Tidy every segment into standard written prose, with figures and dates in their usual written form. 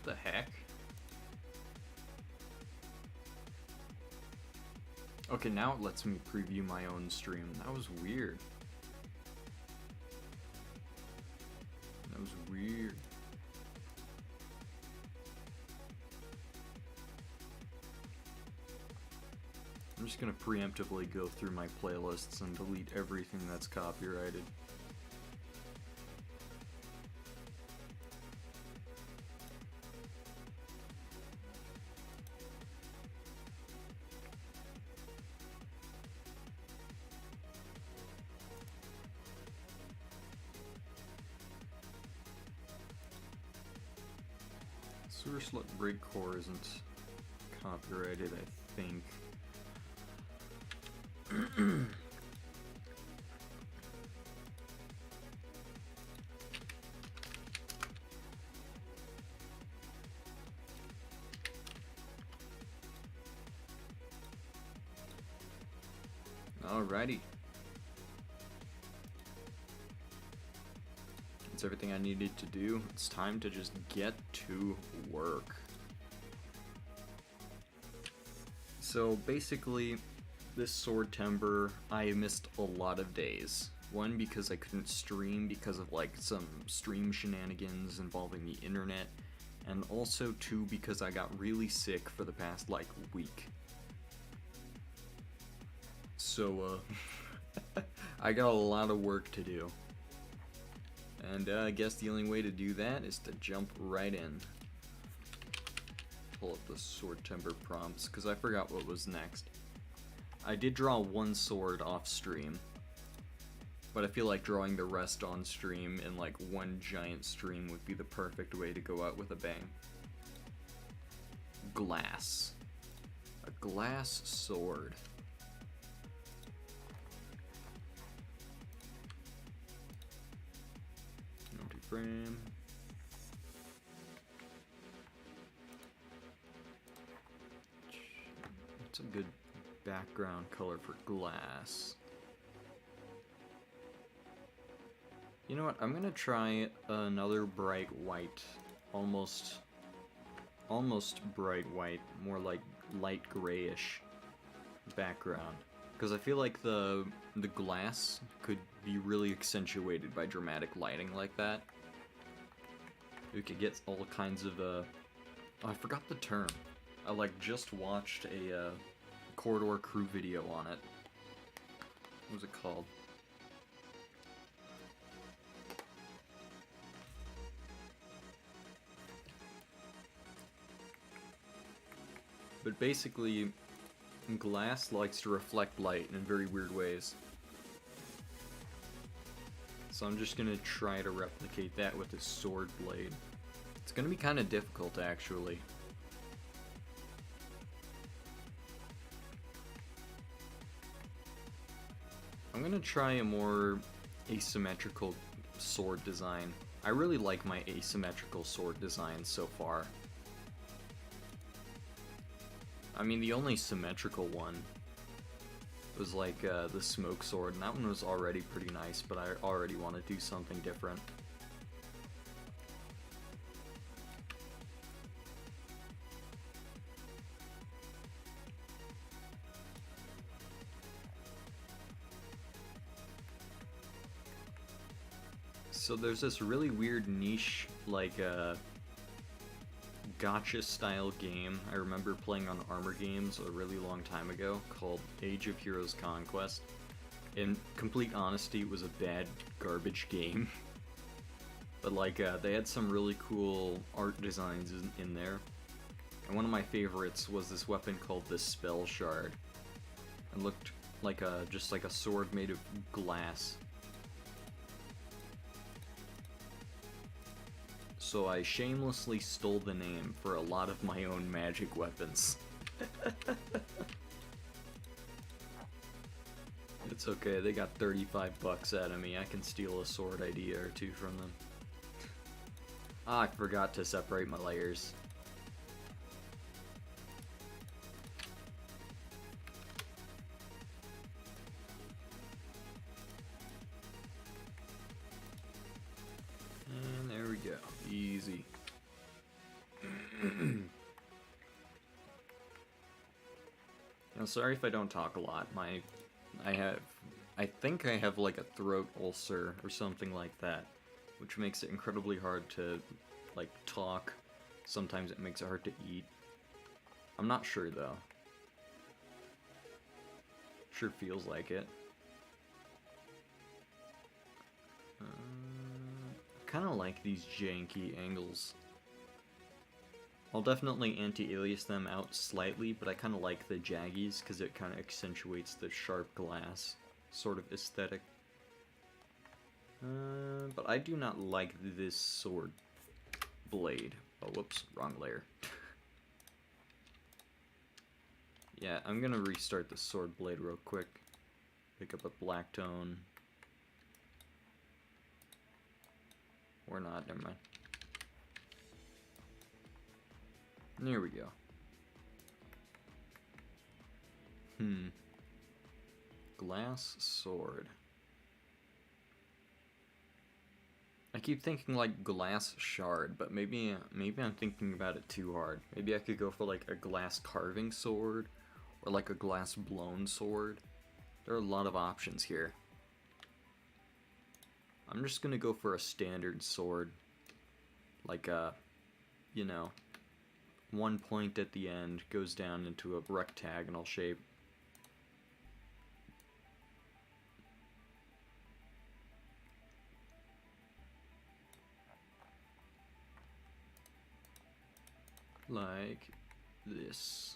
What the heck? Okay, now it lets me preview my own stream. That was weird. That was weird. I'm just gonna preemptively go through my playlists and delete everything that's copyrighted. Sewer Slut Breakcore isn't copyrighted, I think. Alrighty. That's everything I needed to do. It's time to just get to work. So basically, this Swordtember, I missed a lot of days. One, because I couldn't stream because of like some stream shenanigans involving the internet, and also two, because I got really sick for the past like week. So I got a lot of work to do. And I guess the only way to do that is to jump right in. Pull up the Swordtember prompts, because I forgot what was next. I did draw one sword off stream, but I feel like drawing the rest on stream in like one giant stream would be the perfect way to go out with a bang. Glass. A glass sword. Empty frame. It's a good background color for glass. You know what? I'm gonna try another bright white, almost bright white, more like light grayish background, because I feel like the glass could be really accentuated by dramatic lighting like that. We could get all kinds of oh, I forgot the term. I like just watched a Corridor Crew video on it. What was it called? But basically, glass likes to reflect light in very weird ways. So I'm just gonna try to replicate that with a sword blade. It's gonna be kind of difficult, actually. I'm gonna try a more asymmetrical sword design. I really like my asymmetrical sword design so far. I mean, the only symmetrical one was like the smoke sword, and that one was already pretty nice, but I already want to do something different. So there's this really weird niche, like gacha style game I remember playing on Armor Games a really long time ago called Age of Heroes Conquest. In complete honesty, it was a bad garbage game. But like they had some really cool art designs in there. And one of my favorites was this weapon called the Spell Shard. It looked like just like a sword made of glass. So I shamelessly stole the name for a lot of my own magic weapons. It's okay, they got 35 bucks out of me. I can steal a sword idea or two from them. Ah, I forgot to separate my layers. And there we go. Easy. I'm sorry if I don't talk a lot. I think I have like a throat ulcer or something like that, which makes it incredibly hard to like talk. Sometimes it makes it hard to eat. I'm not sure though. Sure feels like it. Kind of like these janky angles. I'll definitely anti-alias them out slightly, but I kind of like the jaggies because it kind of accentuates the sharp glass sort of aesthetic. But I do not like this sword blade. Oh, whoops, wrong layer. Yeah, I'm gonna restart the sword blade real quick. Pick up a black tone. Or not, never mind. There we go. Glass sword. I keep thinking like glass shard, but maybe I'm thinking about it too hard. Maybe I could go for like a glass carving sword, or like a glass blown sword. There are a lot of options here. I'm just gonna go for a standard sword. Like a, you know, one point at the end goes down into a rectagonal shape. Like this.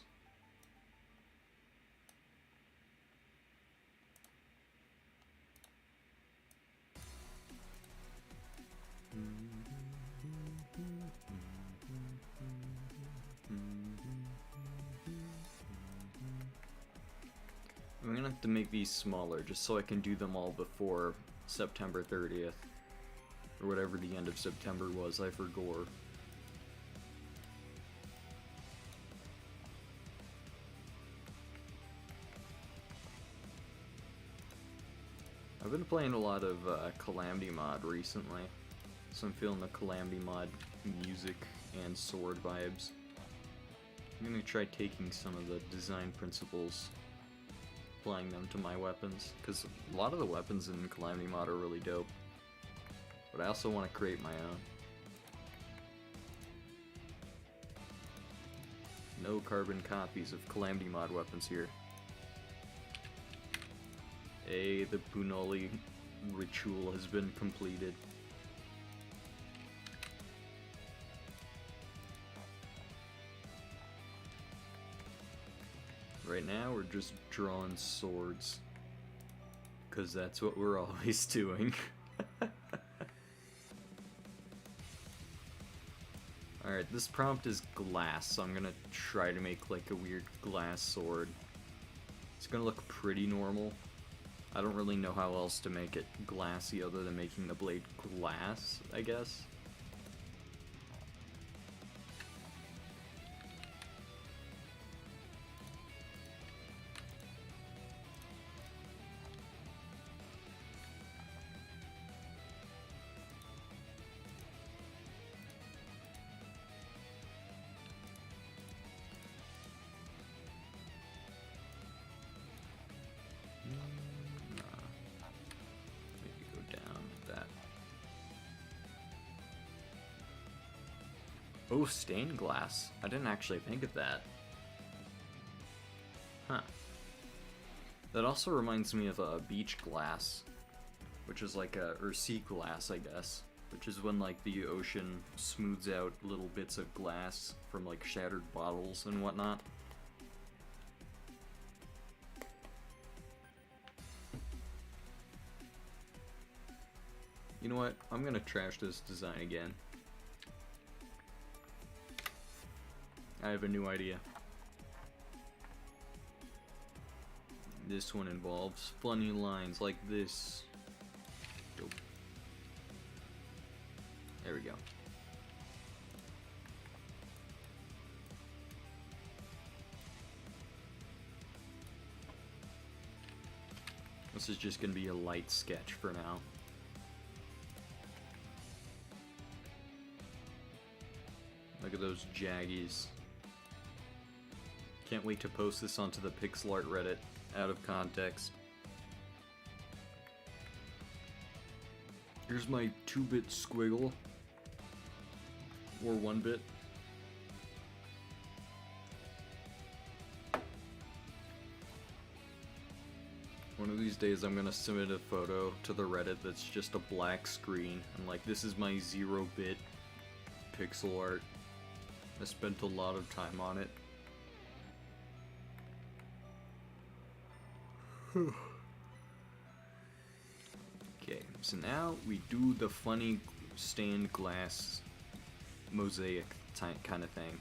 I'm gonna have to make these smaller just so I can do them all before September 30th. Or whatever the end of September was, I forgot. I've been playing a lot of Calamity Mod recently, so I'm feeling the Calamity Mod music and sword vibes. I'm gonna try taking some of the design principles, applying them to my weapons, because a lot of the weapons in Calamity Mod are really dope. But I also want to create my own. No carbon copies of Calamity Mod weapons here. The Bunoli ritual has been completed. Right now we're just drawing swords, because that's what we're always doing. Alright, this prompt is glass, so I'm gonna try to make like a weird glass sword. It's gonna look pretty normal. I don't really know how else to make it glassy other than making the blade glass, I guess. Oh, stained glass. I didn't actually think of that. Huh. That also reminds me of a beach glass, which is like or sea glass, I guess, which is when like the ocean smooths out little bits of glass from like shattered bottles and whatnot. You know what? I'm gonna trash this design again. I have a new idea. This one involves funny lines like this. Dope. There we go. This is just gonna be a light sketch for now. Look at those jaggies. Can't wait to post this onto the pixel art Reddit, out of context. Here's my 2-bit squiggle. Or 1-bit. One of these days I'm gonna submit a photo to the Reddit that's just a black screen. I'm like, this is my 0-bit pixel art. I spent a lot of time on it. Okay, so now we do the funny stained glass mosaic kind of thing.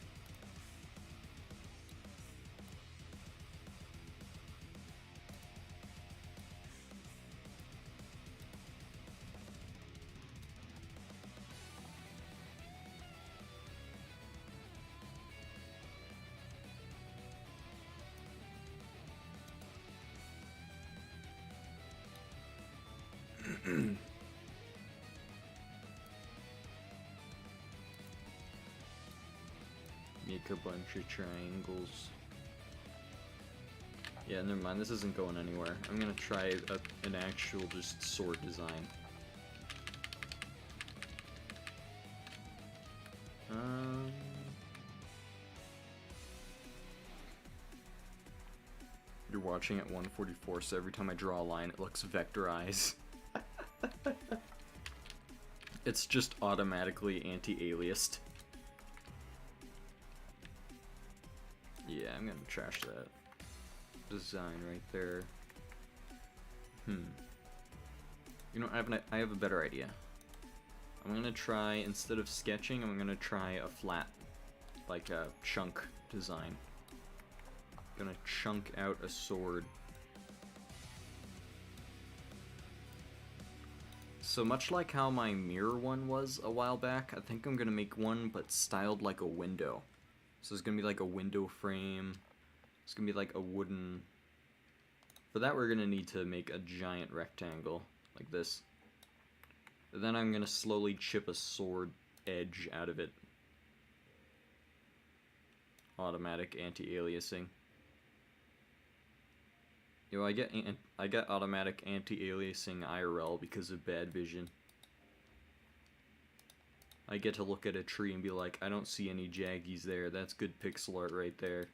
Make a bunch of triangles. Yeah, never mind, this isn't going anywhere. I'm gonna try an actual just sword design. You're watching at 144, so every time I draw a line, it looks vectorized. It's just automatically anti-aliased. Yeah, I'm gonna trash that design right there. You know, I have a better idea. I'm gonna try, instead of sketching, I'm gonna try a flat, like a chunk design. Gonna chunk out a sword. So much like how my mirror one was a while back, I think I'm gonna make one but styled like a window. So it's gonna be like a window frame. It's gonna be like a wooden... For that we're gonna need to make a giant rectangle, like this. And then I'm gonna slowly chip a sword edge out of it. Automatic anti-aliasing. You know, I get automatic anti-aliasing IRL because of bad vision. I get to look at a tree and be like, I don't see any jaggies there. That's good pixel art right there.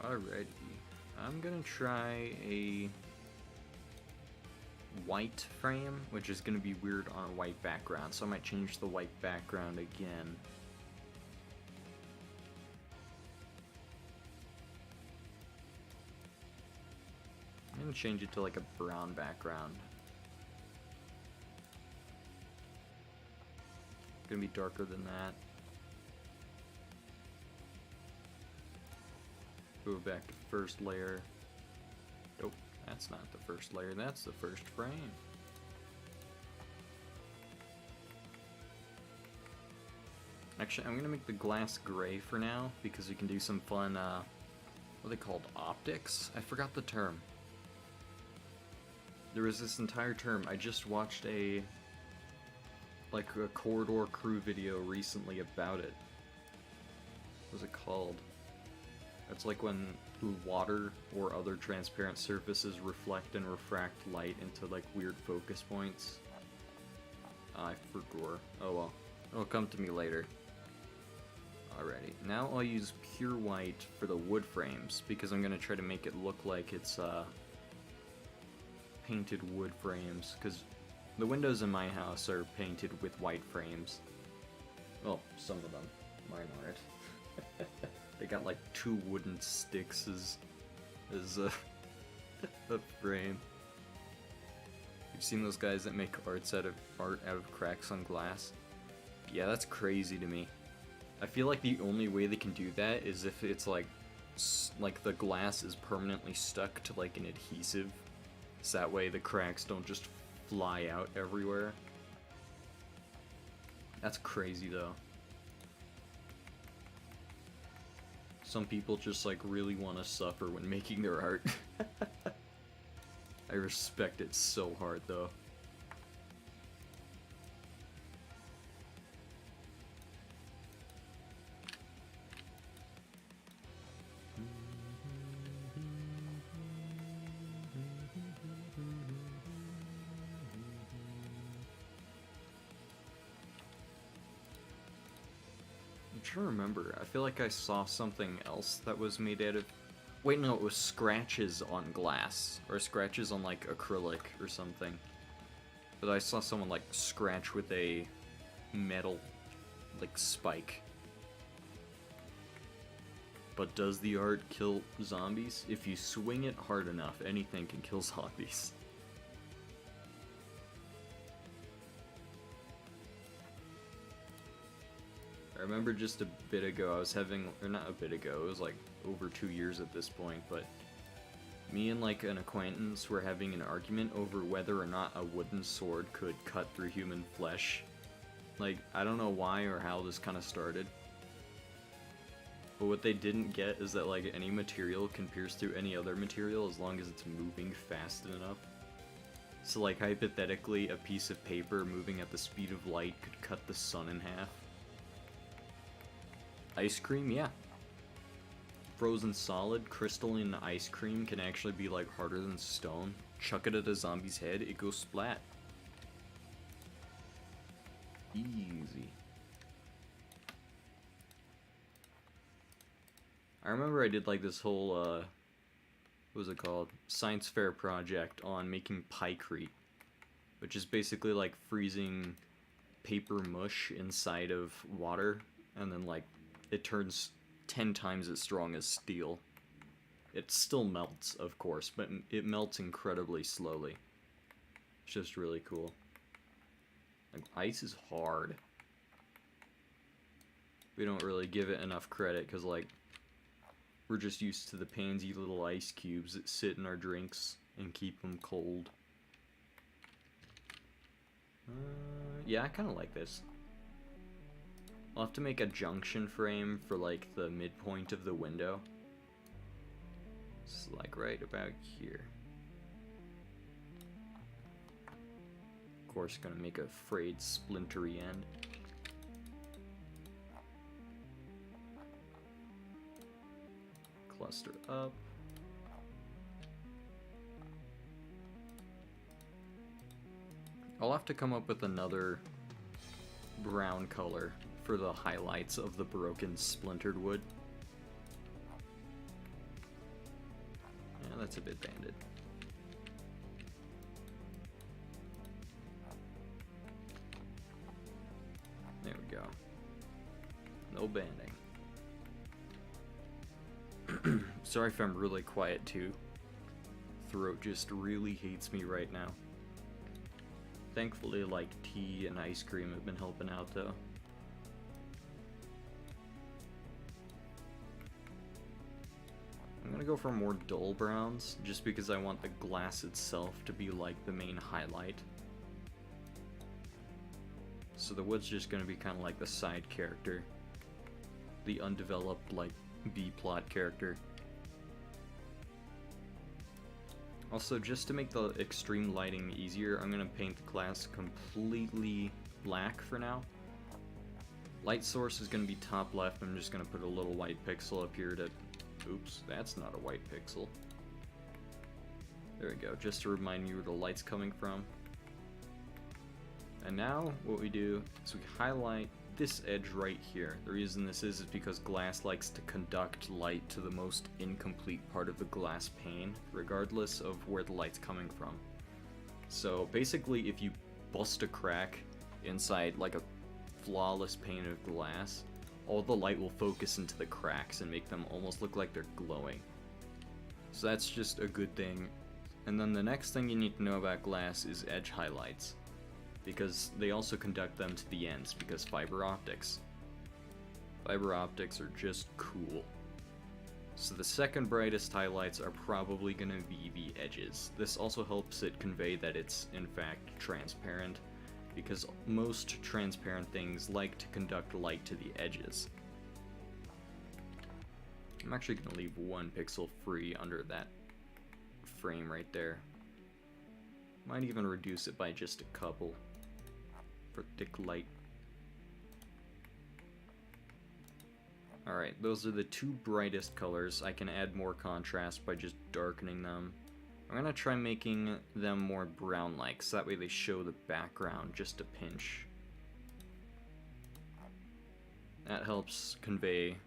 Alrighty. I'm gonna try a white frame, which is gonna be weird on a white background, so I might change the white background again. I'm gonna change it to like a brown background. It's gonna be darker than that. Go back to first layer. Nope, that's not the first layer, that's the first frame. Actually, I'm gonna make the glass gray for now, because we can do some fun, what are they called? Optics? I forgot the term. There was this entire term, I just watched a Corridor Crew video recently about it. What was it called? It's like when water or other transparent surfaces reflect and refract light into like weird focus points. I forgot. Oh well. It'll come to me later. Alrighty. Now I'll use pure white for the wood frames because I'm gonna try to make it look like it's painted wood frames, because the windows in my house are painted with white frames. Well, some of them. Mine aren't. They got like 2 wooden sticks as a frame. You've seen those guys that make art out of cracks on glass? Yeah, that's crazy to me. I feel like the only way they can do that is if it's like the glass is permanently stuck to like an adhesive, so that way the cracks don't just fly out everywhere. That's crazy though. Some people just like really want to suffer when making their art. I respect it so hard though. I'm trying to remember. I feel like I saw something else that was made out of... Wait, no, it was scratches on glass. Or scratches on, like, acrylic or something. But I saw someone, like, scratch with a metal, like, spike. But does the art kill zombies? If you swing it hard enough, anything can kill zombies. I remember just a bit ago I was having, or not a bit ago, it was like over 2 years at this point, but me and like an acquaintance were having an argument over whether or not a wooden sword could cut through human flesh. Like, I don't know why or how this kind of started. But what they didn't get is that like any material can pierce through any other material as long as it's moving fast enough. So like hypothetically, a piece of paper moving at the speed of light could cut the sun in half. Ice cream, yeah. Frozen solid, crystalline ice cream can actually be like harder than stone. Chuck it at a zombie's head, it goes splat. Easy. I remember I did like this whole, what was it called? Science fair project on making pykrete, which is basically like freezing paper mush inside of water, and then like it turns 10 times as strong as steel. It still melts, of course, but it melts incredibly slowly. It's just really cool. Like, ice is hard. We don't really give it enough credit, because, like, we're just used to the pansy little ice cubes that sit in our drinks and keep them cold. Yeah, I kind of like this. I'll have to make a junction frame for, like, the midpoint of the window. It's, like, right about here. Of course, gonna make a frayed, splintery end. Cluster up. I'll have to come up with another brown color for the highlights of the broken, splintered wood. Yeah, that's a bit banded. There we go. No banding. Sorry if I'm really quiet too. Throat just really hates me right now. Thankfully, like, tea and ice cream have been helping out though. I'm gonna go for more dull browns, just because I want the glass itself to be like the main highlight. So the wood's just gonna be kind of like the side character. The undeveloped, like, B-plot character. Also, just to make the extreme lighting easier, I'm gonna paint the glass completely black for now. Light source is gonna be top left. I'm just gonna put a little white pixel up here to... Oops, that's not a white pixel. There we go, just to remind me where the light's coming from. And now, what we do is we highlight this edge right here. The reason this is because glass likes to conduct light to the most incomplete part of the glass pane, regardless of where the light's coming from. So basically, if you bust a crack inside like a flawless pane of glass, all the light will focus into the cracks and make them almost look like they're glowing. So that's just a good thing. And then the next thing you need to know about glass is edge highlights, because they also conduct them to the ends, because fiber optics. Fiber optics are just cool. So the second brightest highlights are probably going to be the edges. This also helps it convey that it's in fact transparent, because most transparent things like to conduct light to the edges. I'm actually going to leave 1 pixel free under that frame right there. Might even reduce it by just a couple for thick light. Alright, those are the 2 brightest colors. I can add more contrast by just darkening them. I'm going to try making them more brown-like, so that way they show the background just a pinch. That helps convey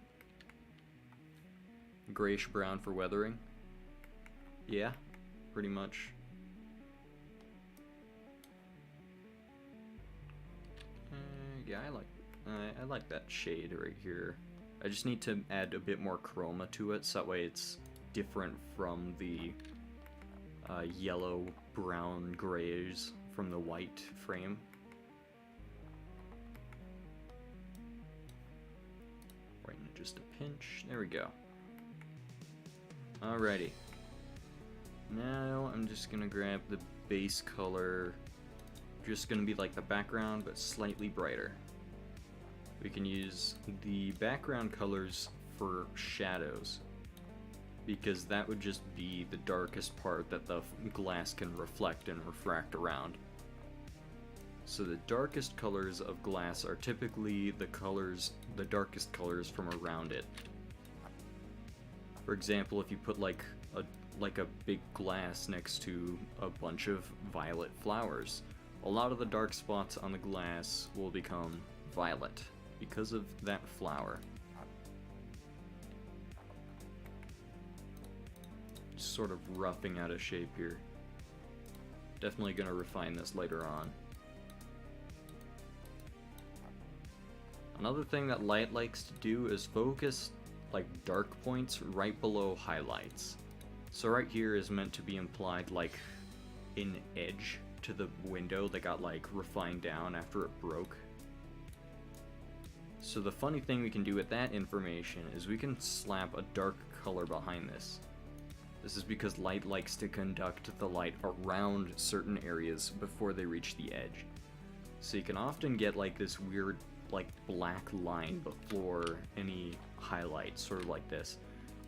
grayish-brown for weathering. Yeah, pretty much. Yeah, I like that shade right here. I just need to add a bit more chroma to it, so that way it's different from the yellow, brown, grays from the white frame. Right in just a pinch. There we go. Alrighty. Now I'm just gonna grab the base color. Just gonna be like the background, but slightly brighter. We can use the background colors for shadows, because that would just be the darkest part that the glass can reflect and refract around. So the darkest colors of glass are typically the darkest colors from around it. For example, if you put like a big glass next to a bunch of violet flowers, a lot of the dark spots on the glass will become violet because of that flower. Just sort of roughing out a shape here. Definitely gonna refine this later on. Another thing that light likes to do is focus like dark points right below highlights. So right here is meant to be implied like an edge to the window that got like refined down after it broke. So the funny thing we can do with that information is we can slap a dark color behind this. This is because light likes to conduct the light around certain areas before they reach the edge. So you can often get like this weird like black line before any highlight, sort of like this.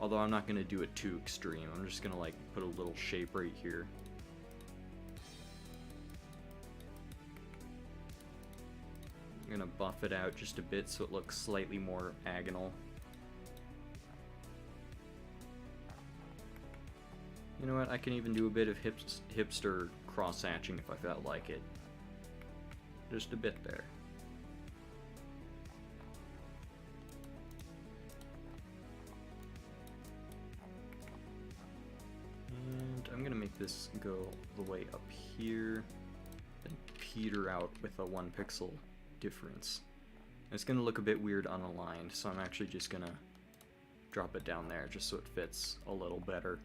Although I'm not going to do it too extreme, I'm just going to like put a little shape right here. I'm going to buff it out just a bit so it looks slightly more agonal. You know what, I can even do a bit of hipster cross-hatching if I felt like it. Just a bit there. And I'm gonna make this go the way up here, and peter out with a 1 pixel difference. And it's gonna look a bit weird unaligned, so I'm actually just gonna drop it down there just so it fits a little better.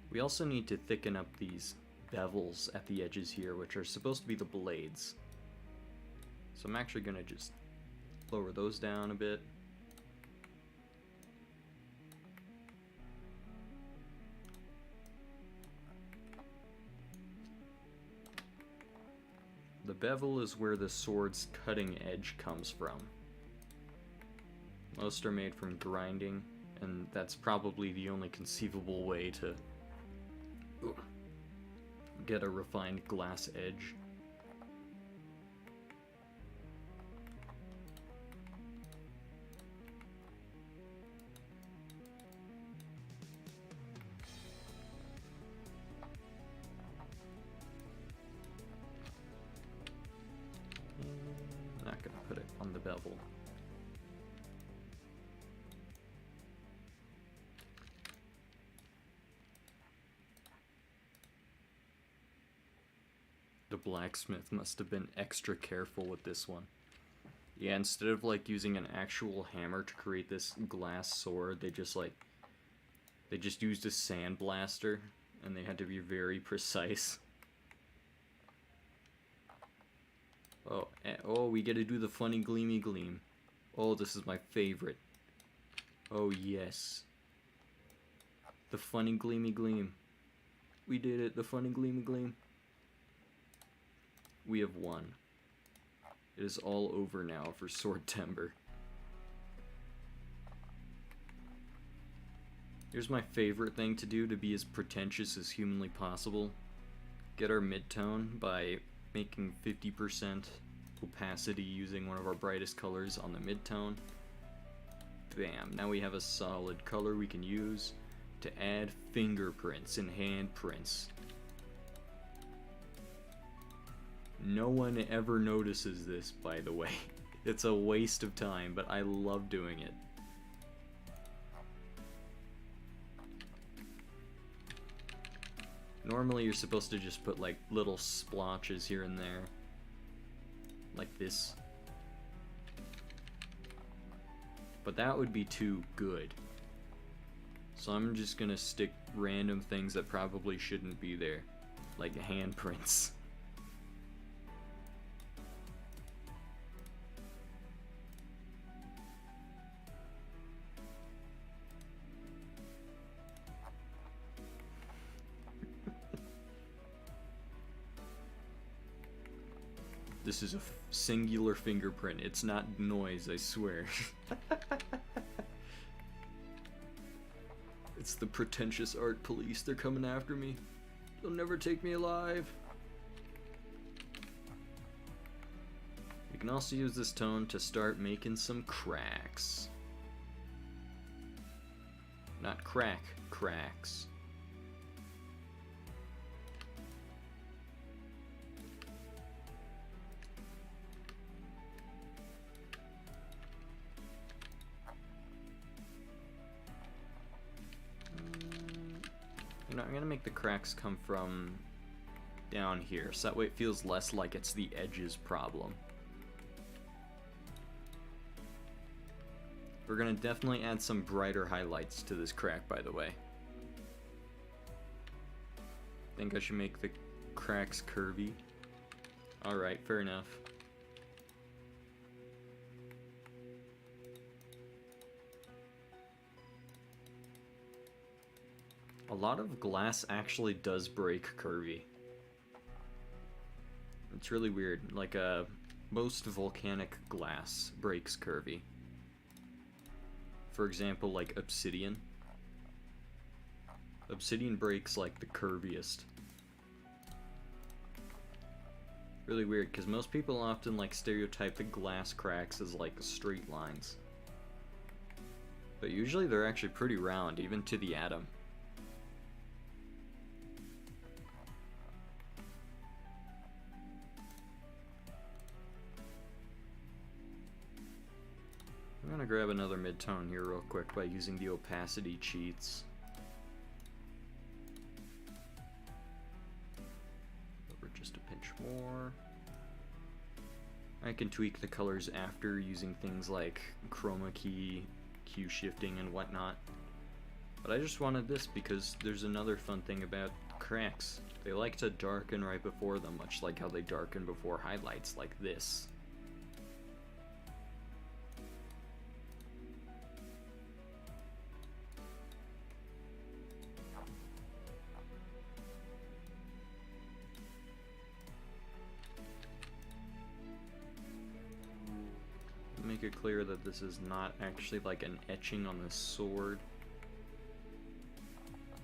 We also need to thicken up these bevels at the edges here, which are supposed to be the blades. So I'm actually going to just lower those down a bit. The bevel is where the sword's cutting edge comes from. Most are made from grinding, and that's probably the only conceivable way to get a refined glass edge. Not gonna put it on the bevel. The blacksmith must have been extra careful with this one. Yeah, instead of like using an actual hammer to create this glass sword, they just used a sandblaster, and they had to be very precise. Oh, we get to do the funny gleamy gleam. Oh, this is my favorite. Oh yes. The funny gleamy gleam. We did it, the funny gleamy gleam. We have won. It is all over now for Swordtember. Here's my favorite thing to do to be as pretentious as humanly possible. Get our midtone by making 50% opacity using one of our brightest colors on the midtone. Bam, now we have a solid color we can use to add fingerprints and handprints. No one ever notices this, by the way. It's a waste of time, but I love doing it. Normally you're supposed to just put like little splotches here and there. Like this. But that would be too good. So I'm just gonna stick random things that probably shouldn't be there. Like handprints. This is a singular fingerprint. It's not noise, I swear. It's the pretentious art police. They're coming after me. They'll never take me alive. We can also use this tone to start making some cracks. Not crack, cracks. I'm gonna make the cracks come from down here, so that way it feels less like it's the edges problem. We're gonna definitely add some brighter highlights to this crack, by the way. Think I should make the cracks curvy. Alright, fair enough. A lot of glass actually does break curvy. It's really weird. Like, most volcanic glass breaks curvy. For example, like obsidian. Obsidian breaks like the curviest. Really weird, because most people often like stereotype the glass cracks as like straight lines. But usually they're actually pretty round, even to the atom. I'm gonna grab another midtone here real quick by using the opacity cheats. Over just a pinch more. I can tweak the colors after using things like chroma key, Q shifting, and whatnot. But I just wanted this because there's another fun thing about cracks. They like to darken right before them, much like how they darken before highlights like this. Make it clear that this is not actually like an etching on the sword.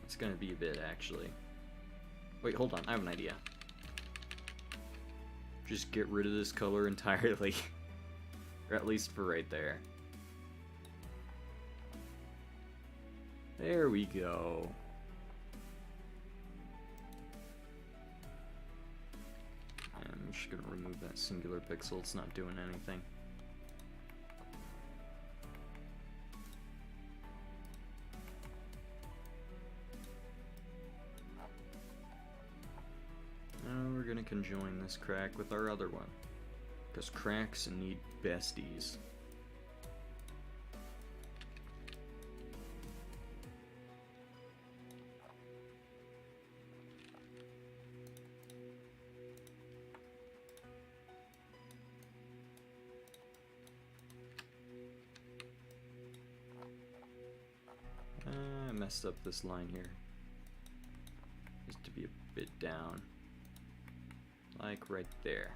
It's gonna be a bit, actually. Wait, hold on, I have an idea. Just get rid of this color entirely. Or at least for right there. There we go. I'm just gonna remove that singular pixel, it's not doing anything. We're gonna conjoin this crack with our other one, because cracks need besties. I messed up this line here. Just to be a bit down. Like right there.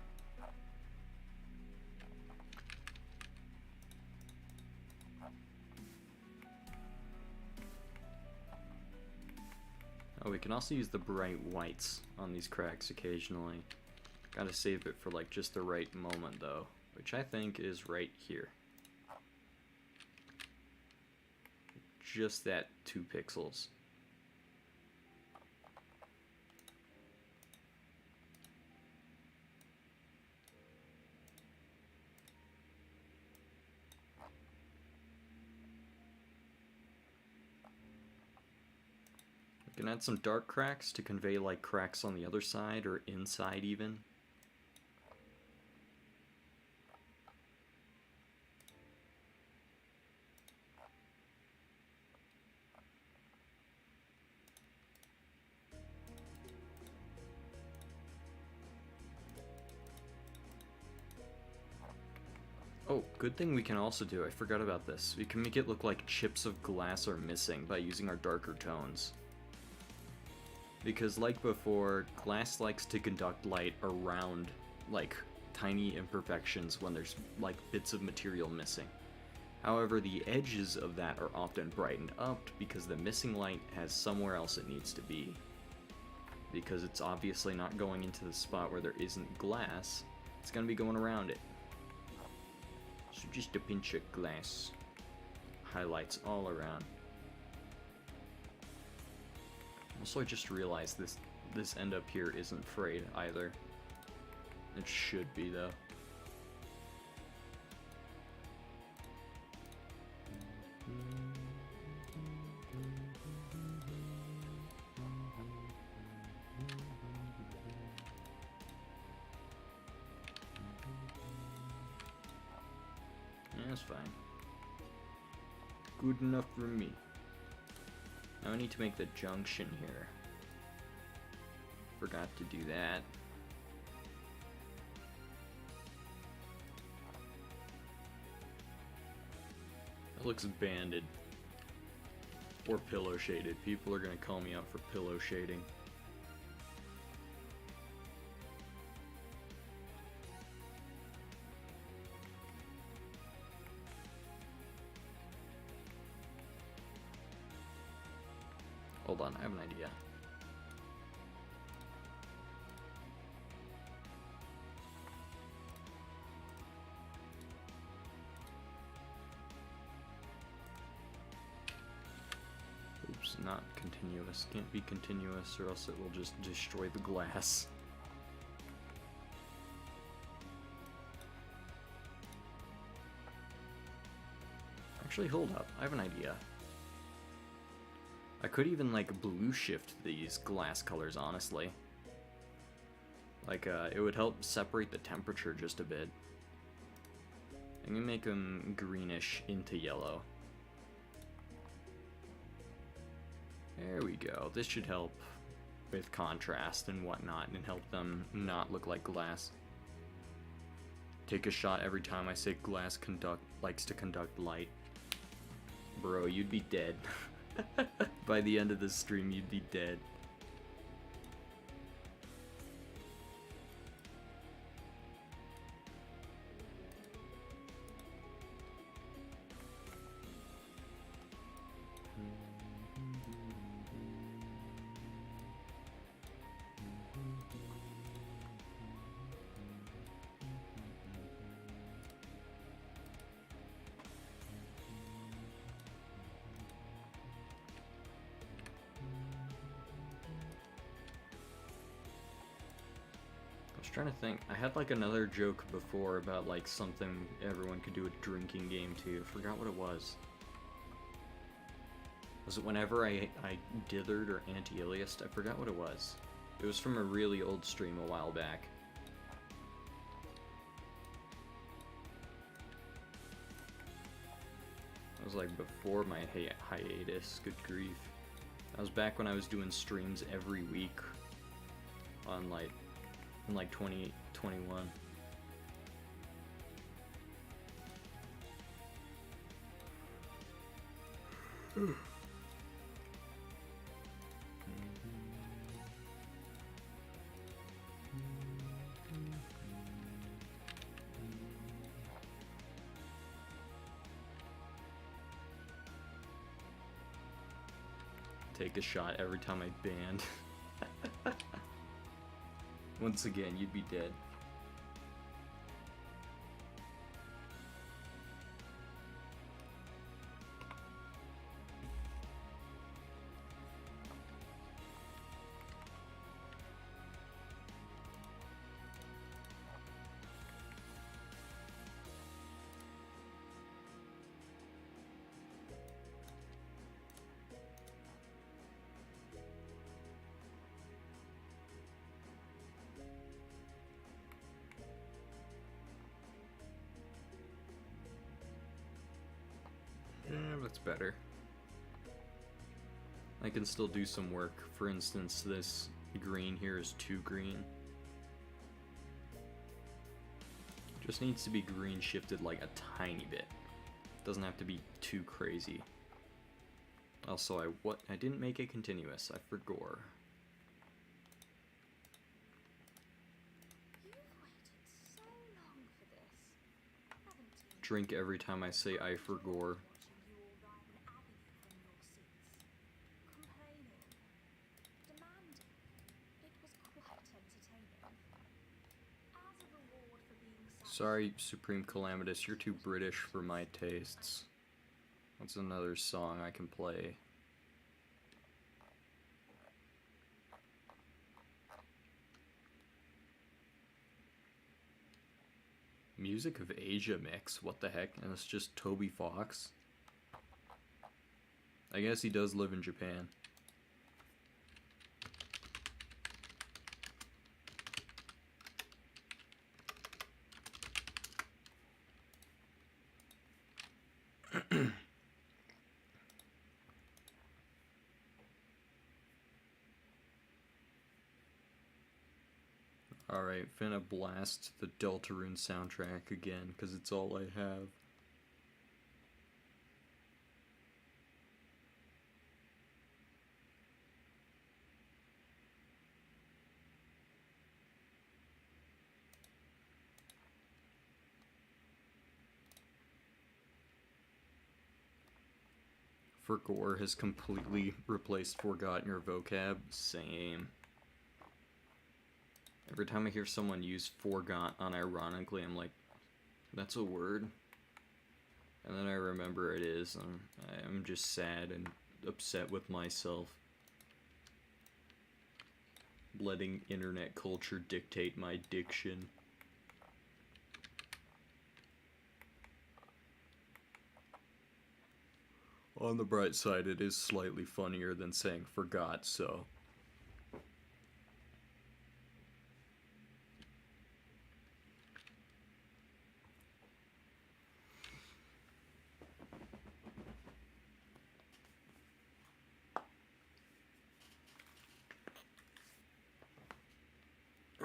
Oh, we can also use the bright whites on these cracks occasionally. Gotta save it for like just the right moment though, which I think is right here. Just that 2 pixels. We can add some dark cracks to convey like cracks on the other side or inside even. Oh, good thing we can also do, I forgot about this, we can make it look like chips of glass are missing by using our darker tones. Because like before, glass likes to conduct light around, like, tiny imperfections when there's, like, bits of material missing. However, the edges of that are often brightened up because the missing light has somewhere else it needs to be. Because it's obviously not going into the spot where there isn't glass, it's going to be going around it. So just a pinch of glass. Highlights all around. Also, I just realized this end up here isn't frayed either. It should be though. Yeah, that's fine. Good enough for me. Now I need to make the junction here. Forgot to do that. That looks banded. Or pillow shaded. People are gonna call me out for pillow shading. Hold on, I have an idea. Oops, not continuous. Can't be continuous or else it will just destroy the glass. Actually, hold up. I have an idea. I could even, like, blue shift these glass colors, honestly. Like, it would help separate the temperature just a bit. I'm gonna make them greenish into yellow. There we go. This should help with contrast and whatnot and help them not look like glass. Take a shot every time I say glass likes to conduct light. Bro, you'd be dead. By the end of this stream, you'd be dead. Trying to think. I had like another joke before about like something everyone could do a drinking game to. I forgot what it was. Was it whenever I dithered or anti-aliased? I forgot what it was. It was from a really old stream a while back. It was like before my hiatus. Good grief. That was back when I was doing streams every week on like in like 2021. take a shot every time I banned. Once again, you'd be dead. That's better. I can still do some work. For instance, this green here is too green. Just needs to be green shifted like a tiny bit. Doesn't have to be too crazy. Also, I didn't make it continuous. I forgot. Drink every time I say I forgot. Sorry, Supreme Calamitous, you're too British for my tastes. What's another song I can play? Music of Asia mix, what the heck? And it's just Toby Fox? I guess he does live in Japan. Alright, finna blast the Deltarune soundtrack again, because it's all I have. Forgore has completely replaced forgot in your vocab. Same. Every time I hear someone use forgot unironically, I'm like, that's a word? And then I remember it is, and I'm just sad and upset with myself. Letting internet culture dictate my diction. On the bright side, it is slightly funnier than saying forgot, so...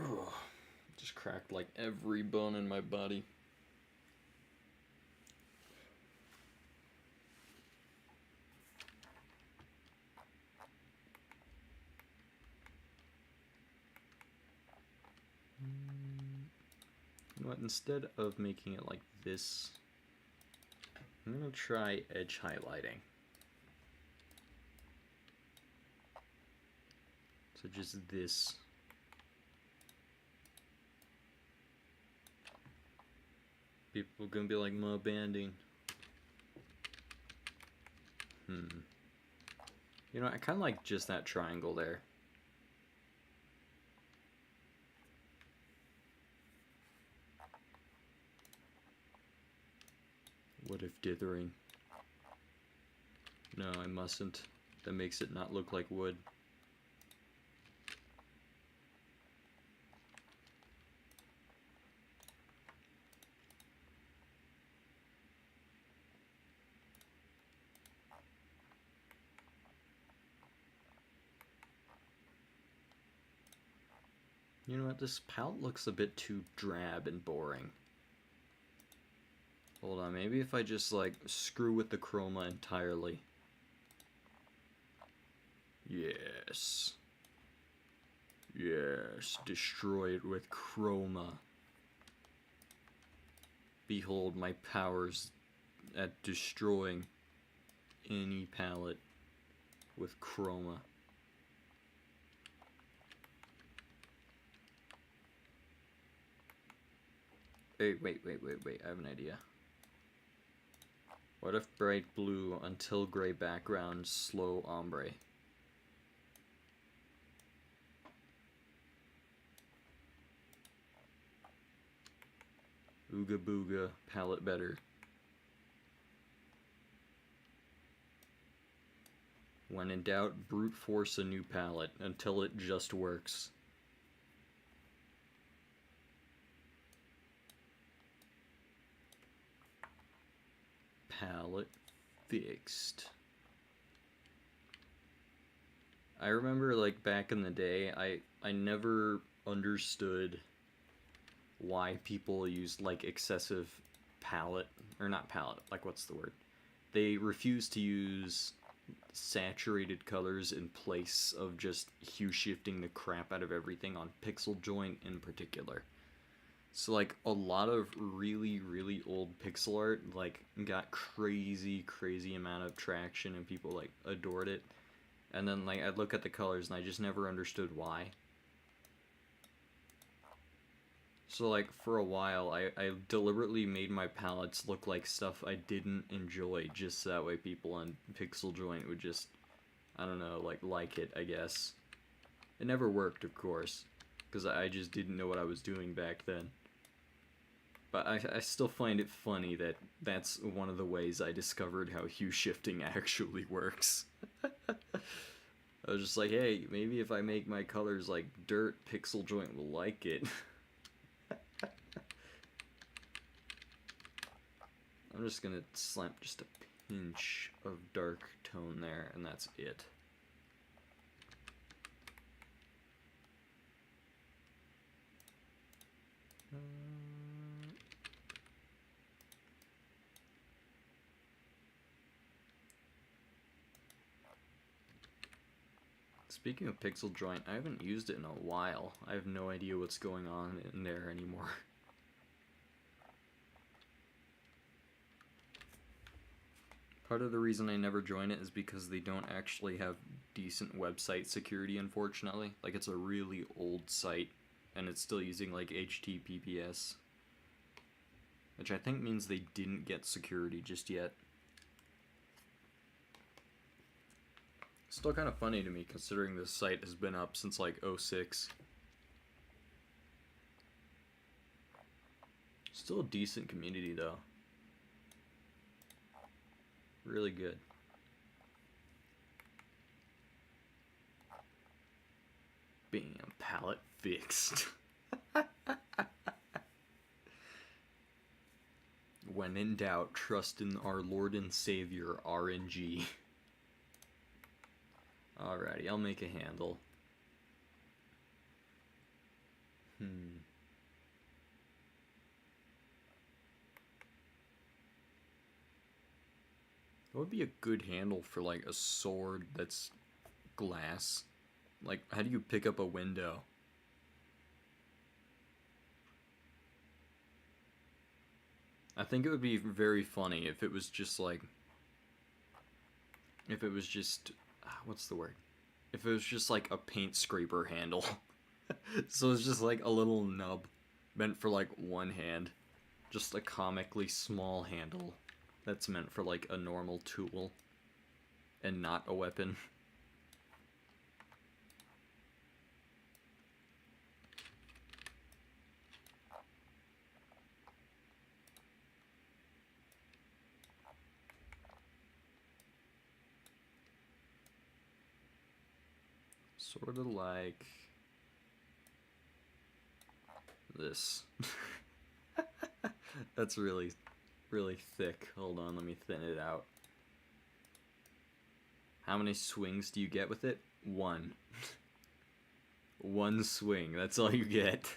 Oh, just cracked like every bone in my body. You know what, instead of making it like this, I'm gonna try edge highlighting. So just this. People are gonna be like, "Ma banding." You know, I kind of like just that triangle there. What if dithering? No, I mustn't. That makes it not look like wood. You know what, this palette looks a bit too drab and boring. Hold on, maybe if I just like screw with the chroma entirely. Yes. Yes, destroy it with chroma. Behold my powers at destroying any palette. with chroma. Wait, I have an idea. What if bright blue until gray background, slow ombre? Ooga booga, palette better. When in doubt, brute force a new palette until it just works. Palette fixed. I remember, like, back in the day, I never understood why people used, like, excessive palette, or not palette, like, what's the word? They refuse to use saturated colors in place of just hue shifting the crap out of everything on Pixel Joint in particular. So, like, a lot of really, really old pixel art, like, got crazy amount of traction and people, like, adored it. And then, like, I'd look at the colors and I just never understood why. So, like, for a while, I deliberately made my palettes look like stuff I didn't enjoy, just so that way people on Pixel Joint would just, I don't know, like it, I guess. It never worked, of course, because I just didn't know what I was doing back then. But I still find it funny that that's one of the ways I discovered how hue shifting actually works. I was just like, hey, maybe if I make my colors like dirt, Pixel Joint will like it. I'm just gonna slap just a pinch of dark tone there, and that's it. Speaking of Pixel Joint, I haven't used it in a while. I have no idea what's going on in there anymore. Part of the reason I never join it is because they don't actually have decent website security, unfortunately. Like, it's a really old site, and it's still using, like, HTTPS. Which I think means they didn't get security just yet. Still kind of funny to me, considering this site has been up since, like, 06. Still a decent community, though. Really good. Bam, palette fixed. When in doubt, trust in our Lord and Savior, RNG. Alrighty, I'll make a handle. What would be a good handle for, like, a sword that's glass? Like, how do you pick up a window? I think it would be very funny if it was just, like... If it was just... what's the word? If it was just, like, a paint scraper handle. So it's just, like, a little nub meant for, like, one hand. Just a comically small handle that's meant for, like, a normal tool. And not a weapon. Sort of like this. That's really thick. Hold on, let me thin it out. How many swings do you get with it? One. One swing, that's all you get.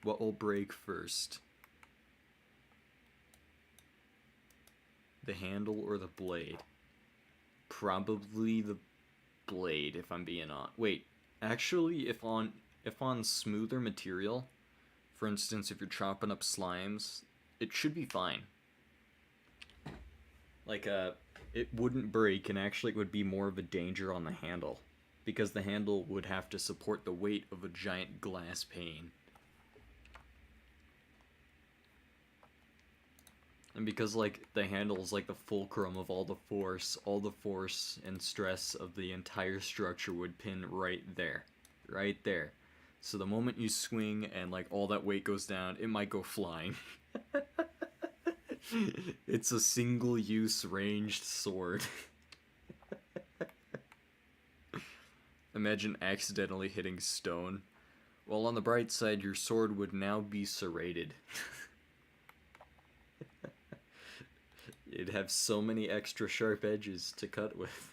What will break first? The handle or the blade? Probably the blade, if I'm being honest. Wait, actually, if on smoother material, for instance, if you're chopping up slimes, it should be fine. Like, it wouldn't break, and actually it would be more of a danger on the handle. Because the handle would have to support the weight of a giant glass pane. And because, like, the handle is like the fulcrum of all the force and stress of the entire structure would pin right there. Right there. So the moment you swing and, like, all that weight goes down, it might go flying. It's a single-use ranged sword. Imagine accidentally hitting stone. Well, on the bright side, your sword would now be serrated. It'd have so many extra sharp edges to cut with.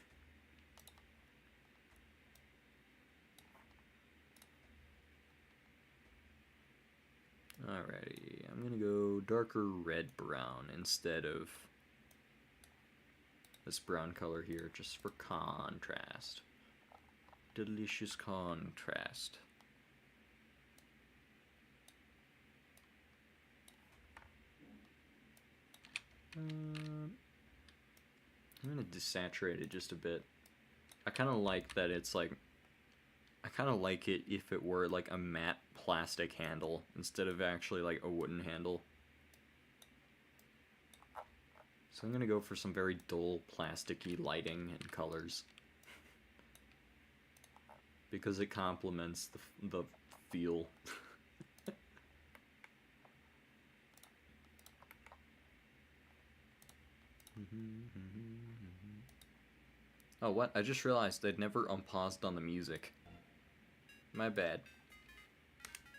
Alrighty, I'm gonna go darker red-brown instead of this brown color here, just for contrast. Delicious contrast. I'm gonna desaturate it just a bit. I kind of like that it's like, I kind of like it if it were like a matte plastic handle instead of actually like a wooden handle. So I'm gonna go for some very dull plasticky lighting and colors. Because it complements the feel. Oh, what? I just realized I'd never unpaused on the music. My bad.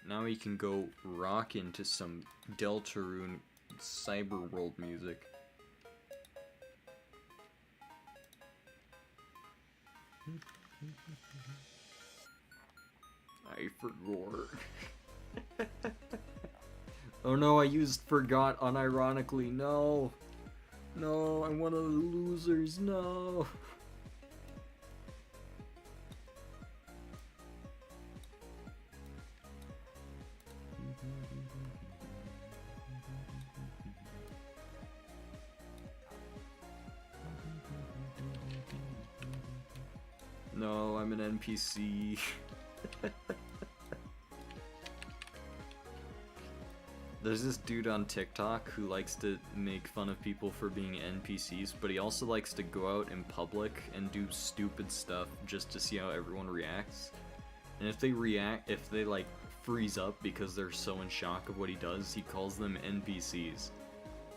Now we can go rock into some Deltarune Cyberworld music. I forgot. Oh no, I used forgot unironically. No. No, I'm one of the losers. No. No, I'm an NPC. There's this dude on TikTok who likes to make fun of people for being NPCs, but he also likes to go out in public and do stupid stuff just to see how everyone reacts. And if they like freeze up because they're so in shock of what he does, he calls them NPCs.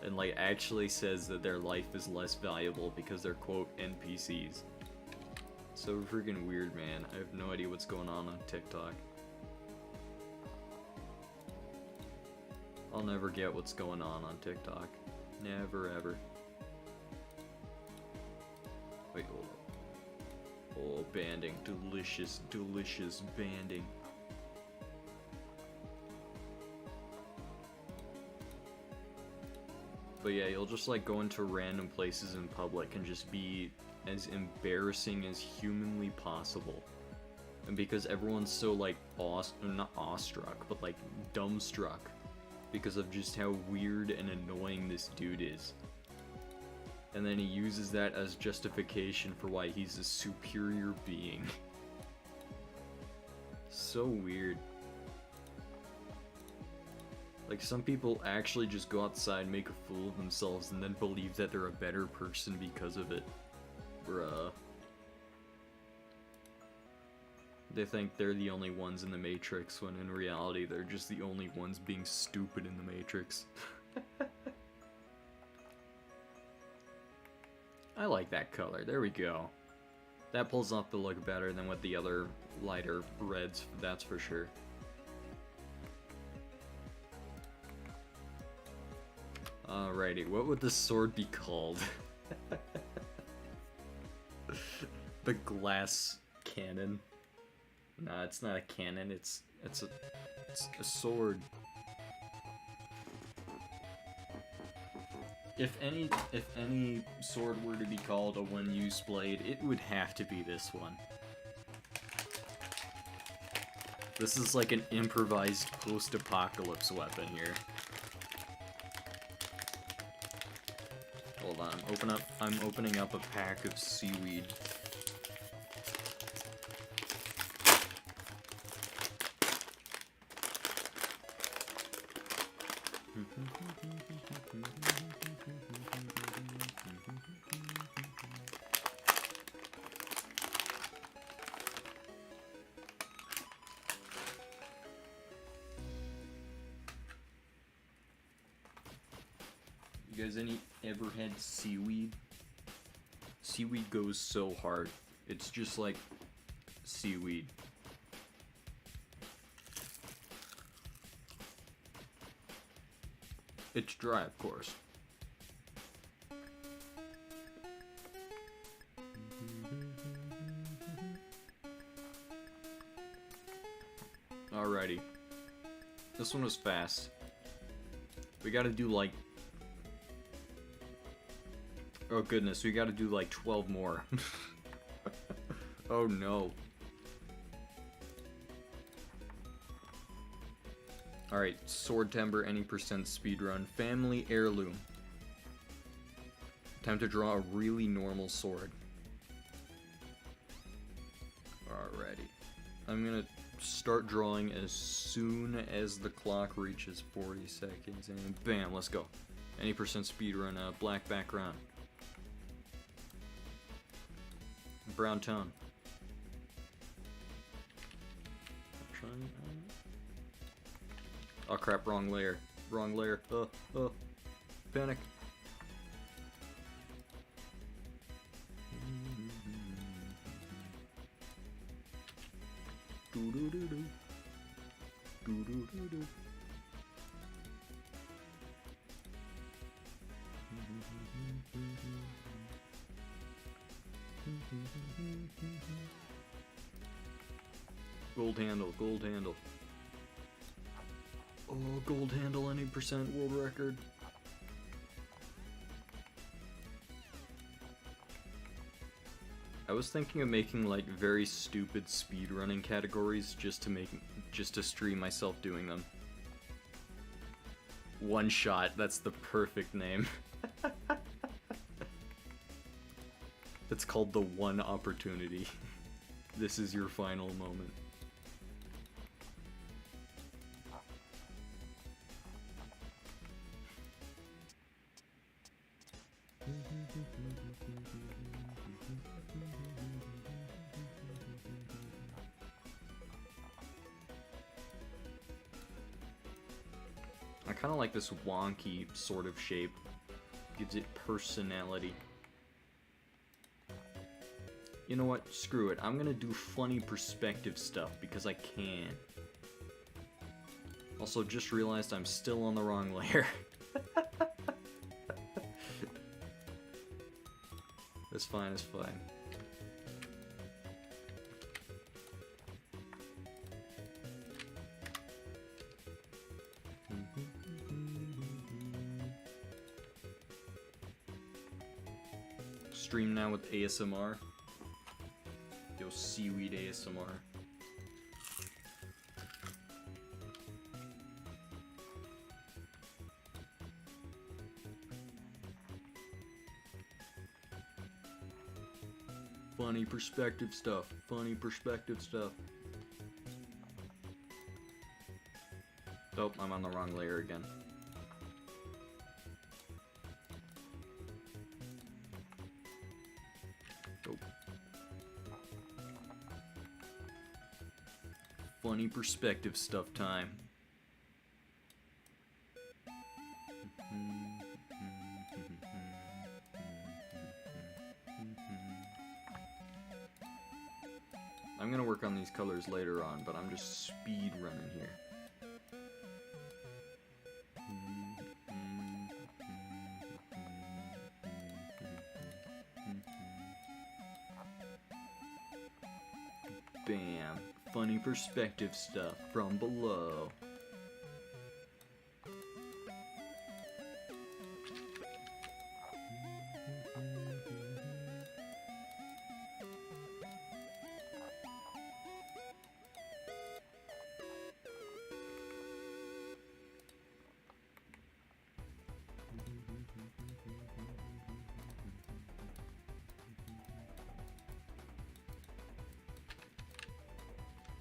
And like actually says that their life is less valuable because they're quote NPCs. So freaking weird, man. I have no idea what's going on TikTok. I'll never get what's going on TikTok. Never, ever. Wait, hold up. Oh, banding. Delicious, delicious banding. But yeah, you'll just like go into random places in public and just be as embarrassing as humanly possible. And because everyone's so like not awestruck, but like dumbstruck because of just how weird and annoying this dude is. And then he uses that as justification for why he's a superior being. So weird. Like, some people actually just go outside and make a fool of themselves and then believe that they're a better person because of it. Bruh. They think they're the only ones in the Matrix, when in reality they're just the only ones being stupid in the Matrix. I like that color. There we go. That pulls off the look better than what the other lighter reds, that's for sure. Alrighty, what would the sword be called? The glass cannon. Nah, it's not a cannon, it's a sword. If any sword were to be called a one-use blade, it would have to be this one. This is like an improvised post-apocalypse weapon here. Hold Hold on. I'm opening up a pack of seaweed. You guys ever had seaweed? Seaweed goes so hard. It's just like seaweed. It's dry, of course. Alrighty. This one was fast. We gotta do like... Oh goodness, we gotta do like 12 more. Oh no. Alright, Swordtember, any percent speedrun. Family heirloom. Time to draw a really normal sword. Alrighty. I'm gonna start drawing as soon as the clock reaches 40 seconds. And bam, let's go. Any percent speedrun, black background. Brown tone. Oh crap, wrong layer. Wrong layer. Panic. Do-do-do-do. Do-do-do-do. Gold handle, gold handle. Oh, gold handle, any percent world record. I was thinking of making like very stupid speedrunning categories just to stream myself doing them. One shot, that's the perfect name. It's called the one opportunity. This is your final moment. I kind of like this wonky sort of shape. Gives it personality. You know what? Screw it. I'm gonna do funny perspective stuff because I can. Also, just realized I'm still on the wrong layer. It's fine, it's fine. Stream now with ASMR. Yo, seaweed ASMR. Funny perspective stuff. Funny perspective stuff. Oh, I'm on the wrong layer again. Oh. Funny perspective stuff time. I'm gonna work on these colors later on, but I'm just speed running here. Bam. Funny perspective stuff from below.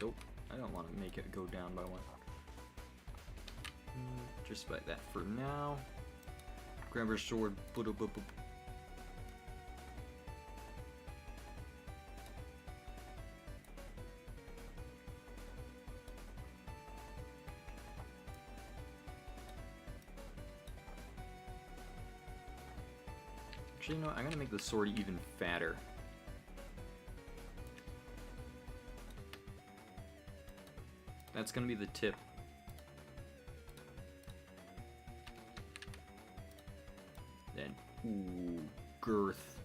Nope, I don't want to make it go down by one. Just like that for now. Grab her sword. Actually, you know what? I'm gonna make the sword even fatter. That's gonna be the tip. Then, ooh, girth.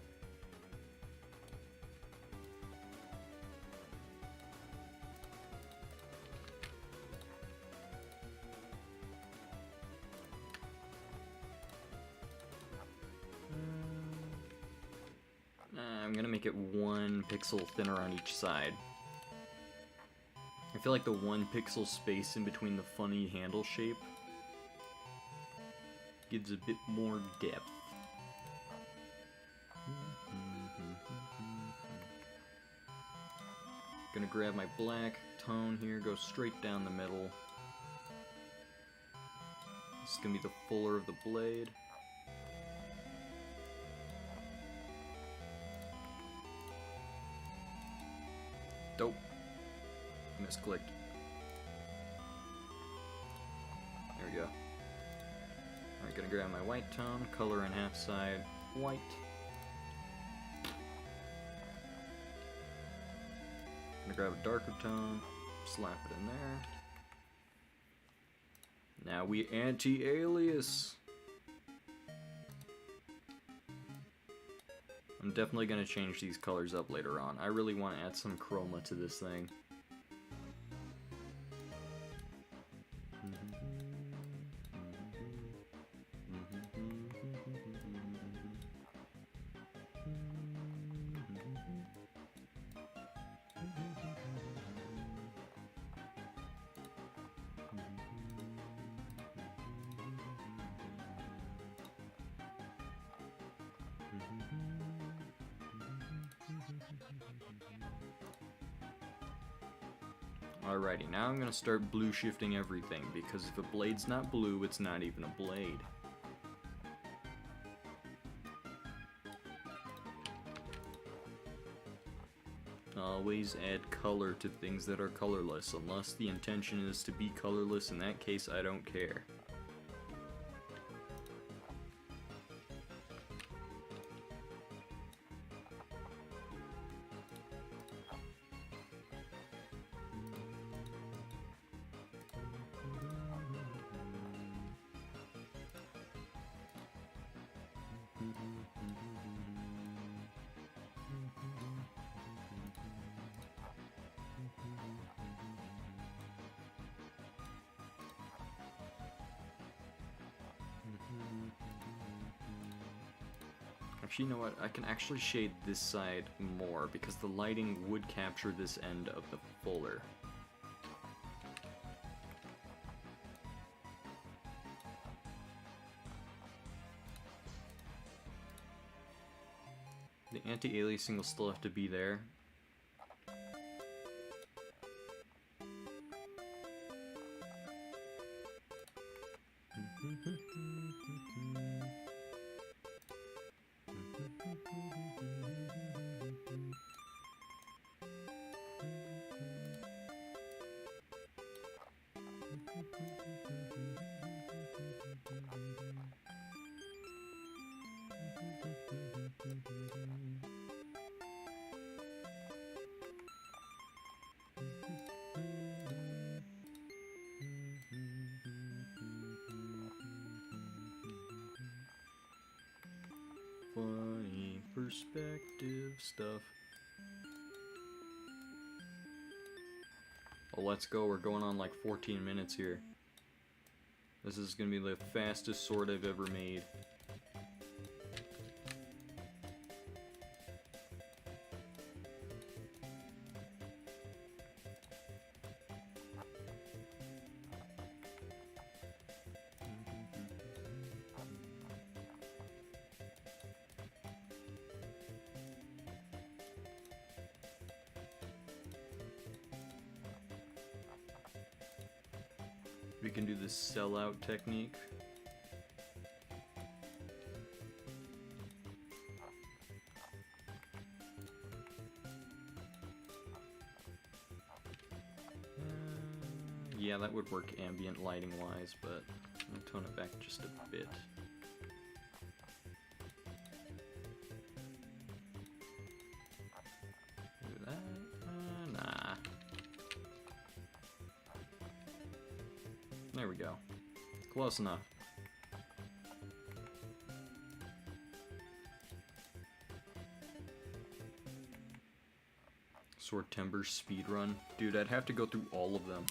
I'm gonna make it 1 pixel thinner on each side. I feel like the 1 pixel space in between the funny handle shape gives a bit more depth. Gonna grab my black tone here, go straight down the middle. This is gonna be the fuller of the blade. Dope. Misclicked. There we go. Alright, gonna grab my white tone, color in half side, white. Gonna grab a darker tone, slap it in there. Now we anti-alias. I'm definitely gonna change these colors up later on. I really want to add some chroma to this thing. Alrighty, now I'm gonna start blue shifting everything, because if a blade's not blue, it's not even a blade. Always add color to things that are colorless, unless the intention is to be colorless. In that case, I don't care. Actually, you know what? I can actually shade this side more, because the lighting would capture this end of the fuller. The anti-aliasing will still have to be there. Funny perspective stuff. Oh, let's go. We're going on like 14 minutes here. This is gonna be the fastest sword I've ever made. We can do the sellout technique. Yeah, that would work ambient lighting wise, but I'll tone it back just a bit. Do that? Nah. There we go. Close enough. Swordtember speedrun. Dude, I'd have to go through all of them.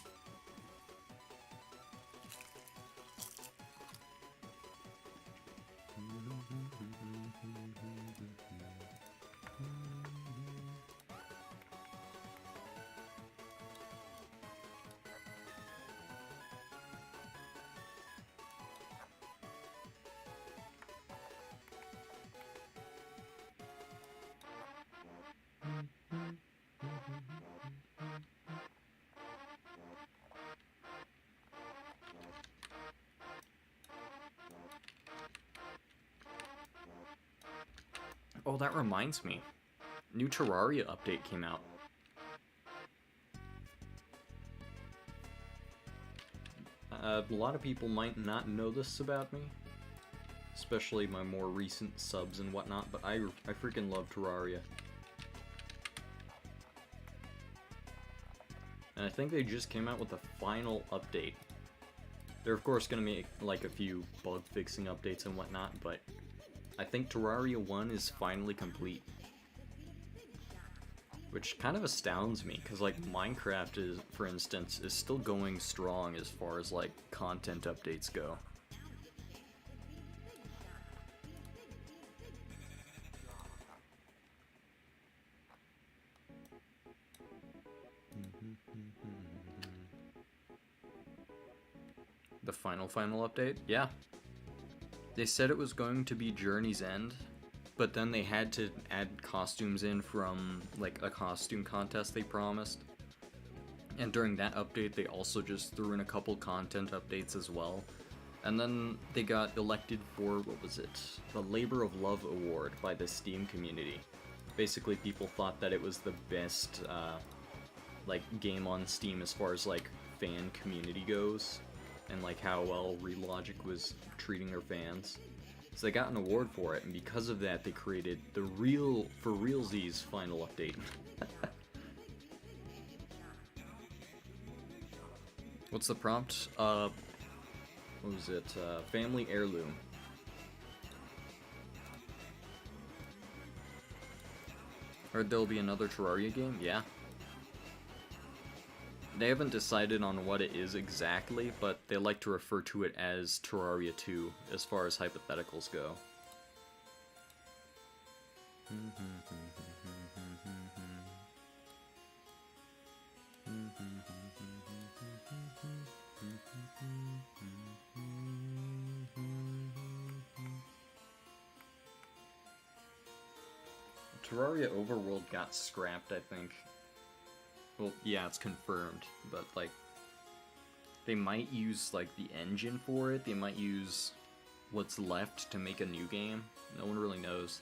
Oh, that reminds me. New Terraria update came out. A lot of people might not know this about me, especially my more recent subs and whatnot, but I freaking love Terraria. And I think they just came out with the final update. They're of course going to make like a few bug fixing updates and whatnot, but I think Terraria 1 is finally complete. Which kind of astounds me, because like Minecraft is, for instance, is still going strong as far as like content updates go. The final update? Yeah. They said it was going to be Journey's End, but then they had to add costumes in from like a costume contest they promised. And during that update they also just threw in a couple content updates as well. And then they got elected for, what was it? The Labor of Love Award by the Steam community. Basically people thought that it was the best like game on Steam as far as like fan community goes, and like how well Relogic was treating their fans. So they got an award for it, and because of that they created the For Realsies final update. What's the prompt? What was it? Family Heirloom. Heard there'll be another Terraria game? Yeah. They haven't decided on what it is exactly, but they like to refer to it as Terraria 2, as far as hypotheticals go. Terraria Overworld got scrapped, I think. Well, yeah, it's confirmed, but, like, they might use, like, the engine for it, they might use what's left to make a new game. No one really knows.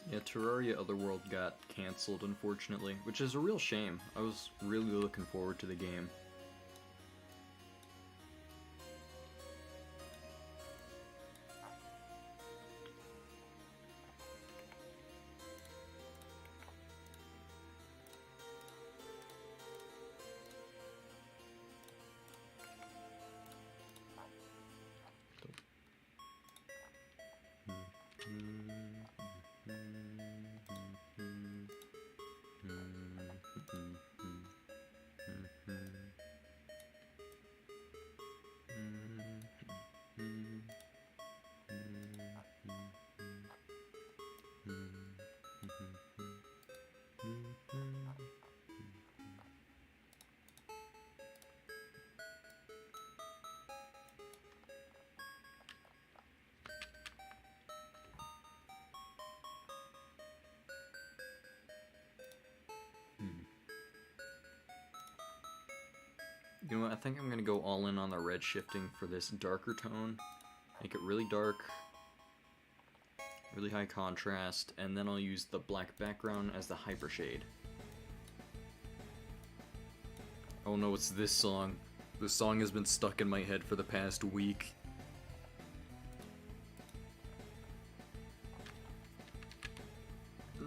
Yeah, Terraria Otherworld got cancelled, unfortunately, which is a real shame. I was really looking forward to the game. You know what, I think I'm gonna go all in on the red shifting for this darker tone. Make it really dark, really high contrast, and then I'll use the black background as the hyper shade. Oh no, it's this song. This song has been stuck in my head for the past week.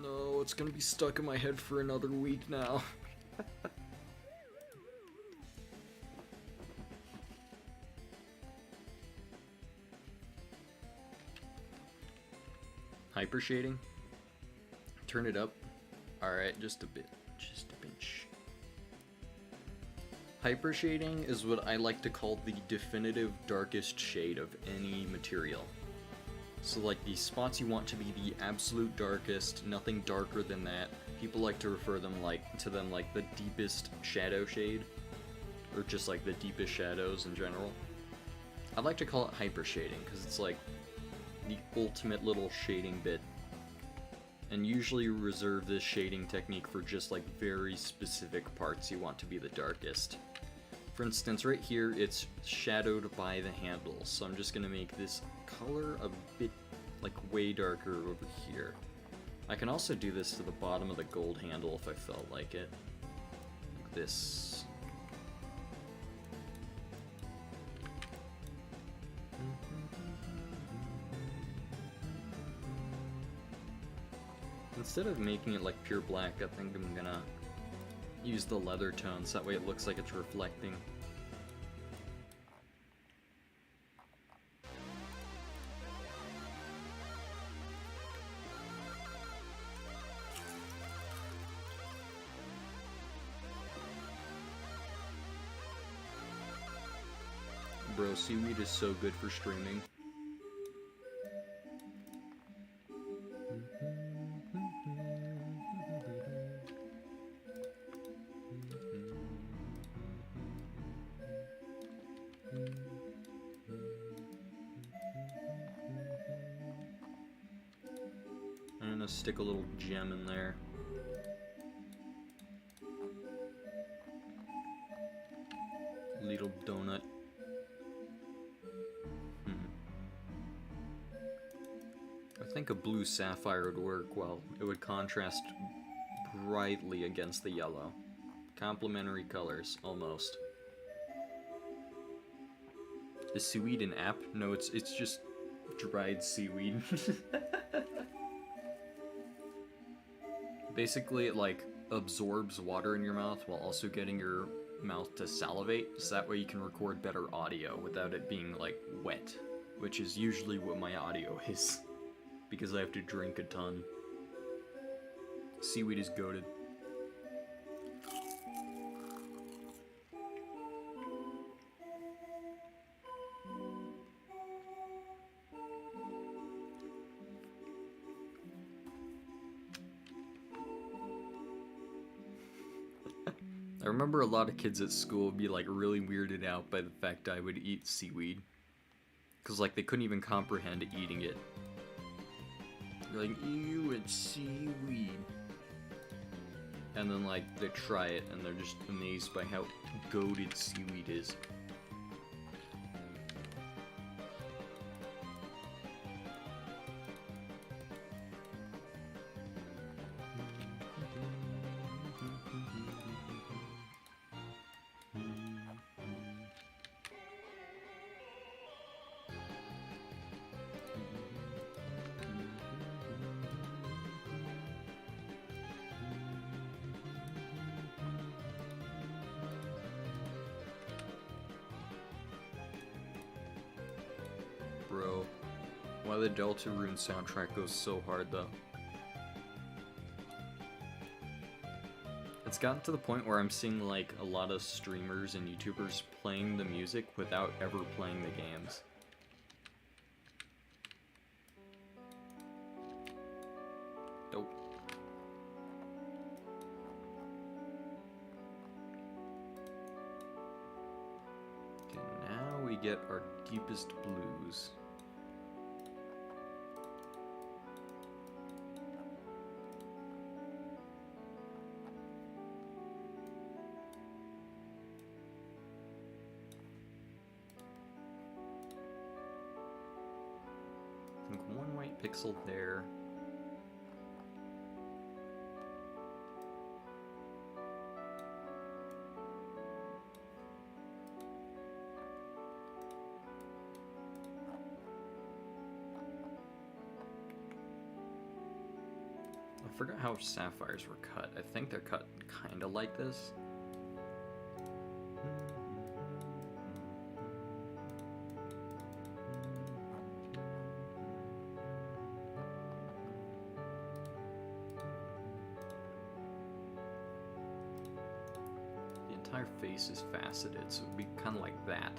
No, it's gonna be stuck in my head for another week now. Hyper shading. Turn it up. Alright, just a bit. Just a pinch. Hyper shading is what I like to call the definitive darkest shade of any material. So like the spots you want to be the absolute darkest, nothing darker than that. People like to refer them to them like the deepest shadow shade, or just like the deepest shadows in general. I like to call it hyper shading because it's like the ultimate little shading bit, and usually reserve this shading technique for just like very specific parts you want to be the darkest. For instance, right here it's shadowed by the handles, so I'm just gonna make this color a bit like way darker over here. I can also do this to the bottom of the gold handle if I felt like it, like this. Instead of making it like pure black, I think I'm gonna use the leather tones, that way it looks like it's reflecting. Bro, seaweed is so good for streaming. I'm gonna stick a little gem in there. Little donut. I think a blue sapphire would work well. It would contrast brightly against the yellow. Complementary colors, almost. Is seaweed an app? No, it's just dried seaweed. Basically, it like absorbs water in your mouth while also getting your mouth to salivate, so that way you can record better audio without it being like wet, which is usually what my audio is, because I have to drink a ton. Seaweed is goated. I remember a lot of kids at school would be like really weirded out by the fact I would eat seaweed. Cause like they couldn't even comprehend eating it. They're like, ew, it's seaweed. And then like they try it and they're just amazed by how goated seaweed is. Bro, why the Deltarune soundtrack goes so hard though. It's gotten to the point where I'm seeing like a lot of streamers and YouTubers playing the music without ever playing the games. Dope. Okay, now we get our deepest blues. pixel there. I forgot how sapphires were cut. I think they're cut kind of like this. The entire face is faceted, so it would be kind of like that.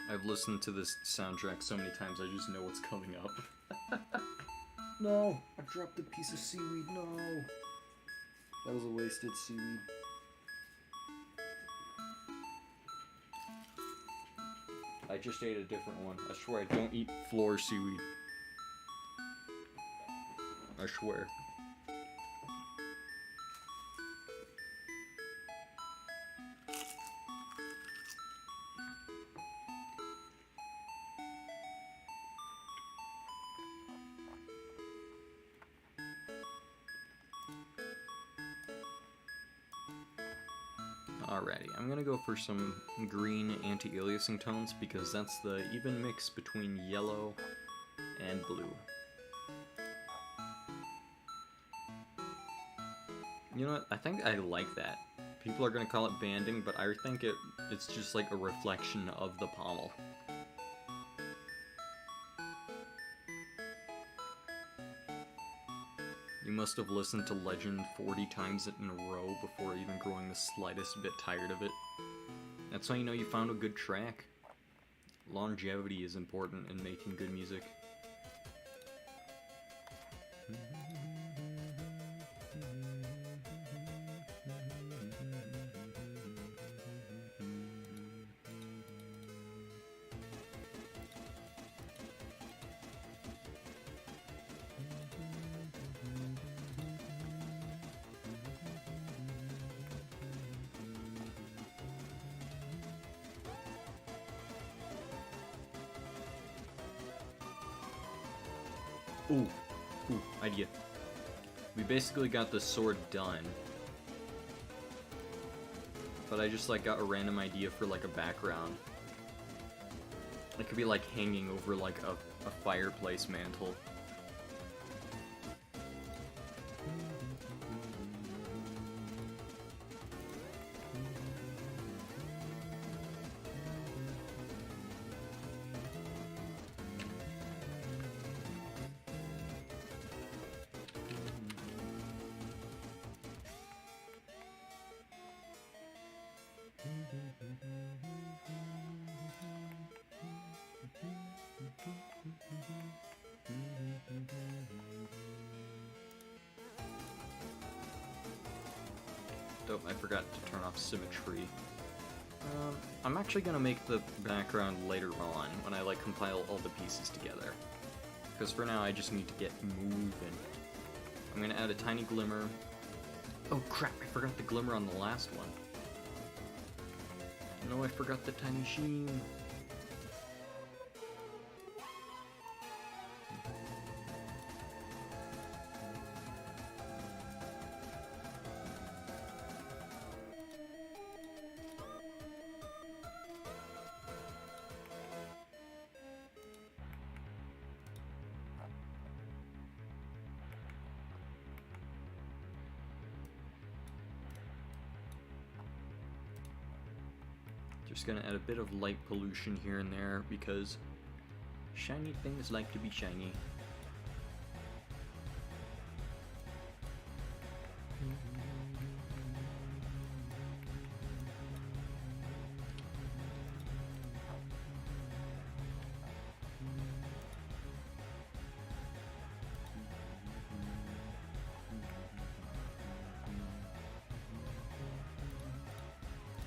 I've listened to this soundtrack so many times, I just know what's coming up. No! I dropped a piece of seaweed, no! That was a wasted seaweed. I just ate a different one. I swear I don't eat floor seaweed. I swear. Alrighty, I'm gonna go for some green anti-aliasing tones because that's the even mix between yellow and blue. You know what? I think I like that. People are gonna call it banding, but I think it's just like a reflection of the pommel. You must have listened to Legend 40 times in a row before even growing the slightest bit tired of it. That's how you know you found a good track. Longevity is important in making good music. Ooh, idea. We basically got the sword done. But I just like got a random idea for like a background. It could be like hanging over like a fireplace mantle. Dope, I forgot to turn off symmetry. I'm actually gonna make the background later on, when I like compile all the pieces together. Because for now I just need to get moving. I'm gonna add a tiny glimmer. Oh crap, I forgot the glimmer on the last one. No, I forgot the tiny sheen. Just gonna add a bit of light pollution here and there because shiny things like to be shiny.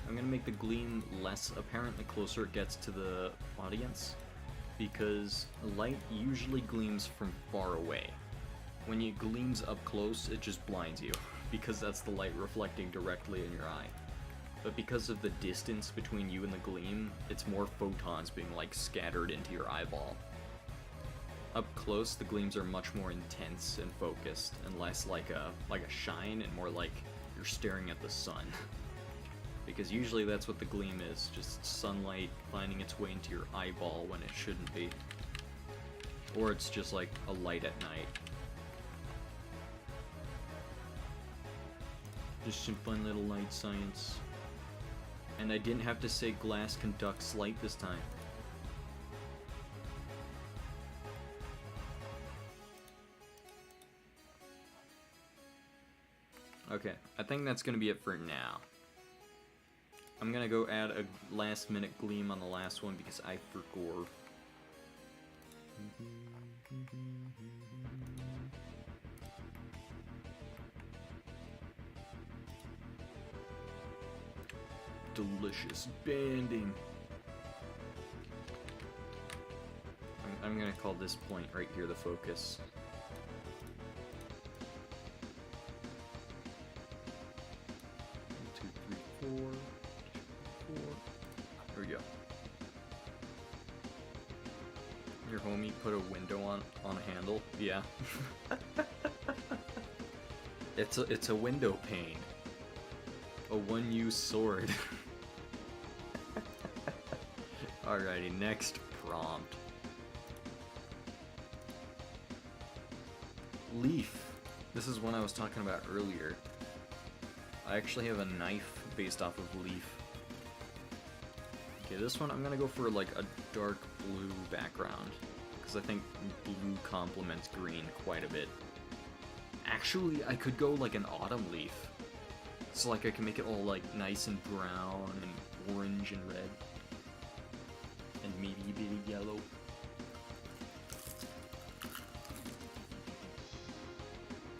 I'm gonna make the gleam less apparent the closer it gets to the audience, because light usually gleams from far away. When it gleams up close, it just blinds you, because that's the light reflecting directly in your eye. But because of the distance between you and the gleam, it's more photons being like scattered into your eyeball. Up close, the gleams are much more intense and focused, and less like a shine, and more like you're staring at the sun. Because usually that's what the gleam is, just sunlight finding its way into your eyeball when it shouldn't be. Or it's just like a light at night. Just some fun little light science. And I didn't have to say glass conducts light this time. Okay, I think that's gonna be it for now. I'm gonna go add a last minute gleam on the last one because I forgot. Delicious banding. I'm gonna call this point right here the focus. One, 2, 3, 4. There we go. Your homie put a window on a handle? Yeah. It's a window pane. A one-use sword. Alrighty, next prompt. Leaf. This is one I was talking about earlier. I actually have a knife based off of leaf. Okay, this one I'm gonna go for like a dark blue background, because I think blue complements green quite a bit. Actually, I could go like an autumn leaf. So like I can make it all like nice and brown and orange and red. And maybe a bit of yellow.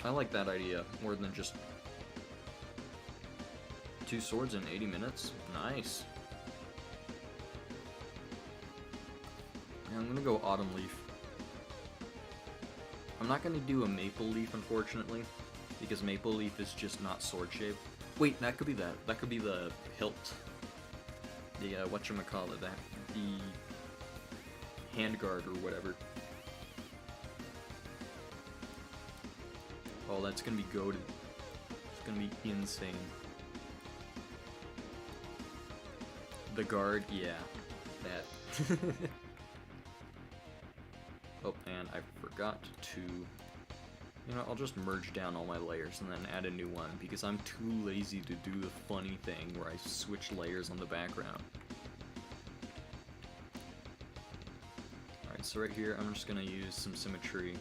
I like that idea more than just 2 swords in 80 minutes. Nice. Yeah, I'm gonna go autumn leaf. I'm not gonna do a maple leaf, unfortunately, because maple leaf is just not sword shaped. Wait, that could be that. That could be the hilt. The whatchamacallit, that the handguard or whatever. Oh, that's gonna be goated. It's gonna be insane. The guard, yeah, that. Oh, and I forgot to, I'll just merge down all my layers and then add a new one, because I'm too lazy to do the funny thing where I switch layers on the background. Alright, so right here, I'm just gonna use some symmetry.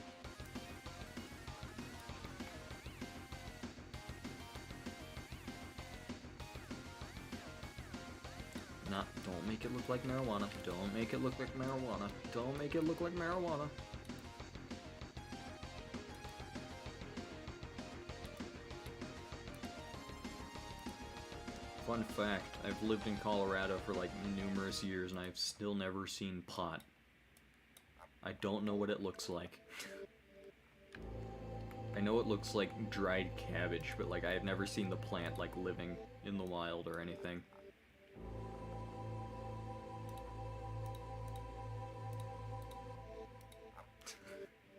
Don't make it look like marijuana. Don't make it look like marijuana. Don't make it look like marijuana. Fun fact, I've lived in Colorado for like numerous years and I've still never seen pot. I don't know what it looks like. I know it looks like dried cabbage, but like I have never seen the plant like living in the wild or anything.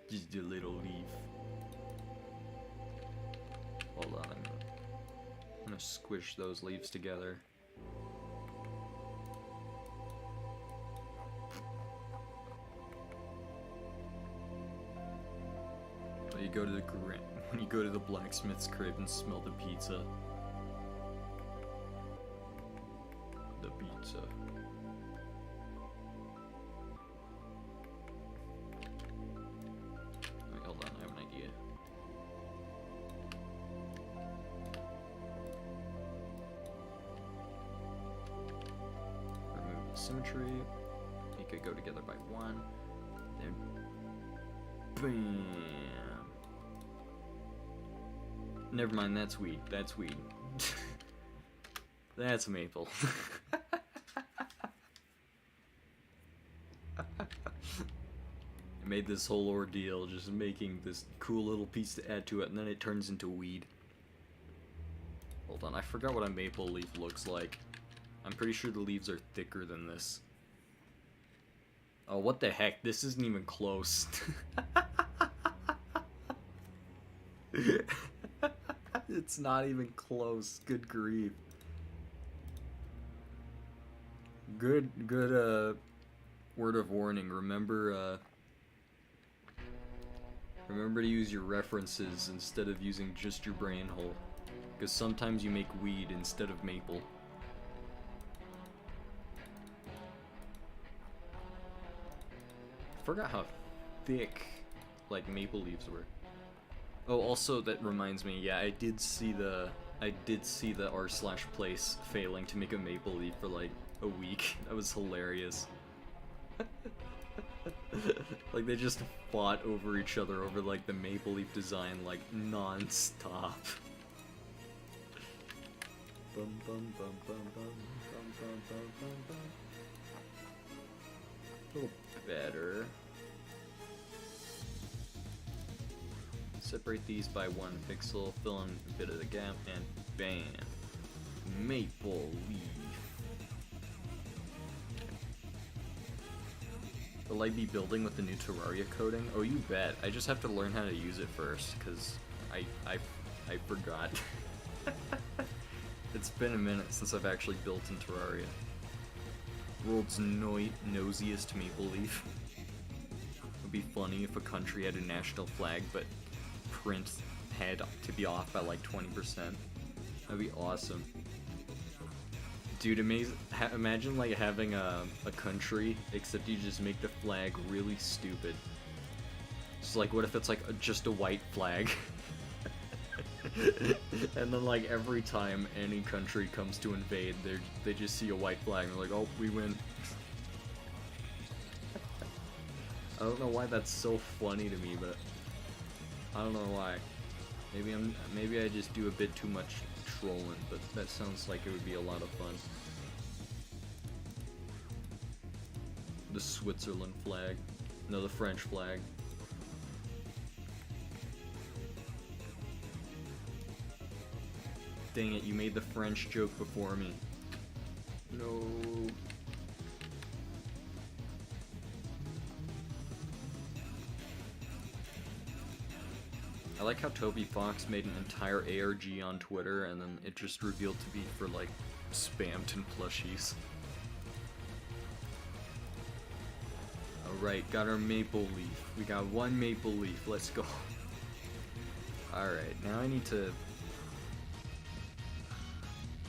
Just a little leaf. Hold on, I'm gonna squish those leaves together. When you go to the blacksmith's crib and smell the pizza. The pizza. Hold on, I have an idea. Remove the symmetry. They could go together by 1. Then, bam. Never mind, that's weed. That's weed. That's maple. I made this whole ordeal just making this cool little piece to add to it, and then it turns into weed. Hold on, I forgot what a maple leaf looks like. I'm pretty sure the leaves are thicker than this. Oh, what the heck? This isn't even close. It's not even close. Good grief. Good, word of warning. Remember to use your references instead of using just your brain hole. Because sometimes you make weed instead of maple. I forgot how thick, like, maple leaves were. Oh, also, that reminds me, yeah, I did see the r/place failing to make a maple leaf for, like, a week. That was hilarious. Like, they just fought over each other over, like, the maple leaf design, like, non-stop. Bum bum bum bum bum bum bum bum bum bum. A little better. Separate these by 1 pixel, fill in a bit of the gap, and bam! Maple leaf. Will I be building with the new Terraria coding? Oh, you bet. I just have to learn how to use it first, because I forgot. It's been a minute since I've actually built in Terraria. World's nosiest maple leaf. It would be funny if a country had a national flag, but print had to be off by like 20%. That'd be awesome. Dude, imagine like having a country, except you just make the flag really stupid. It's like, what if it's like just a white flag? And then like every time any country comes to invade, they just see a white flag and they're like, oh, we win. I don't know why that's so funny to me, but I don't know why. Maybe I just do a bit too much trolling, but that sounds like it would be a lot of fun. The Switzerland flag. No, the French flag. Dang it, you made the French joke before me. No. I like how Toby Fox made an entire ARG on Twitter and then it just revealed to be for like Spamton plushies. Alright, got our maple leaf. We got 1 maple leaf, let's go. Alright, now I need to...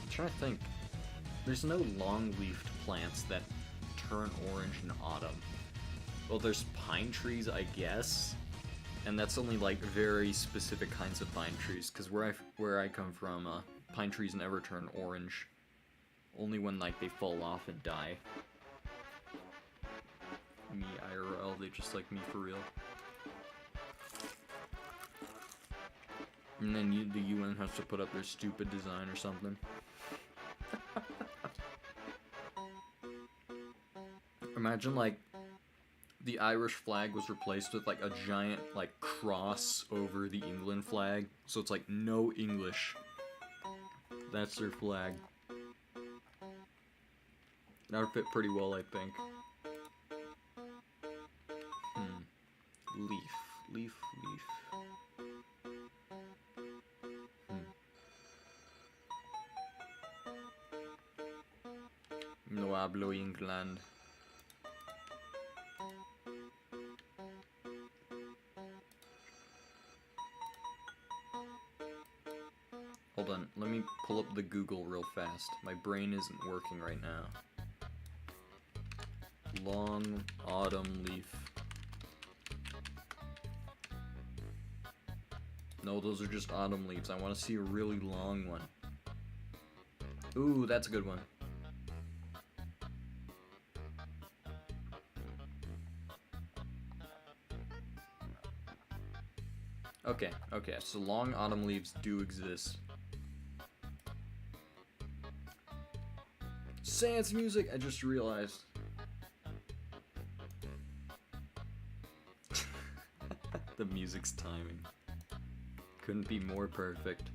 I'm trying to think. There's no long-leafed plants that turn orange in autumn. Well, there's pine trees, I guess. And that's only like very specific kinds of pine trees, because where I come from, pine trees never turn orange. Only when like they fall off and die. Me IRL, they just like me for real. And then the UN has to put up their stupid design or something. Imagine like the Irish flag was replaced with like a giant like cross over the England flag, so it's like no English. That's their flag. That would fit pretty well, I think. Leaf, leaf, leaf. No hablo England. Hold on, let me pull up the Google real fast. My brain isn't working right now. Long autumn leaf. No, those are just autumn leaves. I want to see a really long one. Ooh, that's a good one. Okay, so long autumn leaves do exist. Sans music, I just realized. The music's timing couldn't be more perfect.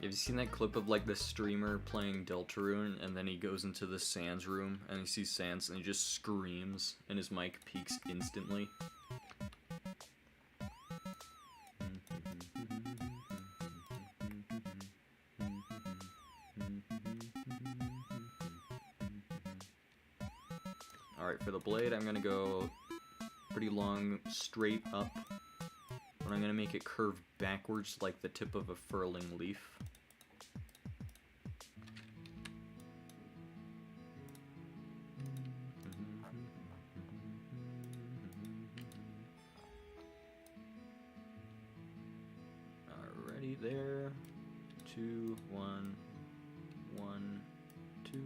Have you seen that clip of like the streamer playing Deltarune and then he goes into the Sans room and he sees Sans and he just screams and his mic peaks instantly? Alright, for the blade I'm gonna go pretty long straight up, but I'm gonna make it curve backwards like the tip of a furling leaf. Alrighty, there. 2, 1, 1, 2.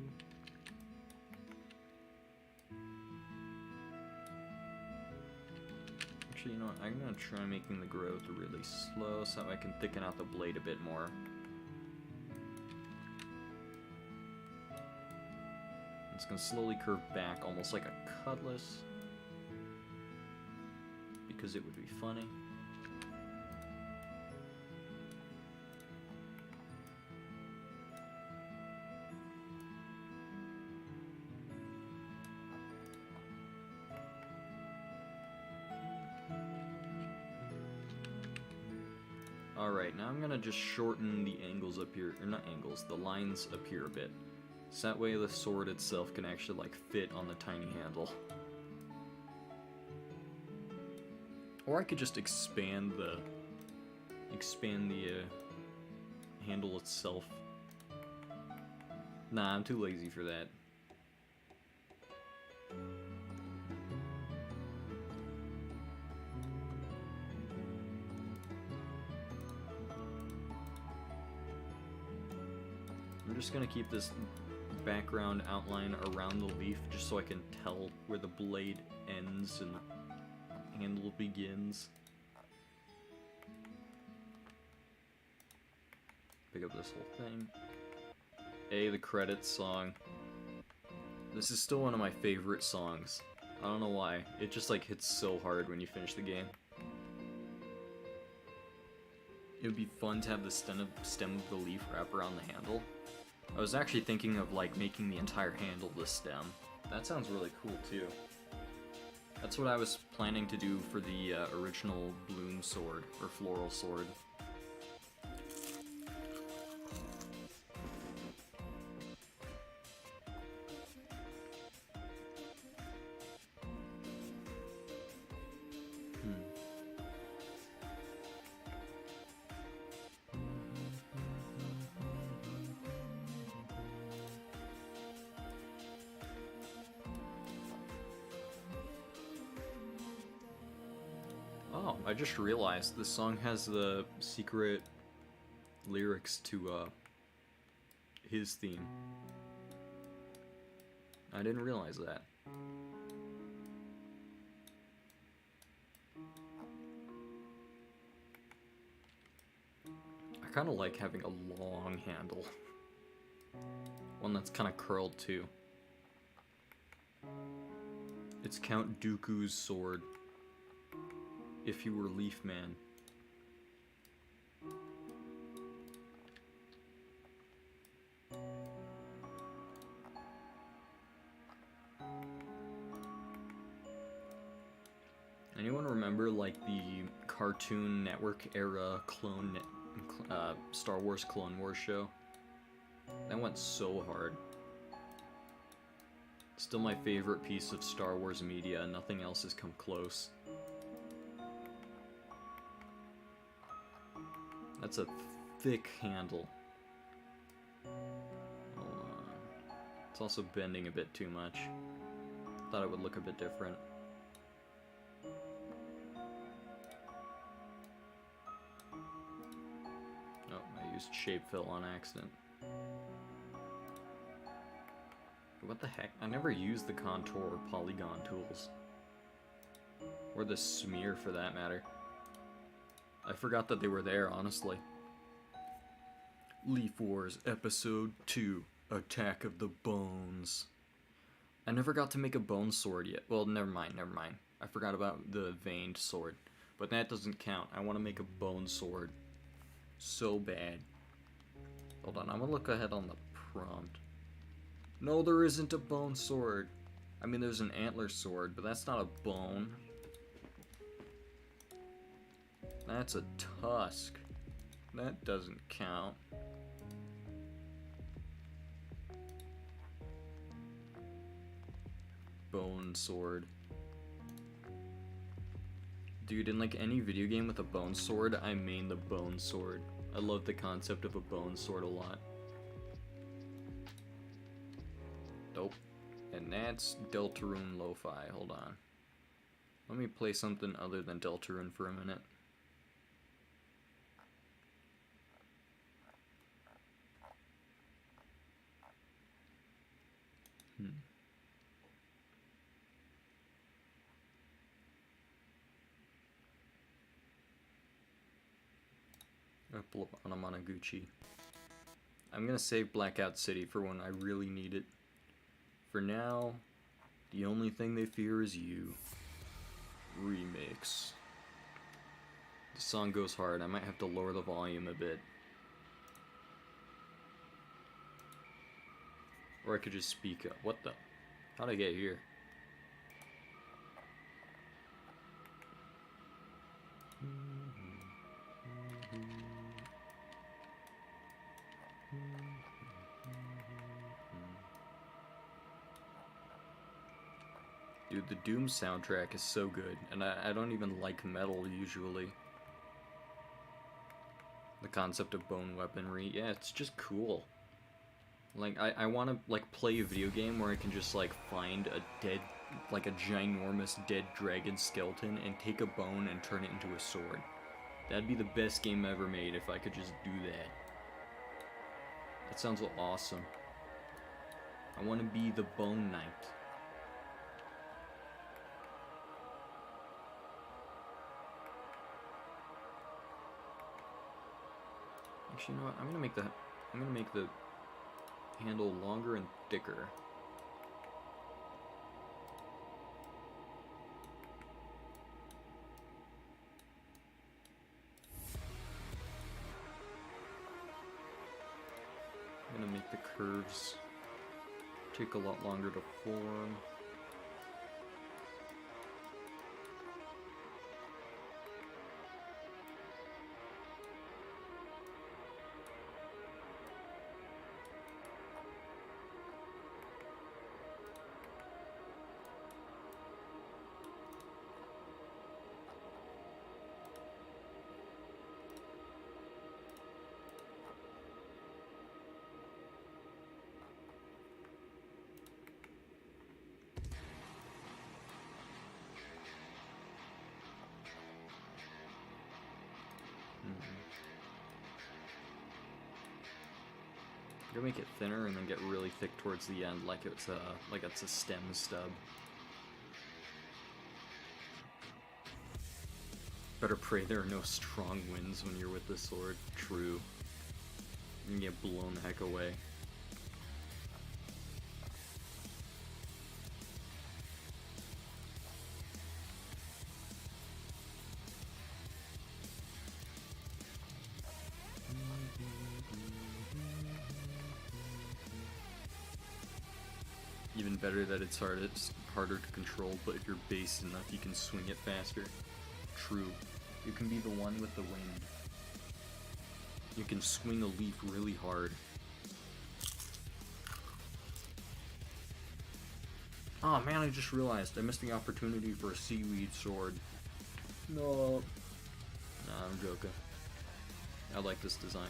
Actually, you know what? I'm gonna try making the growth really slow so I can thicken out the blade a bit more. It's gonna slowly curve back, almost like a cutlass, because it would be funny. Alright, now I'm gonna just shorten the angles up here, or not angles, the lines up here a bit. So that way the sword itself can actually like fit on the tiny handle. Or I could just expand the handle itself. Nah, I'm too lazy for that. I'm just gonna keep this background outline around the leaf just so I can tell where the blade ends and the handle begins. Pick up this whole thing. The credits song. This is still one of my favorite songs. I don't know why. It just like hits so hard when you finish the game. It would be fun to have the stem of the leaf wrap around the handle. I was actually thinking of like making the entire handle the stem. That sounds really cool too. That's what I was planning to do for the original bloom sword, or floral sword. Oh, I just realized this song has the secret lyrics to his theme. I didn't realize that. I kind of like having a long handle. One that's kind of curled too. It's Count Dooku's sword. If you were Leaf Man. Anyone remember like the Cartoon Network era clone Star Wars Clone Wars show? That went so hard. Still my favorite piece of Star Wars media, nothing else has come close. That's a thick handle. Hold on. It's also bending a bit too much. Thought it would look a bit different. Oh, I used shape fill on accident. What the heck? I never used the contour or polygon tools. Or the smear for that matter. I forgot that they were there, honestly. Leaf Wars Episode 2, Attack of the Bones. I never got to make a bone sword yet. Well, never mind. I forgot about the veined sword. But that doesn't count. I want to make a bone sword so bad. Hold on, I'm gonna look ahead on the prompt. No, there isn't a bone sword. I mean, there's an antler sword, but that's not a bone. That's a tusk. That doesn't count. Bone sword. Dude, in like any video game with a bone sword, I main the bone sword. I love the concept of a bone sword a lot. Dope. And that's Deltarune Lo-Fi. Hold on. Let me play something other than Deltarune for a minute. I'm gonna pull up Anamanaguchi. I'm gonna save Blackout City for when I really need it. For now, the only thing they fear is you. Remix. The song goes hard. I might have to lower the volume a bit. Or I could just speak up. What the? How'd I get here? Dude, the Doom soundtrack is so good, and I don't even like metal usually. The concept of bone weaponry, yeah, it's just cool. Like, I want to, like, play a video game where I can just, like, find a dead, like, a ginormous dead dragon skeleton and take a bone and turn it into a sword. That'd be the best game ever made if I could just do that. That sounds awesome. I want to be the Bone Knight. Actually, you know what? I'm gonna make the handle longer and thicker. I'm gonna make the curves take a lot longer to form. I'm gonna make it thinner and then get really thick towards the end, like it's a stem stub. Better pray there are no strong winds when you're with the sword. True. You can get blown the heck away. Even better that it's harder to control, but if you're based enough, you can swing it faster. True. You can be the one with the wind. You can swing a leaf really hard. Oh man, I just realized I missed the opportunity for a seaweed sword. No. Nah, I'm joking. I like this design.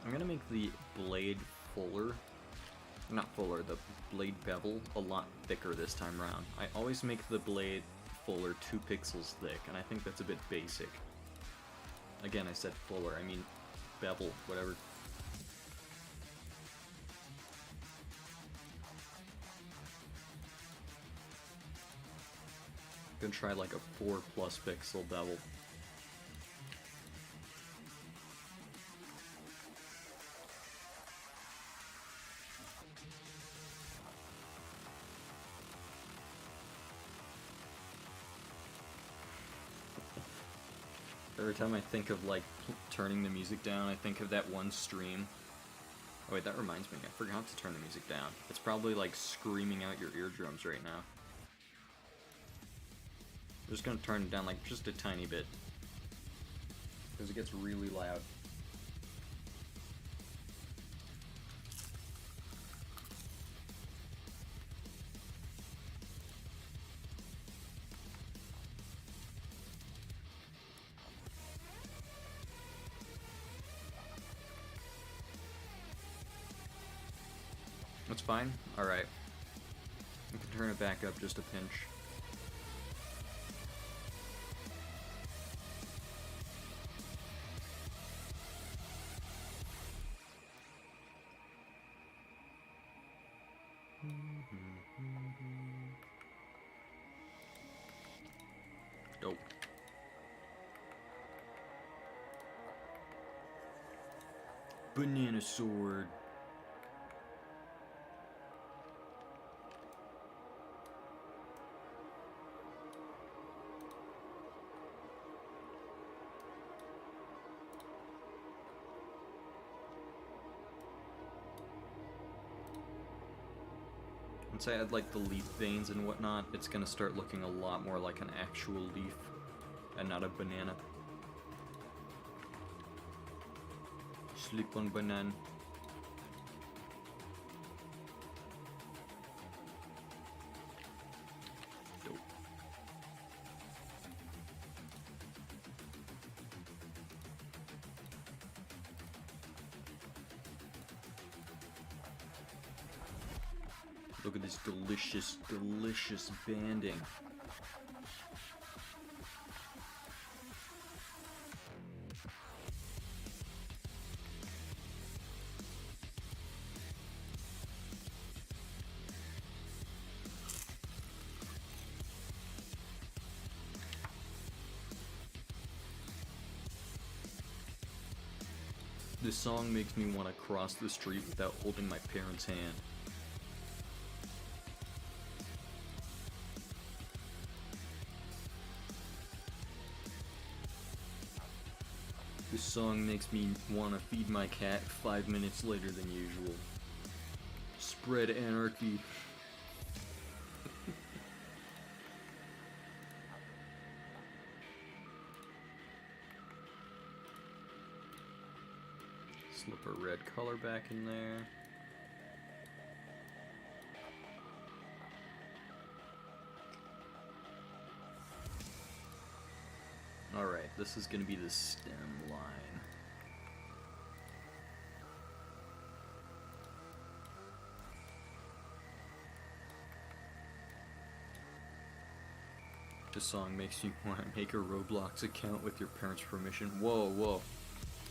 I'm gonna make the blade fuller. Not fuller, the blade bevel a lot thicker this time around. I always make the blade fuller 2 pixels thick, and I think that's a bit basic. Again, I said fuller, I mean bevel, whatever. gonna try like a 4+ pixel devil. Every time I think of like turning the music down, I think of that one stream. Oh wait, that reminds me, I forgot to turn the music down. It's probably like screaming out your eardrums right now. I'm just gonna turn it down like just a tiny bit, because it gets really loud. That's fine? Alright. I can turn it back up just a pinch. Dope. Banana sword. Once I add like the leaf veins and whatnot, it's gonna start looking a lot more like an actual leaf and not a banana. Sleep on banana. Dope. Look at this delicious, delicious banding. This song makes me want to cross the street without holding my parents' hand. This song makes me want to feed my cat 5 minutes later than usual. Spread anarchy. Slip a red color back in there. Alright, this is gonna be the stem line. This song makes you want to make a Roblox account with your parents' permission. Whoa, whoa.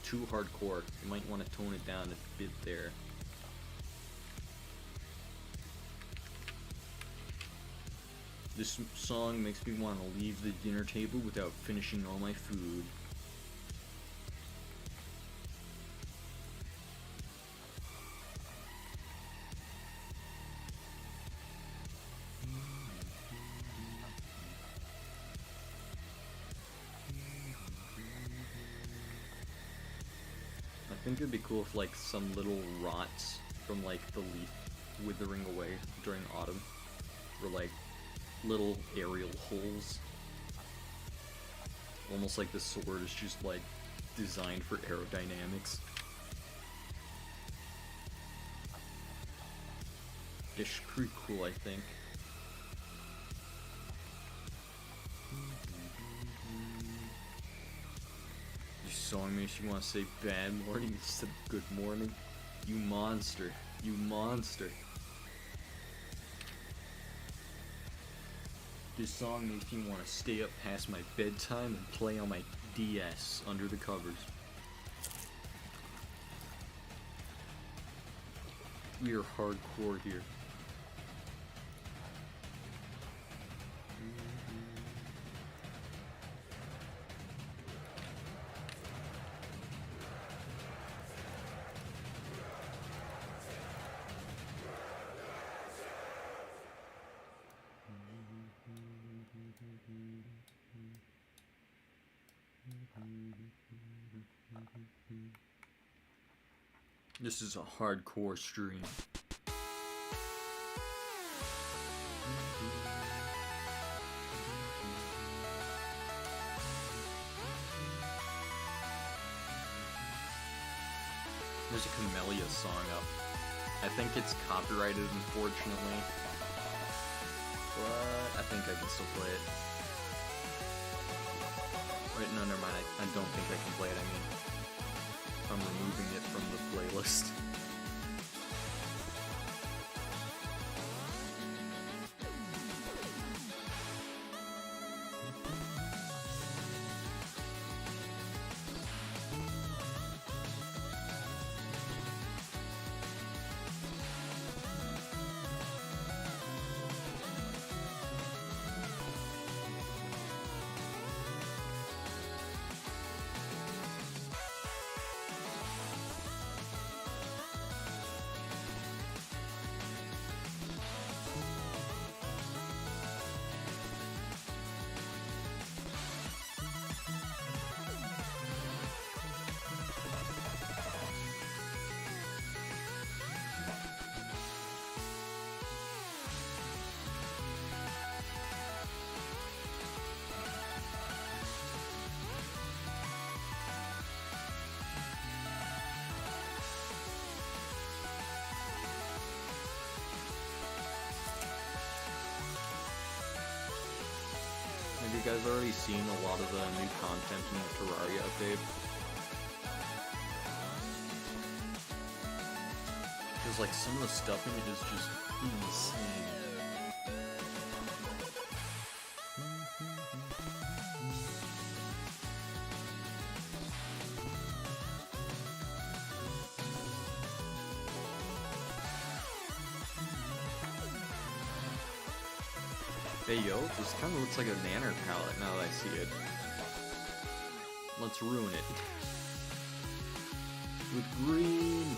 Too hardcore. You might want to tone it down a bit there. This song makes me want to leave the dinner table without finishing all my food. I think it'd be cool if like some little rots from like the leaf withering away during autumn were like little aerial holes. Almost like the sword is just like designed for aerodynamics. It's pretty cool, I think. This song makes you want to say bad morning instead of good morning. You monster. You monster. This song makes me want to stay up past my bedtime and play on my DS under the covers. We are hardcore here. This is a hardcore stream. There's a Camellia song up. I think it's copyrighted, unfortunately. But I think I can still play it. Wait, no, never mind. I don't think I can play it. I mean, I'm removing it from the playlist. Have you guys already seen a lot of the new content in the Terraria update? Because like some of the stuff in it is just insane. Hey yo, this kind of looks like a Nanner palette now that I see it. Let's ruin it. With green!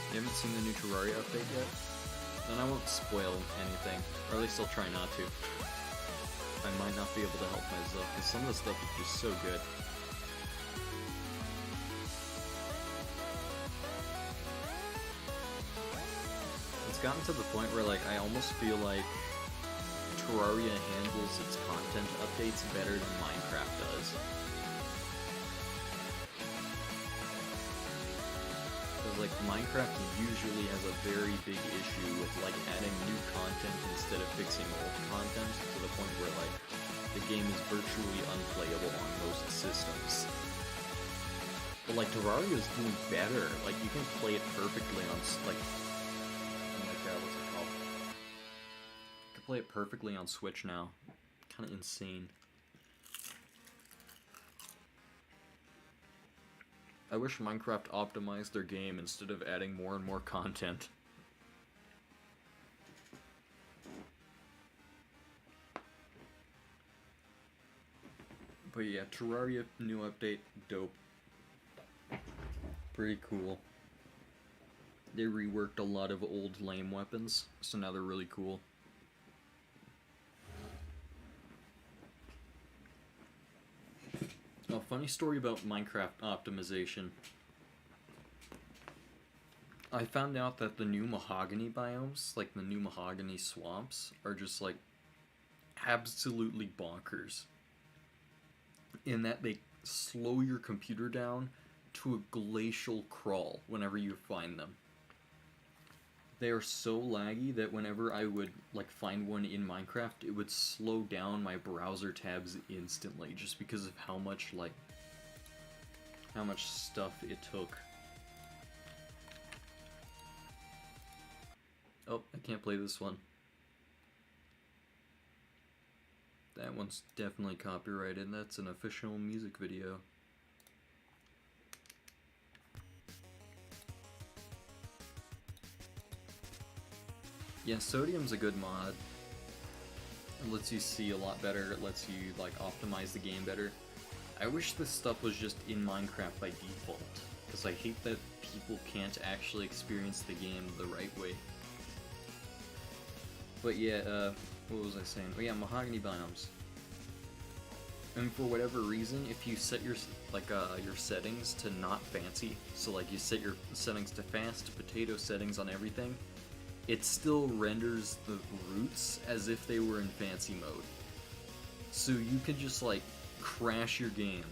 You haven't seen the new Terraria update yet? Then I won't spoil anything, or at least I'll try not to. I might not be able to help myself, because some of the stuff is just so good. It's gotten to the point where like I almost feel like Terraria handles its content updates better than Minecraft does. Like, Minecraft usually has a very big issue with, like, adding new content instead of fixing old content, to the point where, like, the game is virtually unplayable on most systems. But, like, Terraria is doing better. Like, you can play it perfectly on, like, oh my god, what's it called? You can play it perfectly on Switch now. Kinda insane. I wish Minecraft optimized their game instead of adding more and more content. But yeah, Terraria new update, dope. Pretty cool. They reworked a lot of old lame weapons, so now they're really cool. A funny story about Minecraft optimization. I found out that the new mahogany biomes, like the new mahogany swamps, are just like absolutely bonkers. In that they slow your computer down to a glacial crawl whenever you find them. They are so laggy that whenever I would like find one in Minecraft, it would slow down my browser tabs instantly just because of how much stuff it took. Oh, I can't play this one. That one's definitely copyrighted. That's an official music video. Yeah, Sodium's a good mod. It lets you see a lot better, it lets you like optimize the game better. I wish this stuff was just in Minecraft by default. because I hate that people can't actually experience the game the right way. But yeah, what was I saying? Oh yeah, mahogany biomes. And for whatever reason, if you set your your settings to not fancy, so like you set your settings to fast, potato settings on everything, it still renders the roots as if they were in fancy mode. So you can just like crash your game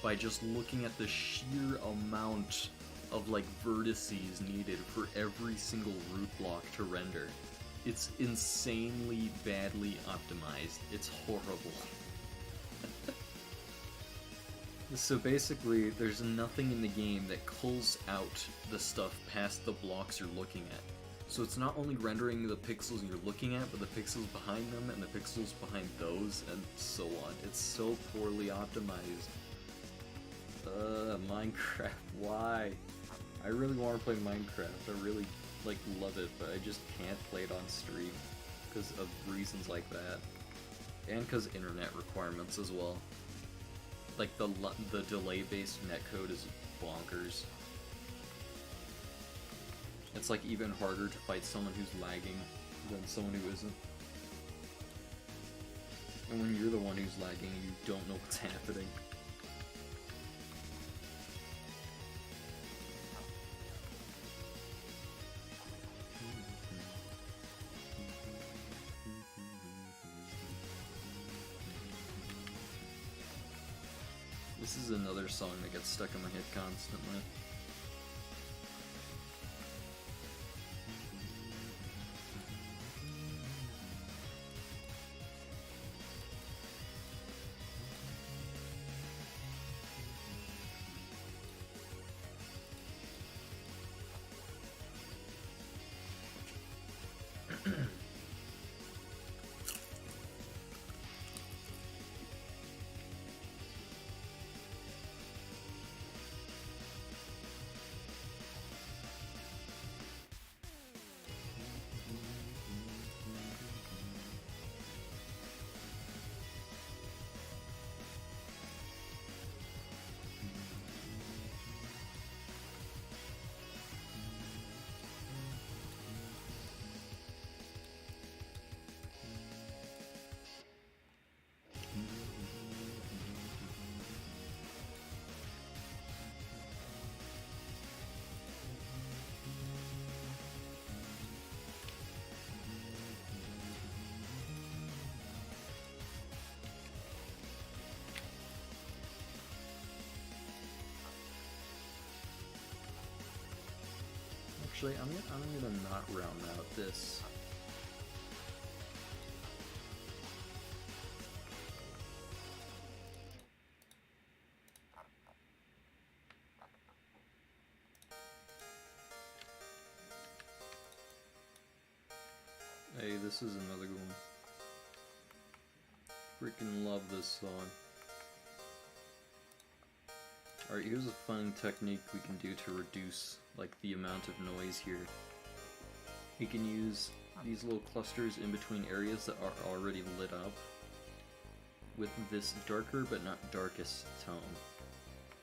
by just looking at the sheer amount of like vertices needed for every single root block to render. It's insanely badly optimized. It's horrible. So basically, there's nothing in the game that culls out the stuff past the blocks you're looking at. So it's not only rendering the pixels you're looking at, but the pixels behind them and the pixels behind those, and so on. It's so poorly optimized. Minecraft, why? I really want to play Minecraft. I really, like, love it, but I just can't play it on stream because of reasons like that. And because internet requirements as well. Like, the delay-based netcode is bonkers. It's like even harder to fight someone who's lagging than someone who isn't. And when you're the one who's lagging, you don't know what's happening. This is another song that gets stuck in my head constantly. Actually, I'm gonna not round out this. Hey, this is another one. Freaking love this song. Alright, here's a fun technique we can do to reduce, like, the amount of noise here. We can use these little clusters in between areas that are already lit up with this darker but not darkest tone.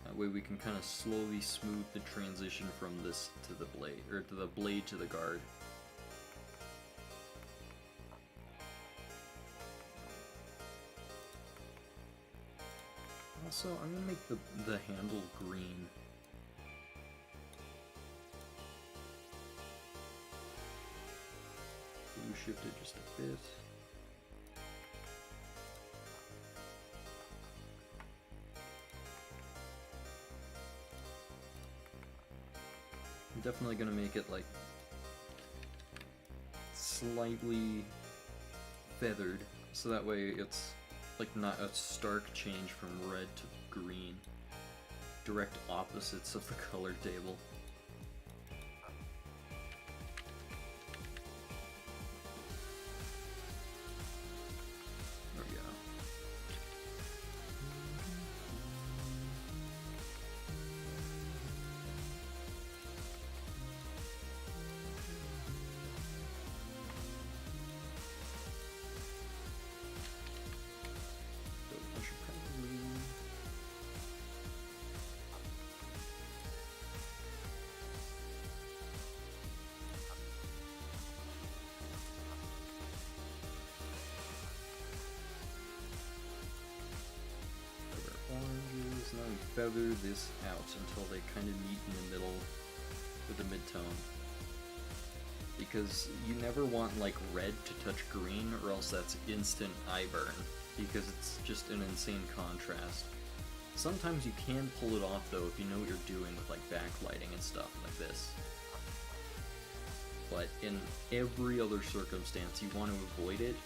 That way we can kind of slowly smooth the transition from this to the blade, or to the blade to the guard. Also, I'm gonna make the handle green. Blue shift it just a bit. I'm definitely gonna make it like slightly feathered, so that way it's like not a stark change from red to green. Direct opposites of the color table. There we go. feather this out until they kind of meet in the middle with a mid-tone. Because you never want like red to touch green, or else that's instant eye burn, because it's just an insane contrast. Sometimes you can pull it off though if you know what you're doing with like backlighting and stuff like this. But in every other circumstance you want to avoid it,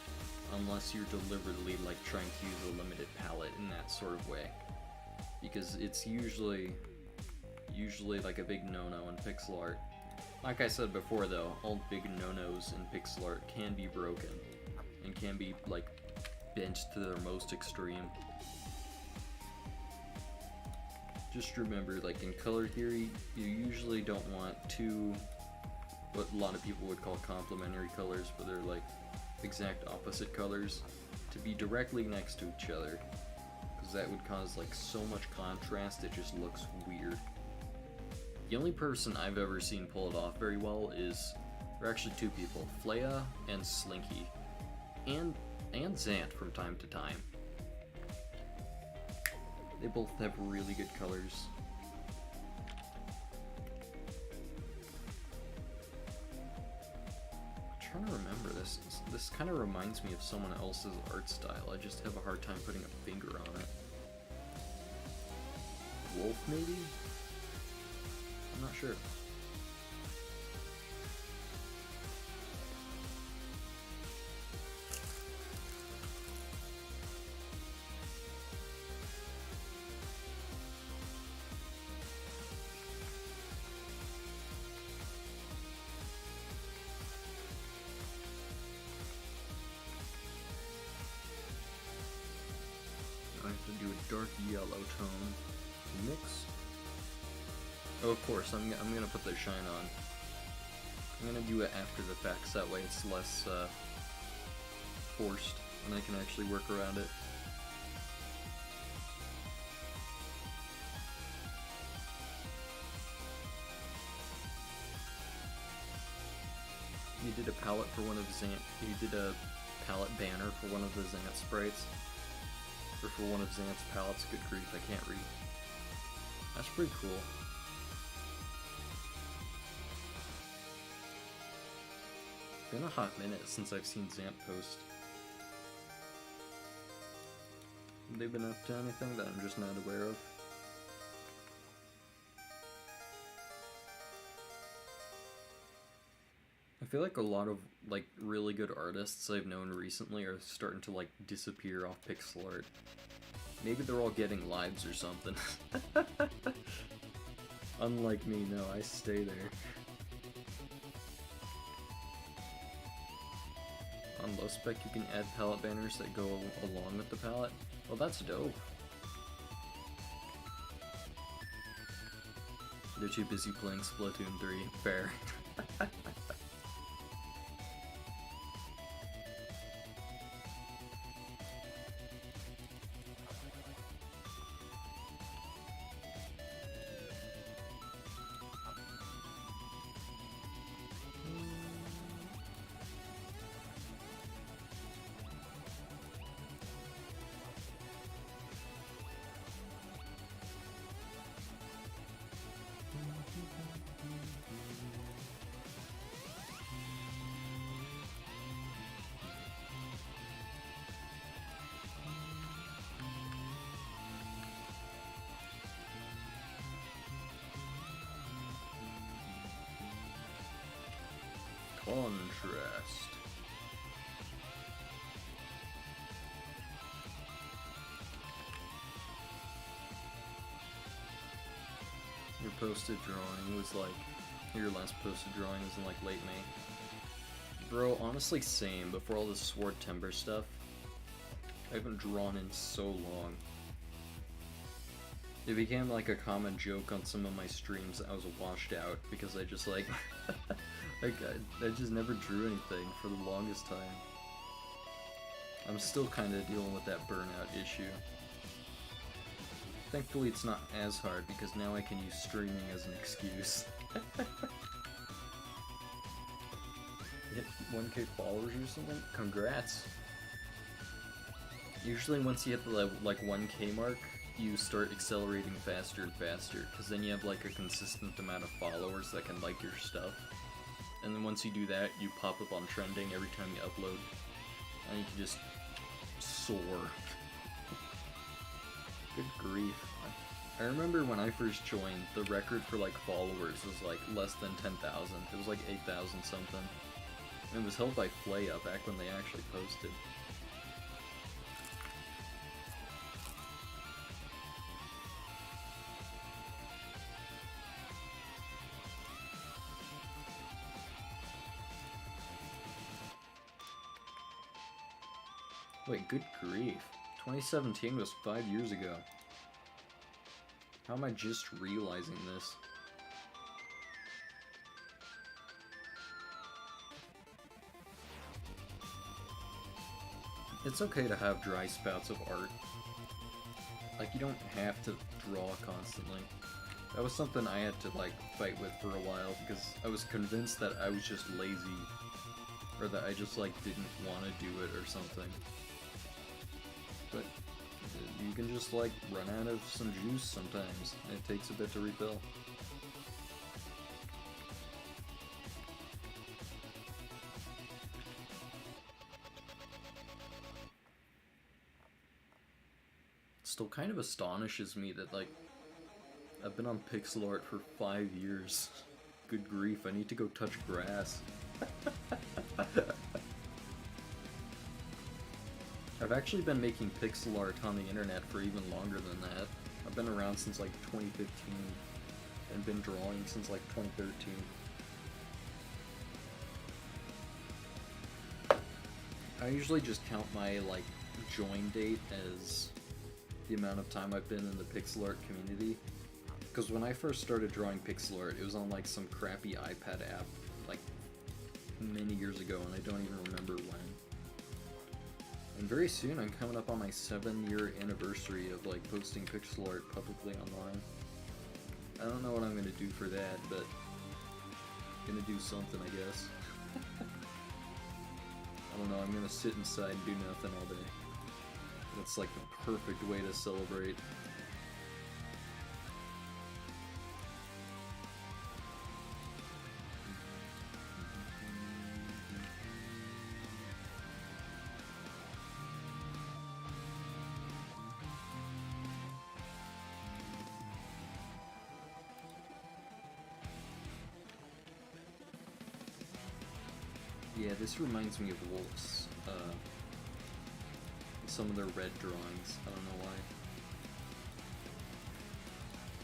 unless you're deliberately like trying to use a limited palette in that sort of way. Because it's usually like a big no-no in pixel art. Like I said before though, all big no-nos in pixel art can be broken, and can be like bent to their most extreme. Just remember, like in color theory, you usually don't want two, what a lot of people would call complementary colors, but they're like exact opposite colors, to be directly next to each other, because that would cause like so much contrast it just looks weird. The only person I've ever seen pull it off very well is, or actually two people, Flea and Slinky, and Zant from time to time. They both have really good colors. I'm trying to remember this. This kind of reminds me of someone else's art style. I just have a hard time putting a finger on it. Wolf, maybe? I'm not sure. I have to do a dark yellow tone to mix. Oh, of course, I'm gonna put the shine on. I'm gonna do it after the fact, so that way it's less forced, and I can actually work around it. You did a palette for one of Zant. You did a palette banner for one of the Zant sprites. Or for one of Zant's palettes. Good grief, I can't read. That's pretty cool. Been a hot minute since I've seen Zant post. Have they been up to anything that I'm just not aware of? I feel like a lot of like really good artists I've known recently are starting to like disappear off pixel art. Maybe they're all getting lives or something. Unlike me, no, I stay there. On low spec you can add palette banners that go along with the palette. Well, that's dope. They're too busy playing Splatoon 3. Fair. Contrast. Your posted drawing was like, your last posted drawing was in like late May. Bro, honestly same, before all this Swordtember stuff, I haven't drawn in so long. It became like a common joke on some of my streams that I was washed out because I just like, I just never drew anything for the longest time. I'm still kind of dealing with that burnout issue. Thankfully it's not as hard because now I can use streaming as an excuse. Hit 1K followers or something? Congrats! Usually once you hit the like 1K mark, you start accelerating faster and faster, because then you have like a consistent amount of followers that can like your stuff. And then once you do that, you pop up on trending every time you upload. And you can just soar. Good grief. I remember when I first joined, the record for like followers was like less than 10,000. It was like 8,000 something. And it was held by Flaya back when they actually posted. Wait, good grief. 2017 was 5 years ago. How am I just realizing this? It's okay to have dry spouts of art. Like, you don't have to draw constantly. That was something I had to, like, fight with for a while, because I was convinced that I was just lazy. Or that I just, like, didn't want to do it or something. But you can just, like, run out of some juice sometimes. It takes a bit to refill. Still kind of astonishes me that, like, I've been on pixel art for 5 years. Good grief, I need to go touch grass. I've actually been making pixel art on the internet for even longer than that. I've been around since like 2015 and been drawing since like 2013. I usually just count my like join date as the amount of time I've been in the pixel art community. Because when I first started drawing pixel art, it was on like some crappy iPad app like many years ago, and I don't even remember when. And very soon I'm coming up on my 7-year anniversary of like posting pixel art publicly online. I don't know what I'm gonna do for that, but I'm gonna do something, I guess. I don't know, I'm gonna sit inside and do nothing all day. That's like the perfect way to celebrate. Yeah, this reminds me of Wolf's, some of their red drawings. I don't know why.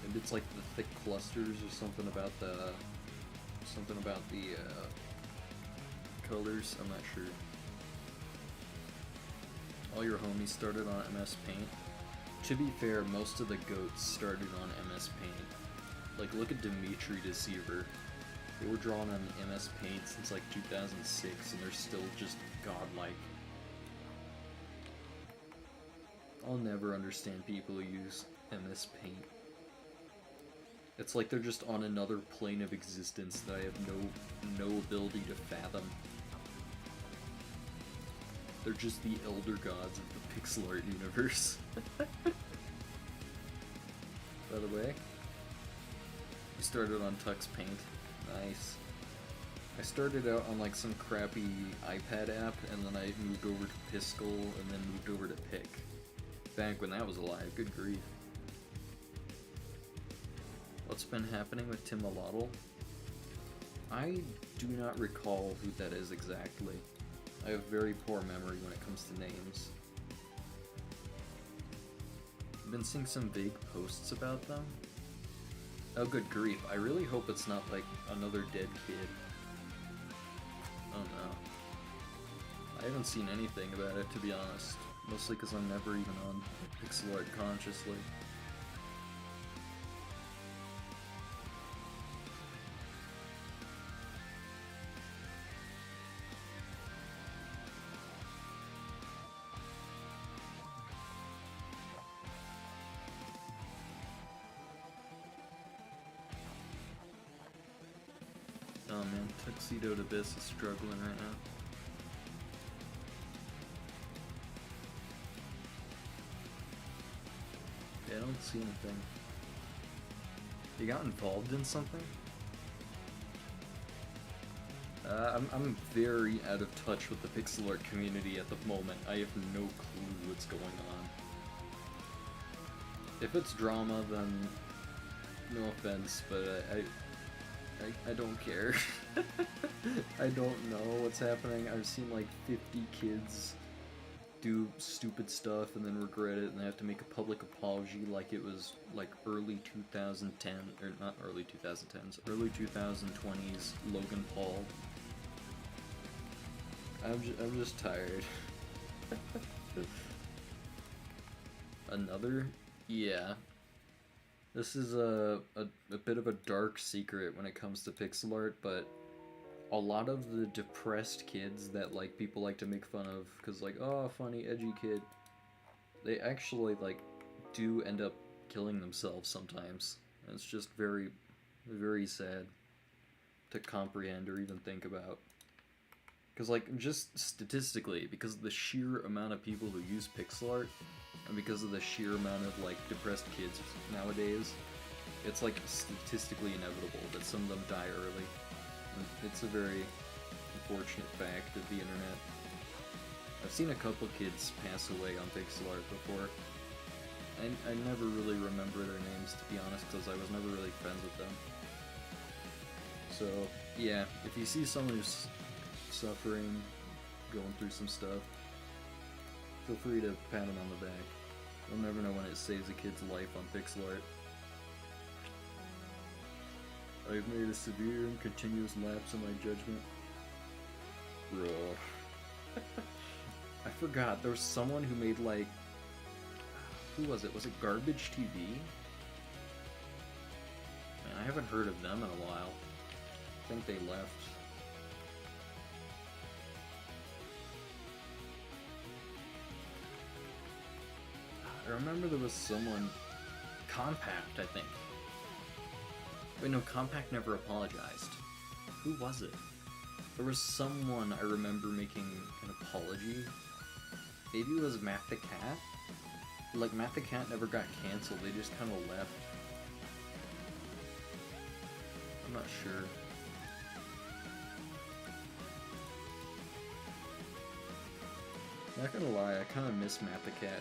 Maybe it's like the thick clusters or something about the colors. I'm not sure. All your homies started on MS Paint. To be fair, most of the goats started on MS Paint. Like, look at Dimitri Deceiver. They were drawn on MS Paint since like 2006, and they're still just godlike. I'll never understand people who use MS Paint. It's like they're just on another plane of existence that I have no ability to fathom. They're just the elder gods of the pixel art universe. By the way, you started on Tux Paint. Nice. I started out on like some crappy iPad app, and then I moved over to Piskel, and then moved over to Pick. Back when that was alive, good grief. What's been happening with Tim Malotl? I do not recall who that is exactly. I have very poor memory when it comes to names. I've been seeing some vague posts about them. Oh, good grief. I really hope it's not like another dead kid. Oh no. I haven't seen anything about it, to be honest. Mostly because I'm never even on pixel art consciously. Oh man, Tuxedo Abyss is struggling right now. I don't see anything. You got involved in something? I'm very out of touch with the pixel art community at the moment. I have no clue what's going on. If it's drama, then no offense, but I don't care. I don't know what's happening. I've seen like 50 kids do stupid stuff and then regret it, and they have to make a public apology like it was like early 2010, or not early 2010s, early 2020s Logan Paul. I'm just tired. Another? Yeah. This is a bit of a dark secret when it comes to pixel art, but a lot of the depressed kids that like people like to make fun of, cause like, oh, funny, edgy kid, they actually like do end up killing themselves sometimes. And it's just very, very sad to comprehend or even think about. Cause like, just statistically, because of the sheer amount of people who use pixel art, and because of the sheer amount of like depressed kids nowadays, it's like statistically inevitable that some of them die early. It's a very unfortunate fact of the internet. I've seen a couple kids pass away on pixel art before. I never really remember their names, to be honest, because I was never really friends with them. So, yeah, if you see someone who's suffering, going through some stuff, feel free to pat them on the back. You'll never know when it saves a kid's life on pixel art. I've made a severe and continuous lapse in my judgment. Bro. I forgot, there was someone who made like... Who was it? Was it Garbage TV? Man, I haven't heard of them in a while. I think they left. I remember there was someone... Compact, I think. Wait, no, Compact never apologized. Who was it? There was someone I remember making an apology. Maybe it was Matt the Cat? Like, Matt the Cat never got canceled, they just kind of left. I'm not sure. Not gonna lie, I kind of miss Matt the Cat.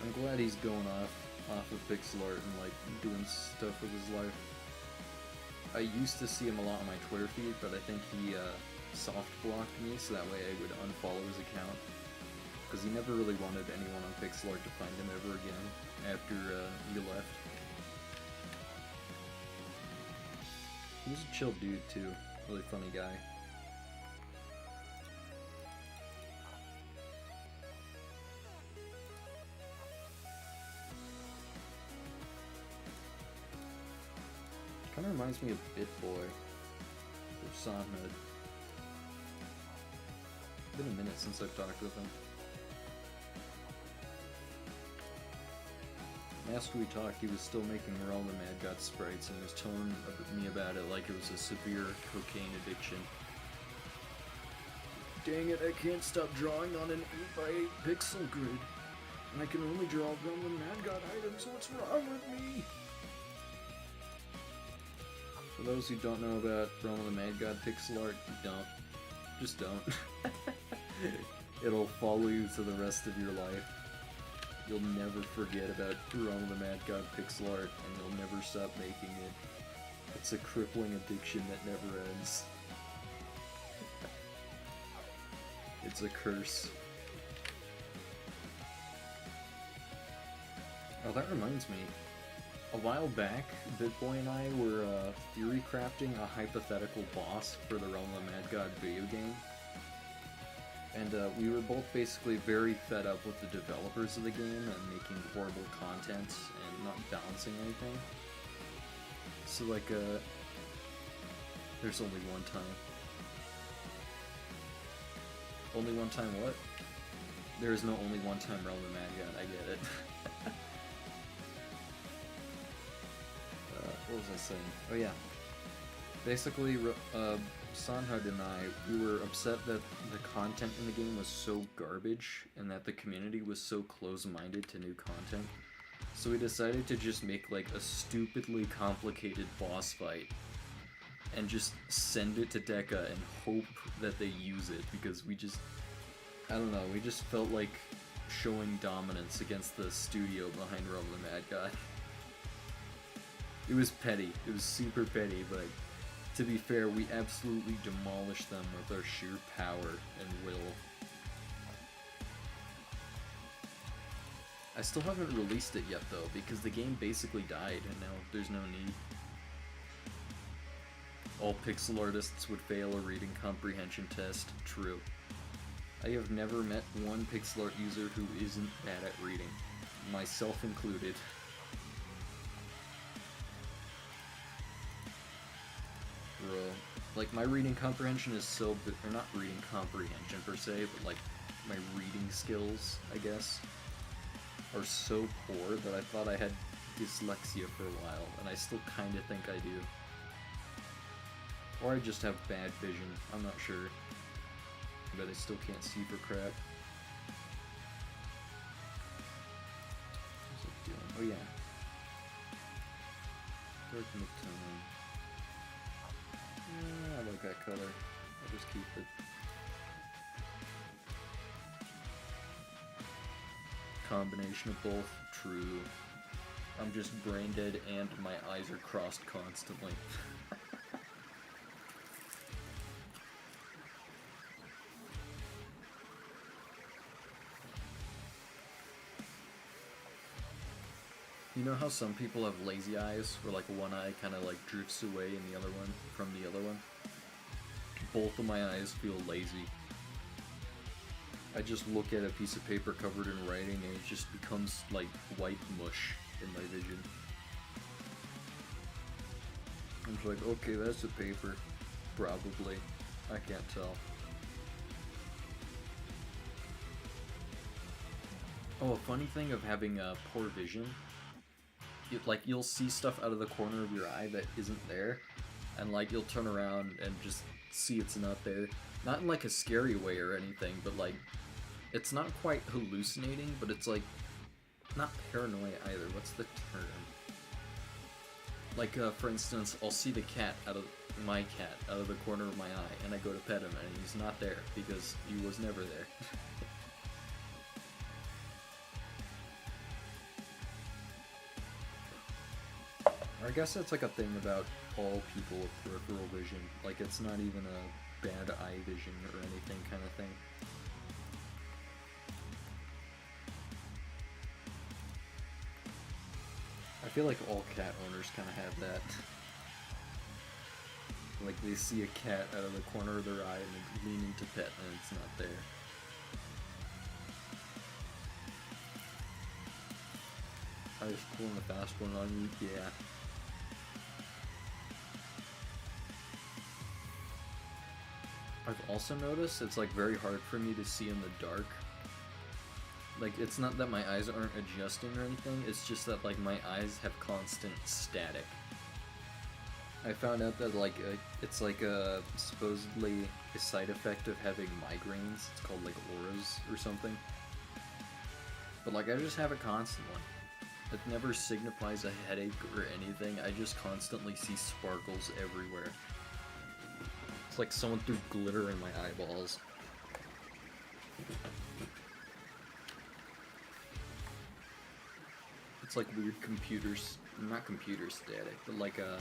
I'm glad he's going off of pixel art and like doing stuff with his life. I used to see him a lot on my Twitter feed, but I think he soft blocked me so that way I would unfollow his account, because he never really wanted anyone on pixel art to find him ever again after he left. He was a chill dude too, really funny guy. Kind of reminds me of BitBoy, or Sonhood. It's been a minute since I've talked with him. After we talked, he was still making Realm of Mad God sprites, and he was telling me about it like it was a severe cocaine addiction. Dang it, I can't stop drawing on an 8x8 pixel grid, and I can only draw Realm of Mad God items, what's wrong with me? For those who don't know about Realm of the Mad God pixel art, don't. Just don't. It'll follow you to the rest of your life. You'll never forget about Realm of the Mad God pixel art, and you'll never stop making it. It's a crippling addiction that never ends. It's a curse. Oh, that reminds me. A while back, BitBoy and I were theory crafting a hypothetical boss for the Realm of Mad God video game. And we were both basically very fed up with the developers of the game and making horrible content and not balancing anything. So like, there's only one time. Only one time what? There is no only one time Realm of Mad God, I get it. What was I saying? Oh yeah. Basically, Sanhad and I, we were upset that the content in the game was so garbage and that the community was so close-minded to new content. So we decided to just make like a stupidly complicated boss fight and just send it to Deca and hope that they use it, because we just, I don't know, we just felt like showing dominance against the studio behind Realm of the Mad God. It was petty, it was super petty, but to be fair, we absolutely demolished them with our sheer power and will. I still haven't released it yet though, because the game basically died and now there's no need. All pixel artists would fail a reading comprehension test. True. I have never met one pixel art user who isn't bad at reading, myself included. Bro, like my reading comprehension is so, or not reading comprehension per se, but like my reading skills, I guess, are so poor that I thought I had dyslexia for a while, and I still kind of think I do. Or I just have bad vision, I'm not sure. But I still can't see for crap. What's it doing? Oh yeah. Dark mid-tone. Yeah, I like that color. I'll just keep it. Combination of both, true. I'm just brain dead and my eyes are crossed constantly. You know how some people have lazy eyes, where like one eye kind of like drifts away and the other one from the other one? Both of my eyes feel lazy. I just look at a piece of paper covered in writing and it just becomes like white mush in my vision. I'm just like, okay, that's a paper. Probably. I can't tell. Oh, a funny thing of having poor vision, like you'll see stuff out of the corner of your eye that isn't there, and like you'll turn around and just see it's not there. Not in like a scary way or anything, but like it's not quite hallucinating, but it's like not paranoia either. What's the term? Like for instance, I'll see the cat out of my cat out of the corner of my eye, and I go to pet him, and he's not there because he was never there. I guess that's like a thing about all people with peripheral vision. Like it's not even a bad eye vision or anything kind of thing. I feel like all cat owners kind of have that. Like they see a cat out of the corner of their eye and they lean into pet and it's not there. I was pulling a fast one on you, yeah. I've also noticed it's like very hard for me to see in the dark. Like it's not that my eyes aren't adjusting or anything, it's just that like my eyes have constant static. I found out that like it's like a supposedly a side effect of having migraines. It's called like auras or something. But like I just have a constant one. It never signifies a headache or anything. I just constantly see sparkles everywhere. It's like someone threw glitter in my eyeballs. It's like weird computers, not computer static, but like a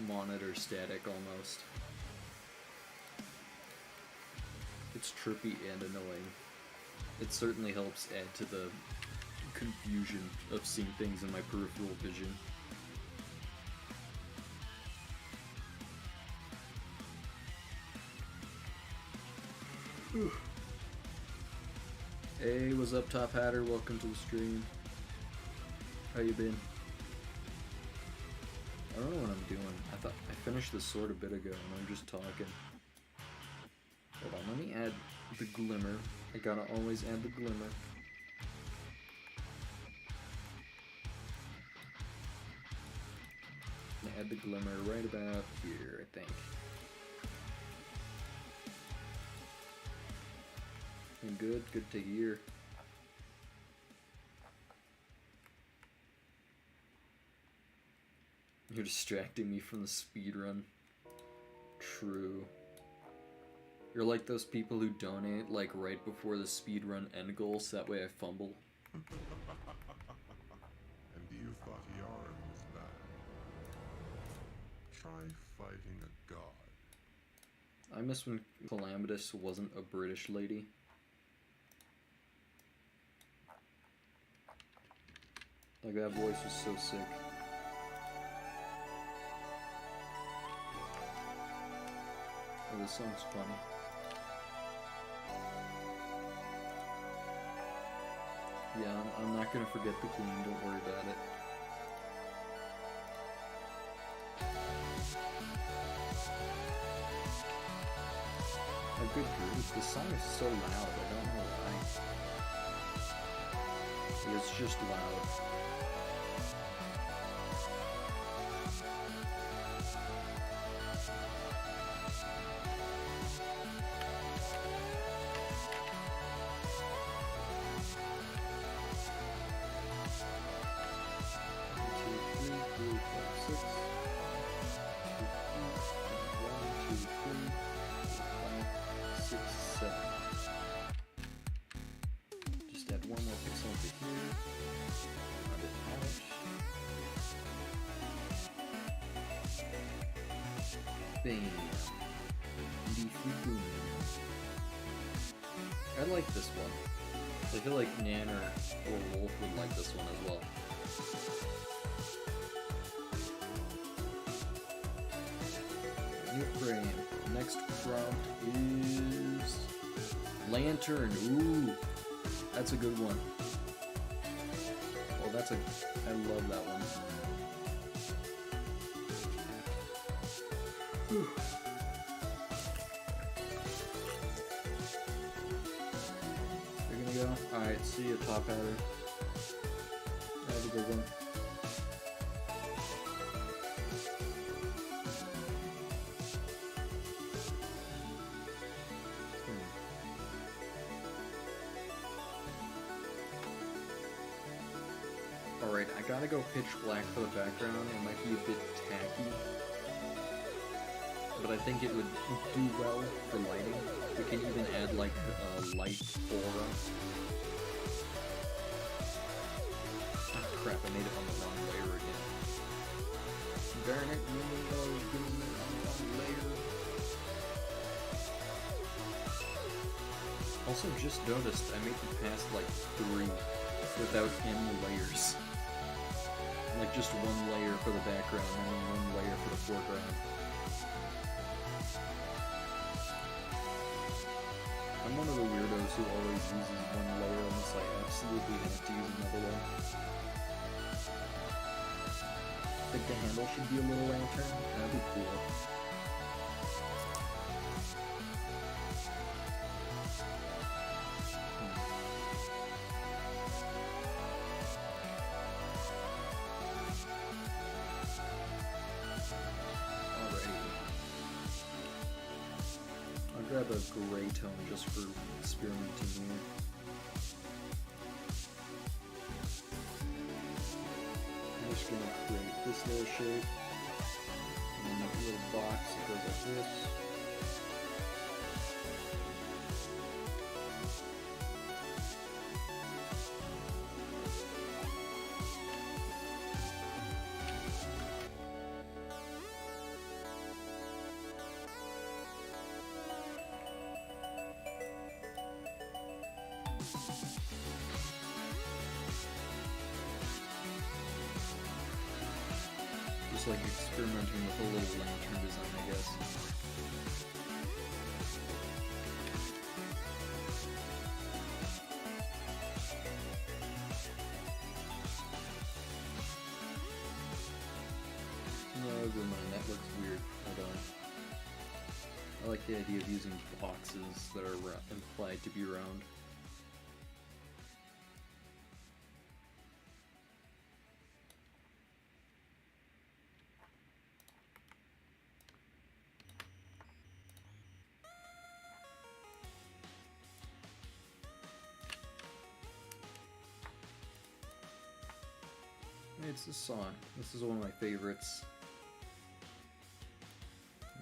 monitor static almost. It's trippy and annoying. It certainly helps add to the confusion of seeing things in my peripheral vision. Hey, what's up, Top Hatter? Welcome to the stream. How you been? I don't know what I'm doing. I thought I finished the sword a bit ago and I'm just talking. Hold on, let me add the glimmer. I gotta always add the glimmer. I'm gonna add the glimmer right about here, I think. Good, good to hear. You're distracting me from the speed run. True. You're like those people who donate like right before the speedrun end goal, so that way I fumble. And you thought Yaren was bad. Try fighting a god. I miss when Calamitous wasn't a British lady. Like, that voice was so sick. Oh, this song's funny. Yeah, I'm not gonna forget the Queen, don't worry about it. A good grief, this song is so loud, I don't know why. Like, it's just loud. Just add one more pixel over here. Add it out. Bam. I like this one. I feel like Nan or Wolf would like this one as well. New frame. Next prompt is Lantern. Ooh, that's a good one. Oh, that's a. I love that one. Whew. You're gonna go. All right. See you, top header. Have a good one. Alright, I gotta go pitch black for the background. It might be a bit tacky, but I think it would do well for lighting. We can even add like a light aura. Oh crap, I made it on the wrong layer again. Darn it, you know, doing it on the wrong layer. Also just noticed I made it past like 3 without any layers. Like just one layer for the background and then one layer for the foreground. I'm one of the weirdos who always uses one layer unless I absolutely have to use another one. I think the handle should be a little lantern. That'd be cool. Grab a gray tone just for experimenting here. I'm just gonna create this little shape, and then make a little box that goes like this. Just like experimenting with a little lantern design, I guess. No, never mind, that looks weird. Hold on. I like the idea of using boxes that are implied to be round. It's a song. This is one of my favorites.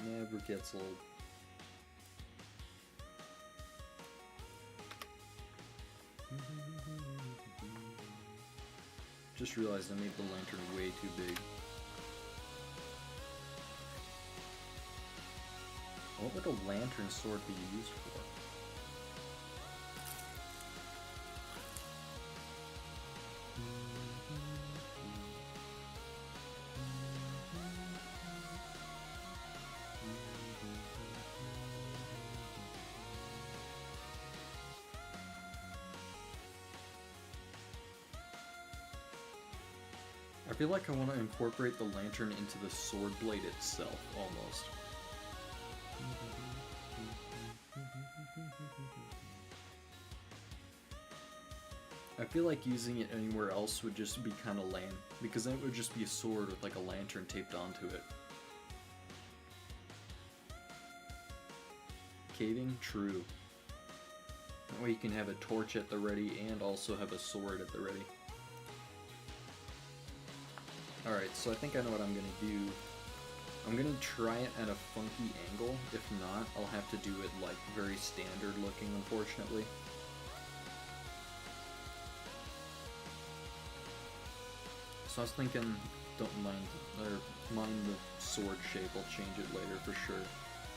Never gets old. Just realized I made the lantern way too big. What would a lantern sword be used for? I feel like I want to incorporate the lantern into the sword blade itself, almost. I feel like using it anywhere else would just be kind of lame, because then it would just be a sword with like a lantern taped onto it. Caving? True. That way you can have a torch at the ready and also have a sword at the ready. Alright, so I think I know what I'm gonna do. I'm gonna try it at a funky angle. If not, I'll have to do it like very standard looking, unfortunately. So I was thinking, don't mind, or mind the sword shape, I'll change it later for sure.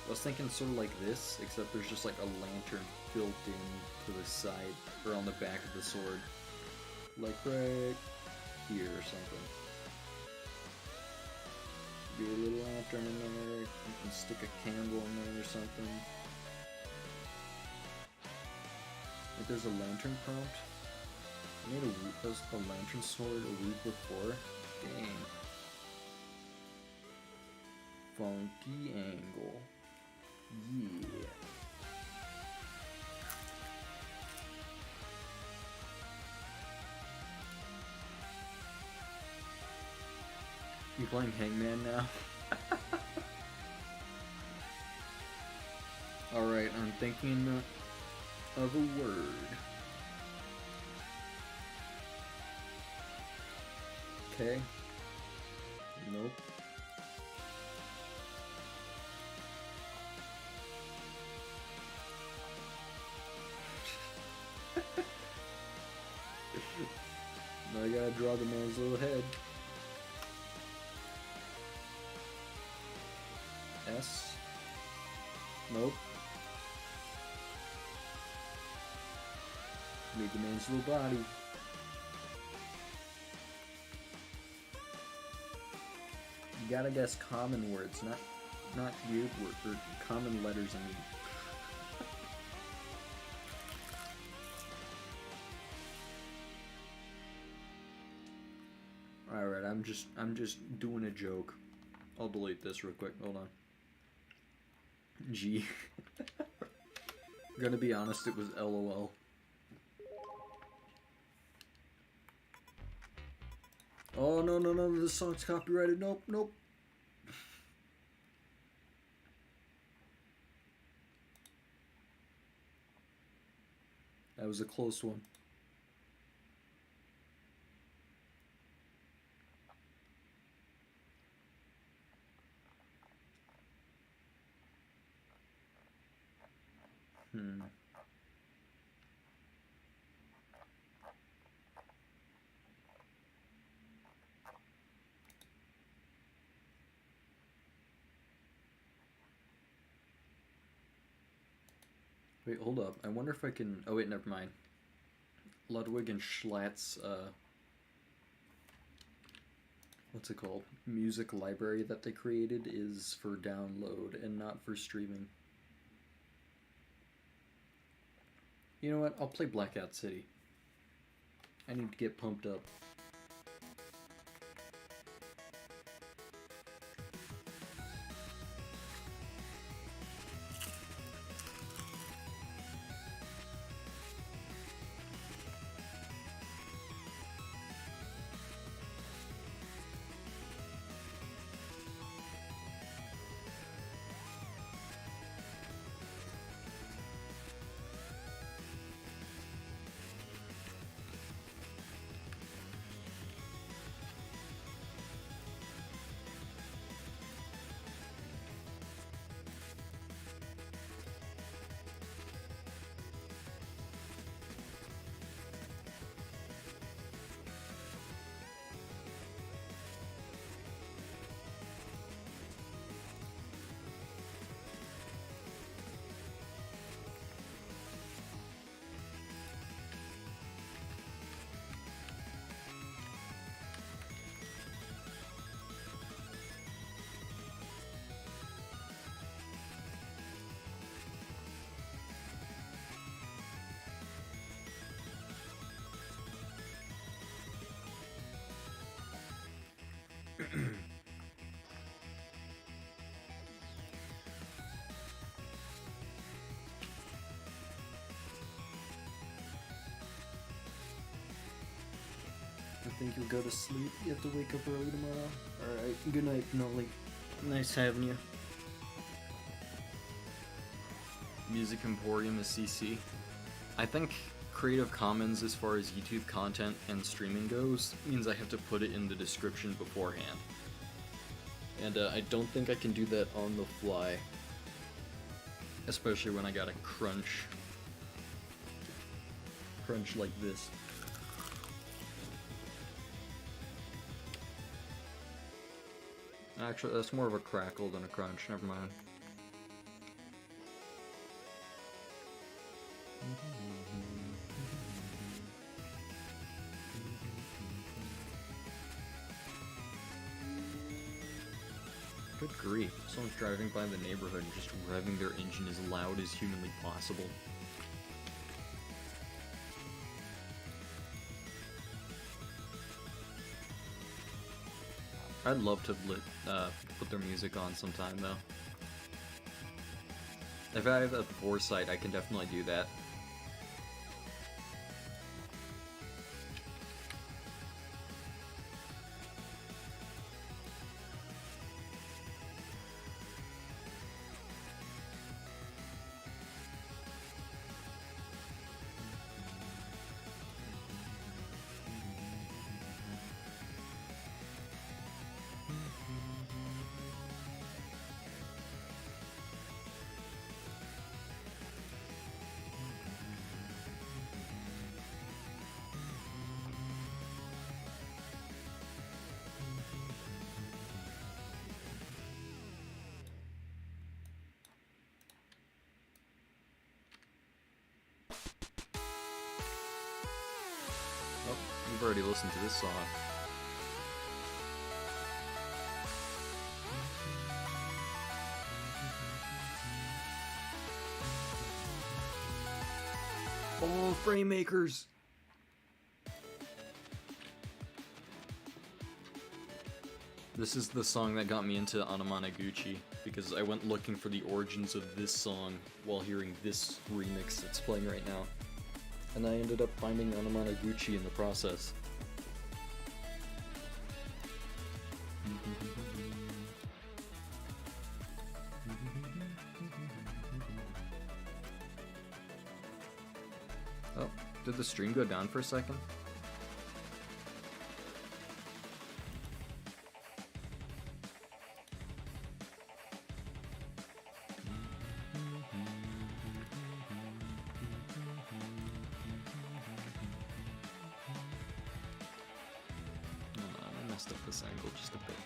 I was thinking sort of like this, except there's just like a lantern built in to the side, or on the back of the sword. Like right here or something. Be a little lantern in there, you can stick a candle in there or something. Like there's a lantern prompt. I made a lantern sword a week before. Dang. Funky angle. Yeah. You playing Hangman now? Alright, I'm thinking of a word. Okay. Nope. Now I gotta draw the man's little head. S. Nope. Made the man's little body. You gotta guess common words, not weird words, or common letters, I mean. Alright, I'm just doing a joke. I'll delete this real quick, hold on. G. Gonna be honest, it was LOL. Oh no, this song's copyrighted, nope. That was a close one. Wait, hold up. I wonder if I can... Oh wait, never mind. Ludwig and Schlatt's, what's it called? Music library that they created is for download and not for streaming. You know what? I'll play Blackout City. I need to get pumped up. think you'll go to sleep. You have to wake up early tomorrow. Alright, good night, Nolly. Nice having you. Music Emporium is CC. I think Creative Commons as far as YouTube content and streaming goes means I have to put it in the description beforehand. And I don't think I can do that on the fly. Especially when I gotta crunch like this. Actually, that's more of a crackle than a crunch, never mind. Good grief, someone's driving by the neighborhood and just revving their engine as loud as humanly possible. I'd love to put their music on sometime, though. If I have the foresight, I can definitely do that. Oh, you've already listened to this song. Oh, frame makers! This is the song that got me into Anamanaguchi, because I went looking for the origins of this song while hearing this remix that's playing right now. And I ended up finding Anamanaguchi in the process. Oh, did the stream go down for a second? I messed up this angle just a bit.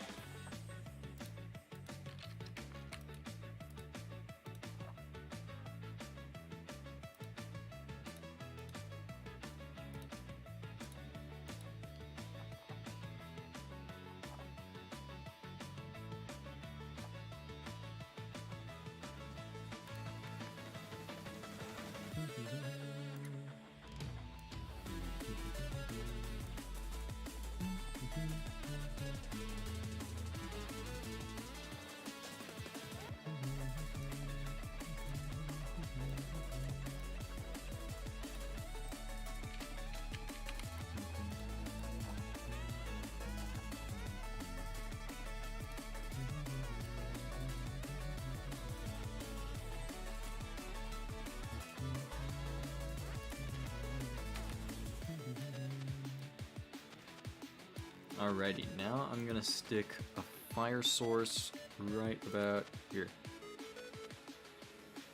Alrighty, now I'm gonna stick a fire source right about here.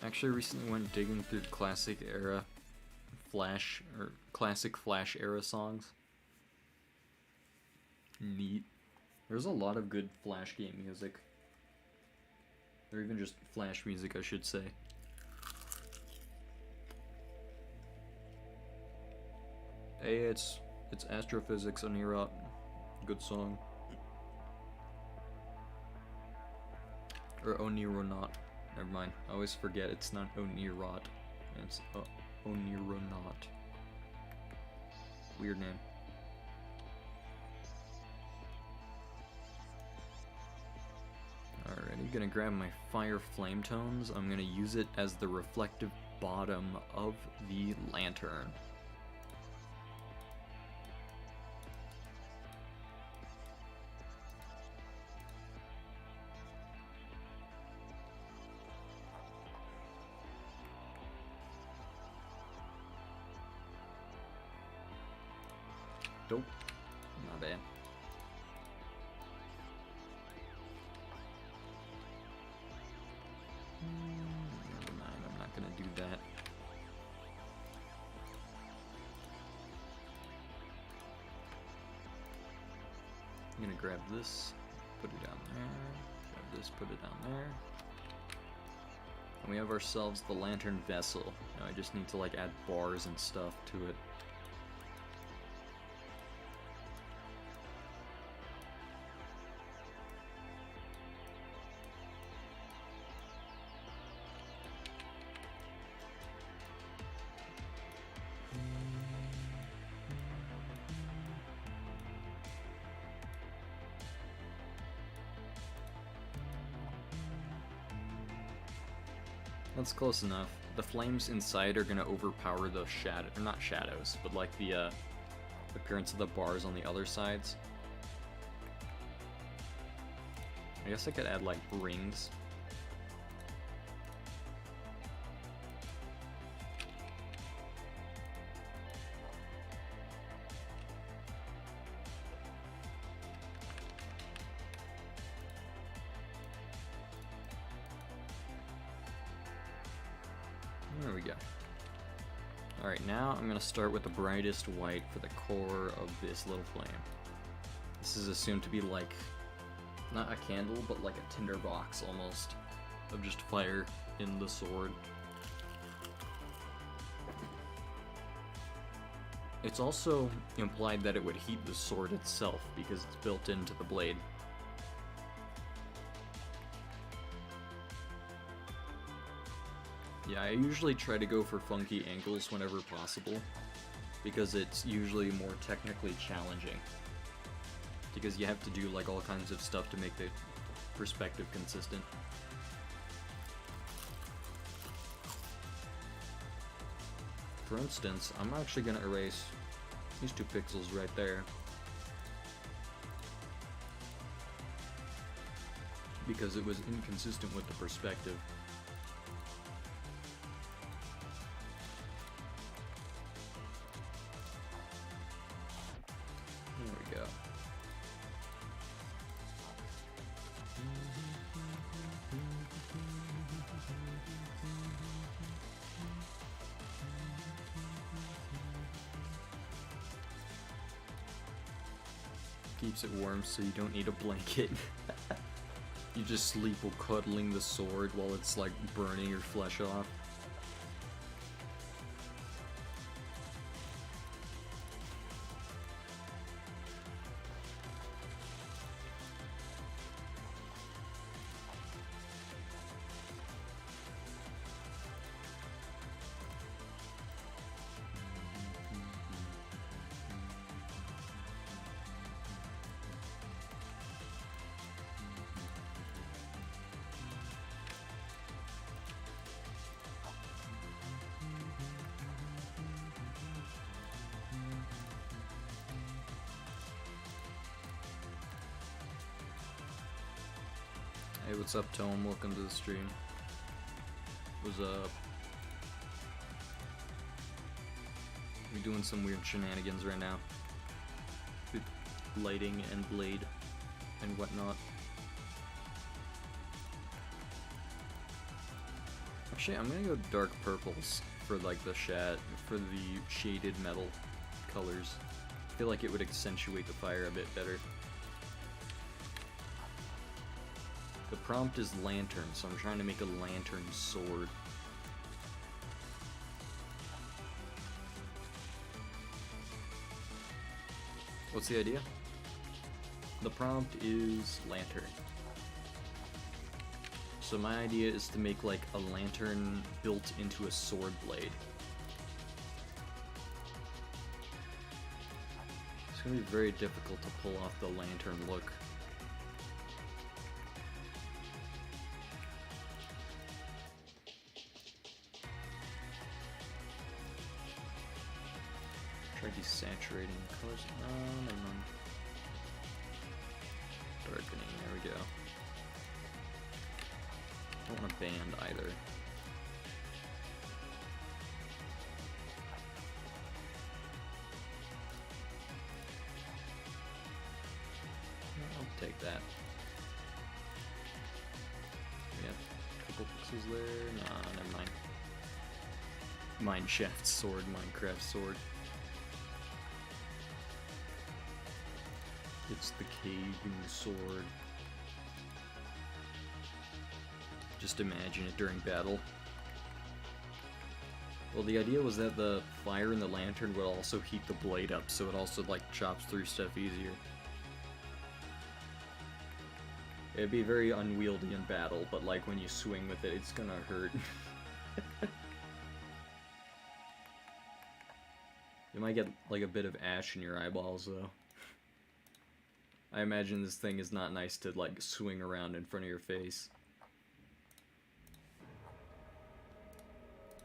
Actually, recently went digging through classic era Flash, or classic Flash era songs. Neat. There's a lot of good Flash game music. Or even just Flash music, I should say. Hey, it's Astrophysics on Nirot. Good song. Or Onironaut. Never mind. I always forget it's not Onirot. It's Onironaut. Weird name. Alrighty, gonna grab my fire flame tones. I'm gonna use it as the reflective bottom of the lantern. Nope. Not bad. Never mind, I'm not gonna do that. I'm gonna grab this, put it down there, grab this, put it down there. And we have ourselves the lantern vessel. Now I just need to like add bars and stuff to it. That's close enough. The flames inside are gonna overpower the shadow, or not shadows, but like the appearance of the bars on the other sides. I guess I could add like rings. There we go. Alright, now I'm going to start with the brightest white for the core of this little flame. This is assumed to be like, not a candle, but like a tinderbox almost, of just fire in the sword. It's also implied that it would heat the sword itself because it's built into the blade. Yeah, I usually try to go for funky angles whenever possible, because it's usually more technically challenging. Because you have to do like all kinds of stuff to make the perspective consistent. For instance, I'm actually going to erase these 2 pixels right there, because it was inconsistent with the perspective. Keeps it warm so you don't need a blanket. You just sleep while cuddling the sword while it's like burning your flesh off. Hey, what's up, Tome? Welcome to the stream. What's up? We're doing some weird shenanigans right now. With lighting and blade and whatnot. Actually, I'm gonna go dark purples for like the for the shaded metal colors. I feel like it would accentuate the fire a bit better. The prompt is lantern, so I'm trying to make a lantern sword. What's the idea? The prompt is lantern. So my idea is to make like a lantern built into a sword blade. It's gonna be very difficult to pull off the lantern look. Try desaturating the colors. No, never mind. Darkening, there we go. Don't want a band either. like that. Yeah, a couple pixels there. Nah, never mind. Mineshaft sword, Minecraft sword. It's the caving sword. Just imagine it during battle. Well, the idea was that the fire in the lantern would also heat the blade up, so it also, like, chops through stuff easier. It'd be very unwieldy in battle, but, like, when you swing with it, it's gonna hurt. You might get, like, a bit of ash in your eyeballs, though. I imagine this thing is not nice to, like, swing around in front of your face.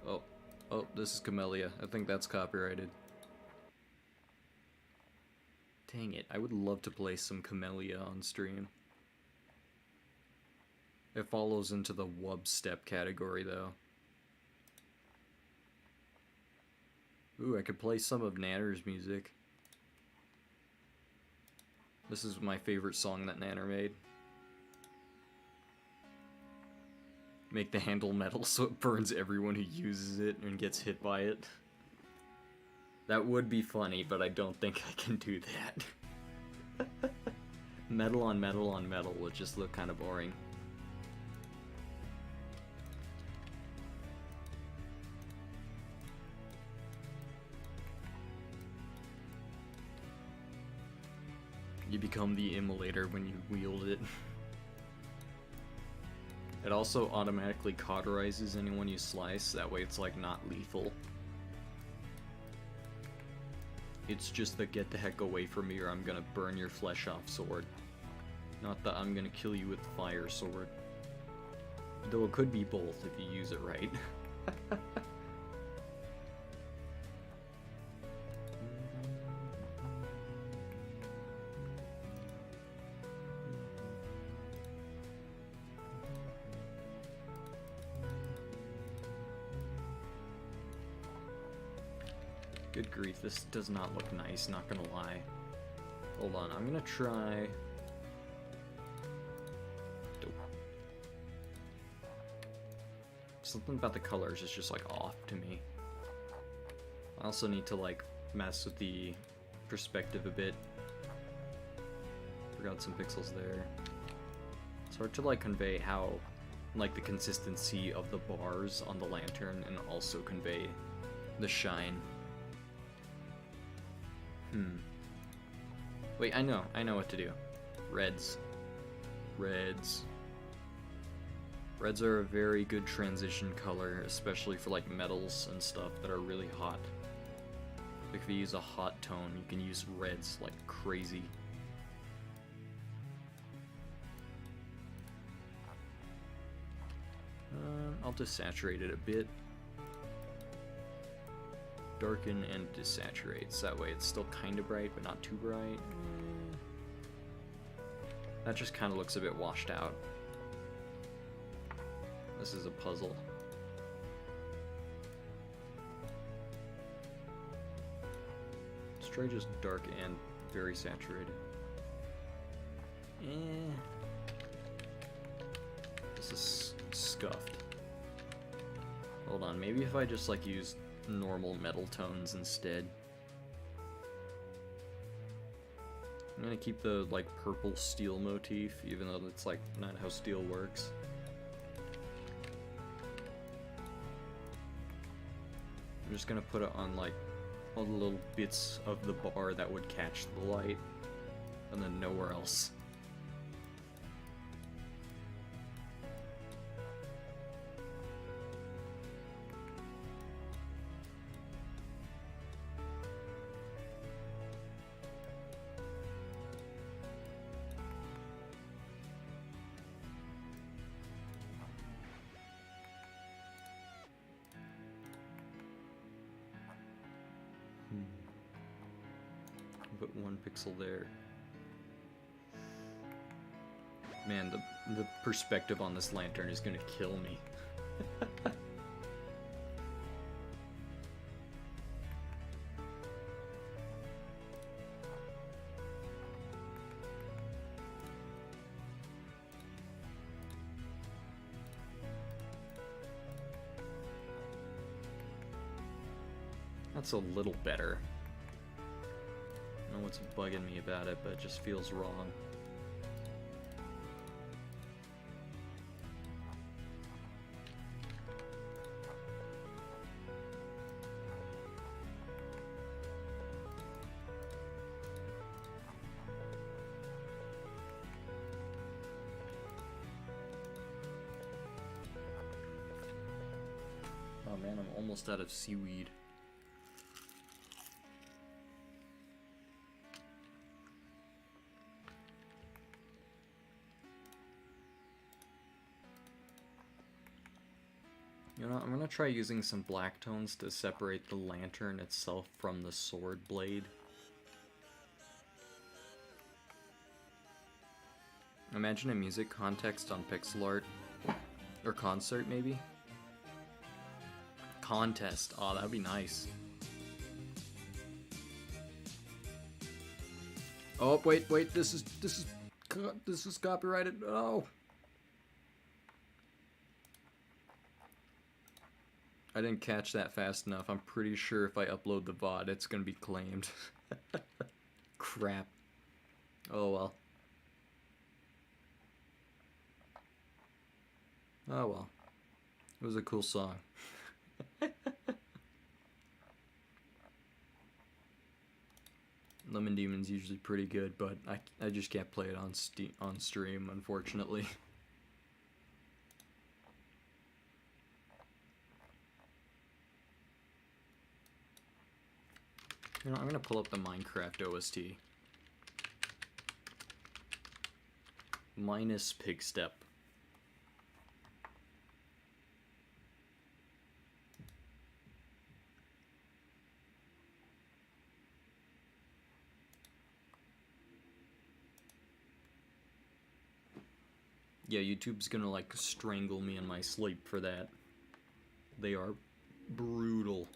Oh. Oh, this is Camellia. I think that's copyrighted. Dang it, I would love to play some Camellia on stream. It follows into the wub step category, though. Ooh, I could play some of Nanner's music. This is my favorite song that Nanner made. Make the handle metal so it burns everyone who uses it and gets hit by it. That would be funny, but I don't think I can do that. Metal on metal on metal would just look kind of boring. You become the immolator when you wield it. It also automatically cauterizes anyone you slice, that way it's like not lethal. It's just the get the heck away from me or I'm gonna burn your flesh off sword. Not that I'm gonna kill you with fire sword. Though it could be both if you use it right. Good grief, this does not look nice, not gonna lie. Hold on, I'm gonna try... Dope. Something about the colors is just like off to me. I also need to like mess with the perspective a bit. Forgot some pixels there. It's hard to like convey how, like, the consistency of the bars on the lantern and also convey the shine. Wait, I know what to do. Reds. Reds. Reds are a very good transition color, especially for like metals and stuff that are really hot. Like if you use a hot tone, you can use reds like crazy. I'll desaturate it a bit. Darken and desaturate, so that way it's still kind of bright, but not too bright. That just kind of looks a bit washed out. This is a puzzle. Let's try just dark and very saturated. This is scuffed. Hold on, maybe if I just like use normal metal tones instead. I'm gonna keep the like purple steel motif, even though that's like not how steel works. I'm just gonna put it on like all the little bits of the bar that would catch the light, and then nowhere else. Put one pixel there. Man, the perspective on this lantern is gonna kill me. That's a little better. I don't know what's bugging me about it, but it just feels wrong. Oh man, I'm almost out of seaweed. You know, I'm gonna try using some black tones to separate the lantern itself from the sword blade. Imagine a music context on pixel art. Or concert, maybe? Contest. Oh, that'd be nice. Oh, wait, this is copyrighted. Oh. I didn't catch that fast enough. I'm pretty sure if I upload the VOD, it's gonna be claimed. Crap. Oh well. Oh well. It was a cool song. Lemon Demon's usually pretty good, but I just can't play it on stream, unfortunately. You know, I'm gonna pull up the Minecraft OST. Minus Pigstep. Yeah, YouTube's gonna like strangle me in my sleep for that. They are brutal.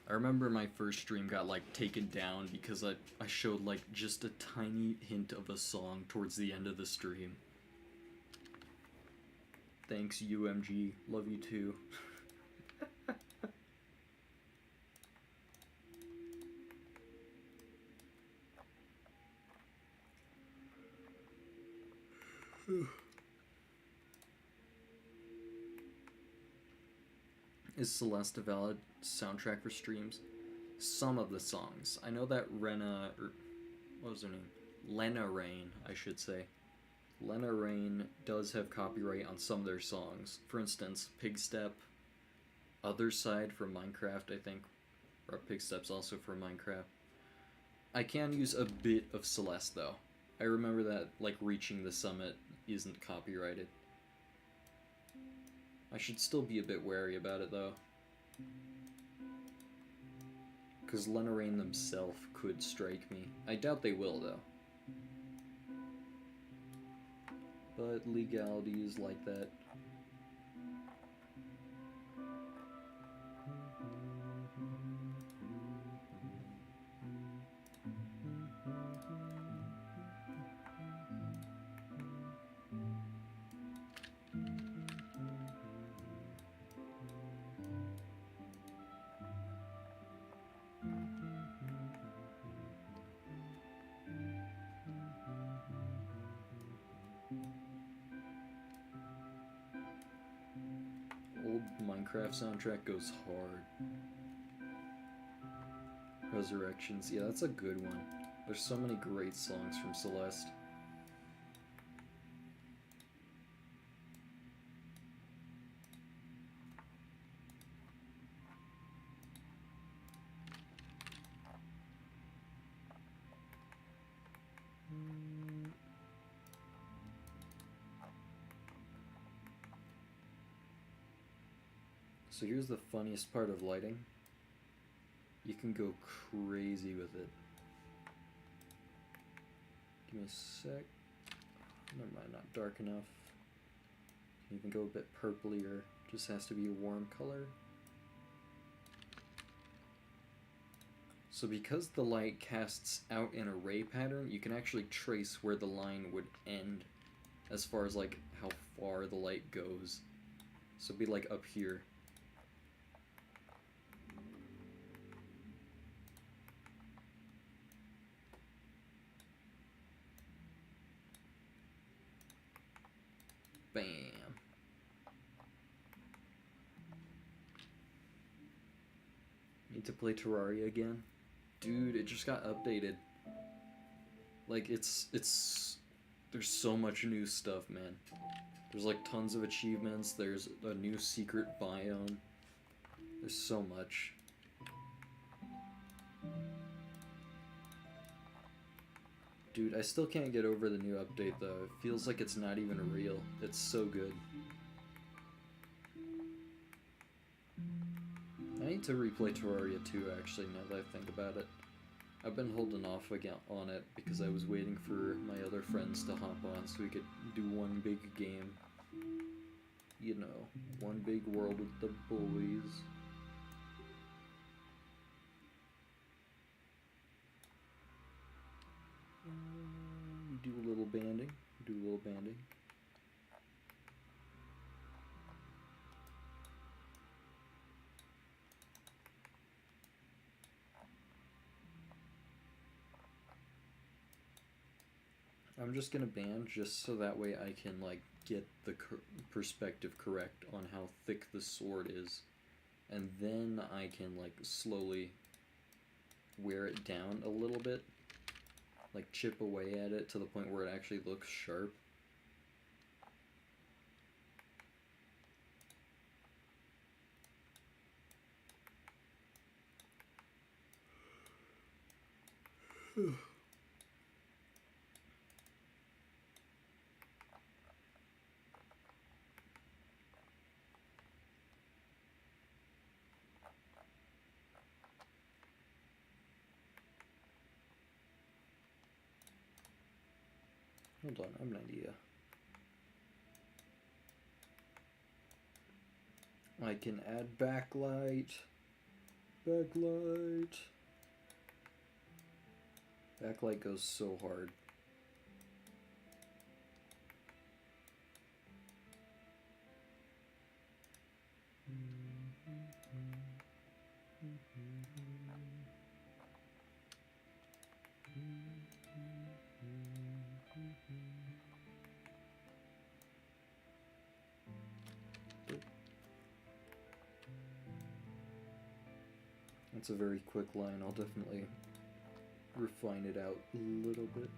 I remember my first stream got like taken down because I showed like just a tiny hint of a song towards the end of the stream. Thanks UMG, love you too. Is Celeste a valid soundtrack for streams? Some of the songs. I know that what was her name? Lena Rain, I should say. Lena Rain does have copyright on some of their songs. For instance, Pigstep, Other Side for Minecraft, I think. Or Pigstep's also for Minecraft. I can use a bit of Celeste, though. I remember that, like, Reaching the Summit isn't copyrighted. I should still be a bit wary about it, though. Because Lena Rain themselves could strike me. I doubt they will, though. But legality is like that. Old Minecraft soundtrack goes hard. Resurrections, yeah, that's a good one. There's so many great songs from Celeste. So here's the funniest part of lighting. You can go crazy with it. Give me a sec. Never mind, not dark enough. You can go a bit purplier. Just has to be a warm color. So because the light casts out in a ray pattern, you can actually trace where the line would end as far as like how far the light goes. So it'd be like up here. Bam. Need to play Terraria again? Dude, it just got updated. Like, it's there's so much new stuff, man. There's like tons of achievements, there's a new secret biome. There's so much. Dude, I still can't get over the new update though. It feels like it's not even real. It's so good. I need to replay Terraria 2 actually, now that I think about it. I've been holding off again on it because I was waiting for my other friends to hop on so we could do one big game. You know, one big world with the boys. Do a little banding. Do a little banding. I'm just gonna band just so that way I can like get the perspective correct on how thick the sword is, and then I can like slowly wear it down a little bit, like chip away at it to the point where it actually looks sharp. Hold on, I have an idea. I can add backlight. Backlight. Backlight goes so hard. That's a very quick line. I'll definitely refine it out a little bit.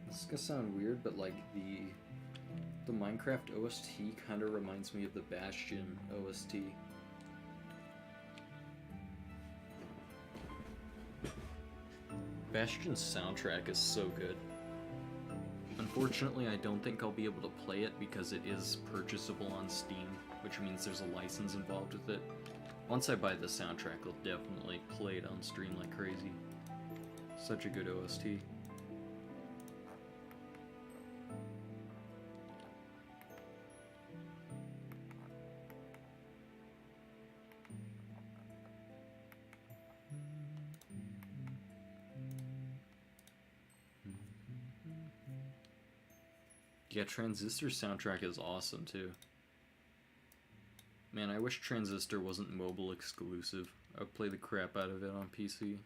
This is gonna sound weird, but like the Minecraft OST kind of reminds me of the Bastion OST. Bastion's soundtrack is so good. Unfortunately, I don't think I'll be able to play it because it is purchasable on Steam, which means there's a license involved with it. Once I buy the soundtrack, I'll definitely play it on stream like crazy. Such a good OST. Yeah, Transistor's soundtrack is awesome too. Man, I wish Transistor wasn't mobile exclusive. I'd play the crap out of it on PC.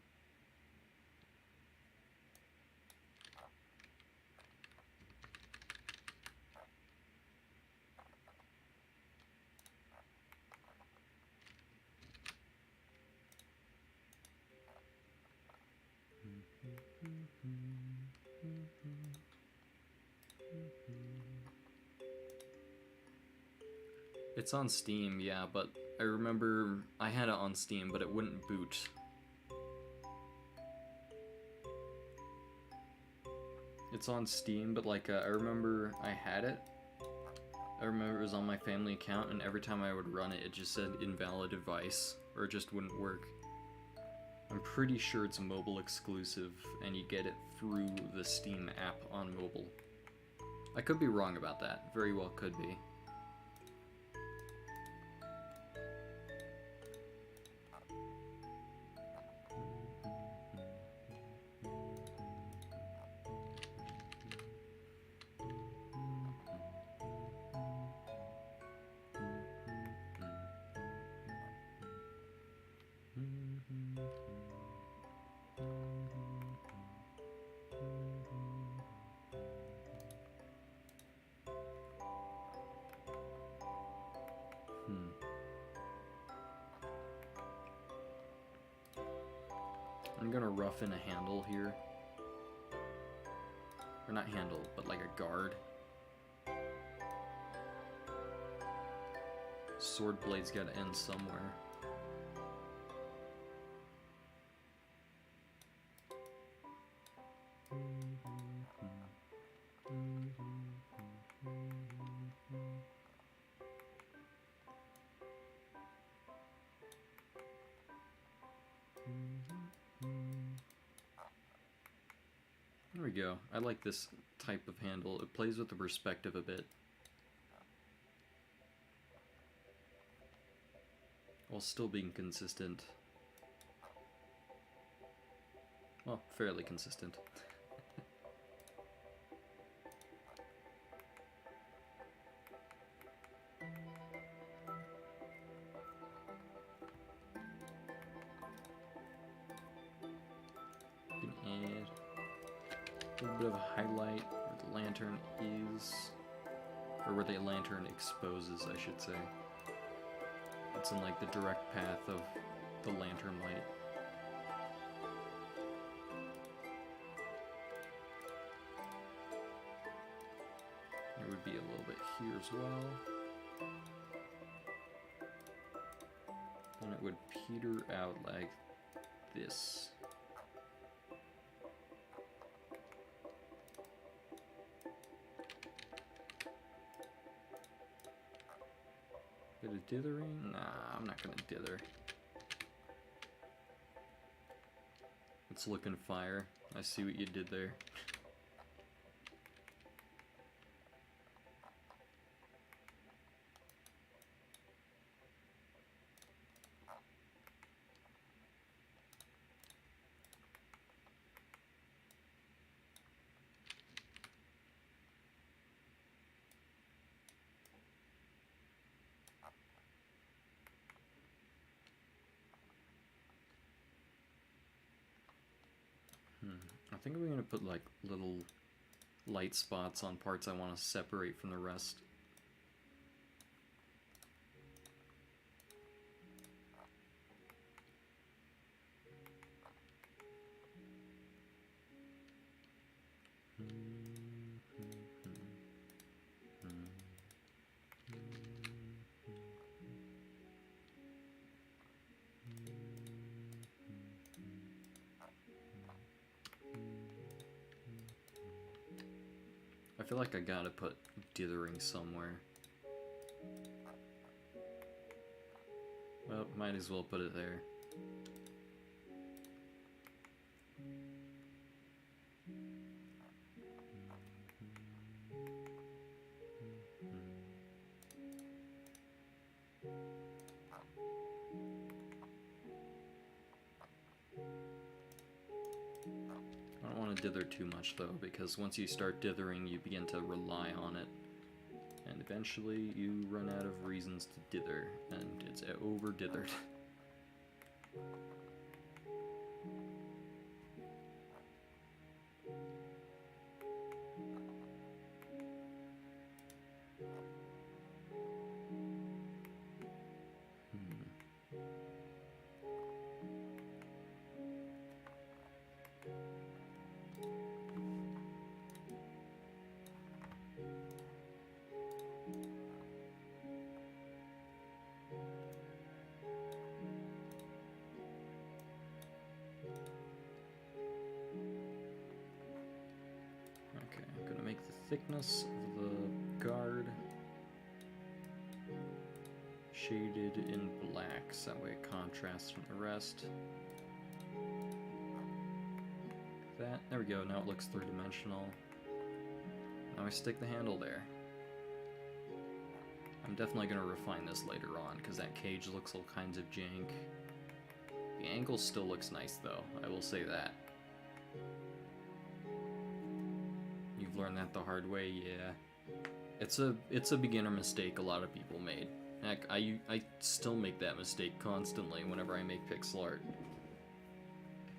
It's on Steam, yeah, but I remember I had it on Steam, but it wouldn't boot. It's on Steam, but like I remember I had it, I remember it was on my family account, and every time I would run it, it just said invalid device, or it just wouldn't work. I'm pretty sure it's mobile exclusive, and you get it through the Steam app on mobile. I could be wrong about that. Very well could be. I'm gonna rough in a handle here. Or not handle, but like a guard. Sword blade's gotta end somewhere. There we go. I like this type of handle. It plays with the perspective a bit. While still being consistent. Well, fairly consistent. You can add a little bit of a highlight where the lantern is, or where the lantern exposes, I should say. It's in like the direct path of the lantern light. There would be a little bit here as well. And it would peter out like this. Bit of dithering? Nah, I'm not gonna dither. It's looking fire. I see what you did there. I think I'm gonna put like little light spots on parts I want to separate from the rest. I feel like I gotta put dithering somewhere. Well, might as well put it there. I don't want to dither too much though, because once you start dithering, you begin to rely on it. And eventually you run out of reasons to dither, and it's over dithered. Okay, I'm gonna make the thickness of the guard shaded in black, so that way it contrasts from the rest. That, there we go, now it looks three-dimensional. Now I stick the handle there. I'm definitely going to refine this later on, because that cage looks all kinds of jank. The angle still looks nice, though, I will say that. You've learned that the hard way, yeah. It's a beginner mistake a lot of people made. Heck, I still make that mistake constantly whenever I make pixel art.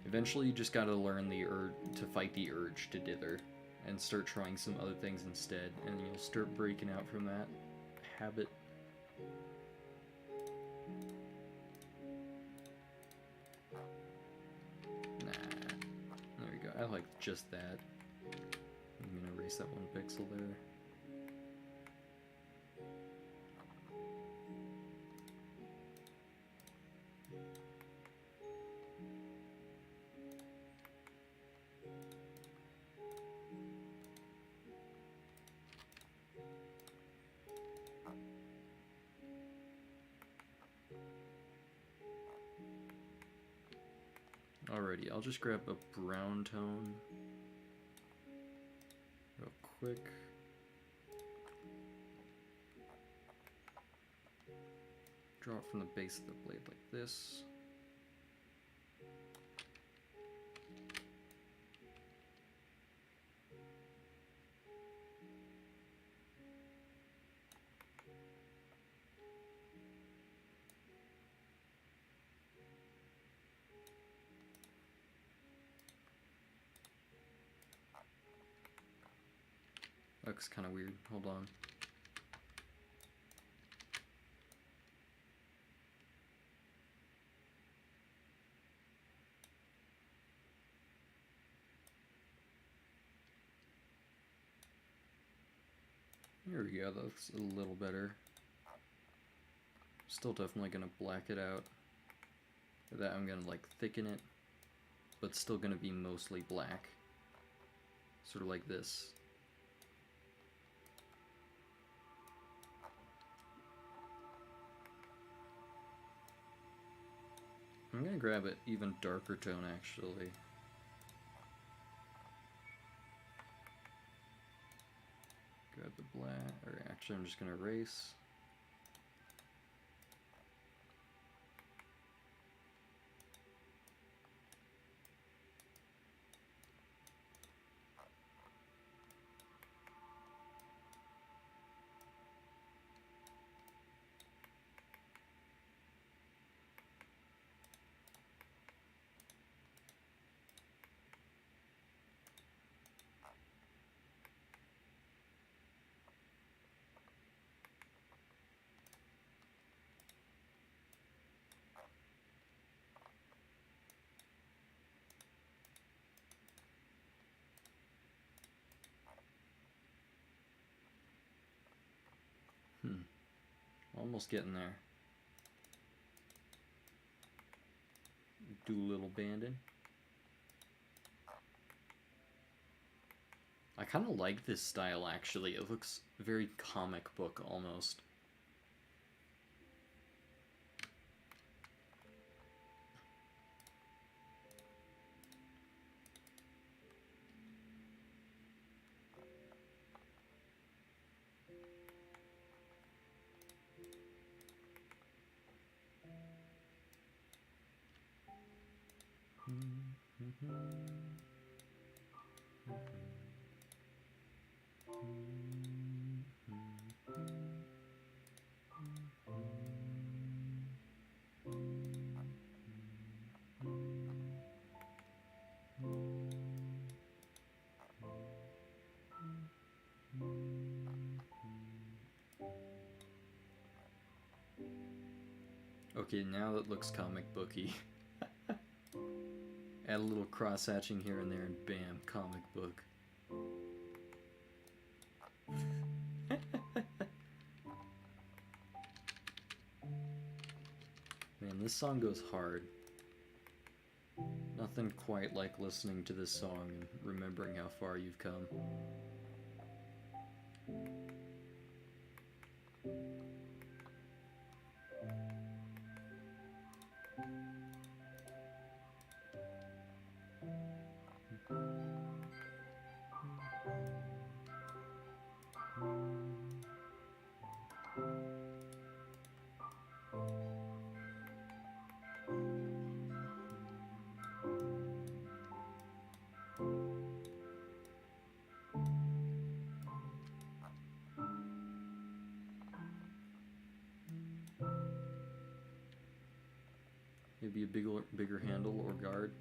Eventually you just gotta learn the urge to fight the urge to dither, and start trying some other things instead, and you'll start breaking out from that habit. Nah, there we go. I like just that. I'm gonna erase that one pixel there. Alrighty, I'll just grab a brown tone real quick. Draw it from the base of the blade like this. Looks kind of weird. Hold on. There we go. That looks a little better. Still definitely gonna black it out. For that, I'm gonna like thicken it, but still gonna be mostly black. Sort of like this. I'm gonna grab an even darker tone, actually. Grab the black, or actually I'm just gonna erase. Almost getting there. Do a little banding. I kind of like this style, actually. It looks very comic book almost. Okay, now that looks comic booky. Add a little cross-hatching here and there, and bam, comic book. Man, this song goes hard. Nothing quite like listening to this song and remembering how far you've come. Maybe a bigger handle or guard.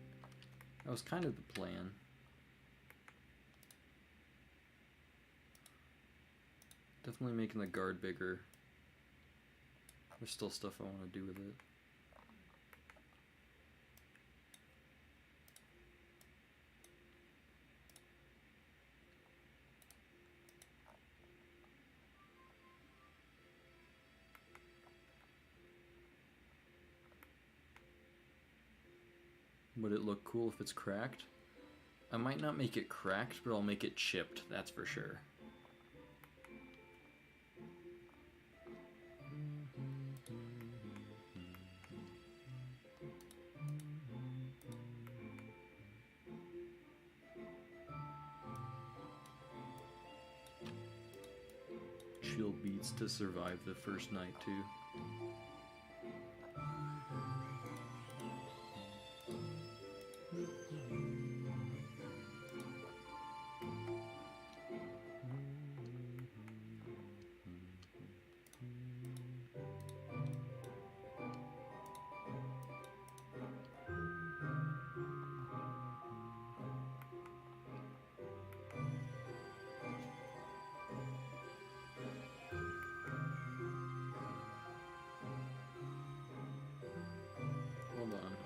That was kind of the plan. Definitely making the guard bigger. There's still stuff I want to do with it. Would it look cool if it's cracked? I might not make it cracked, but I'll make it chipped, that's for sure. Chill beats to survive the first night, too.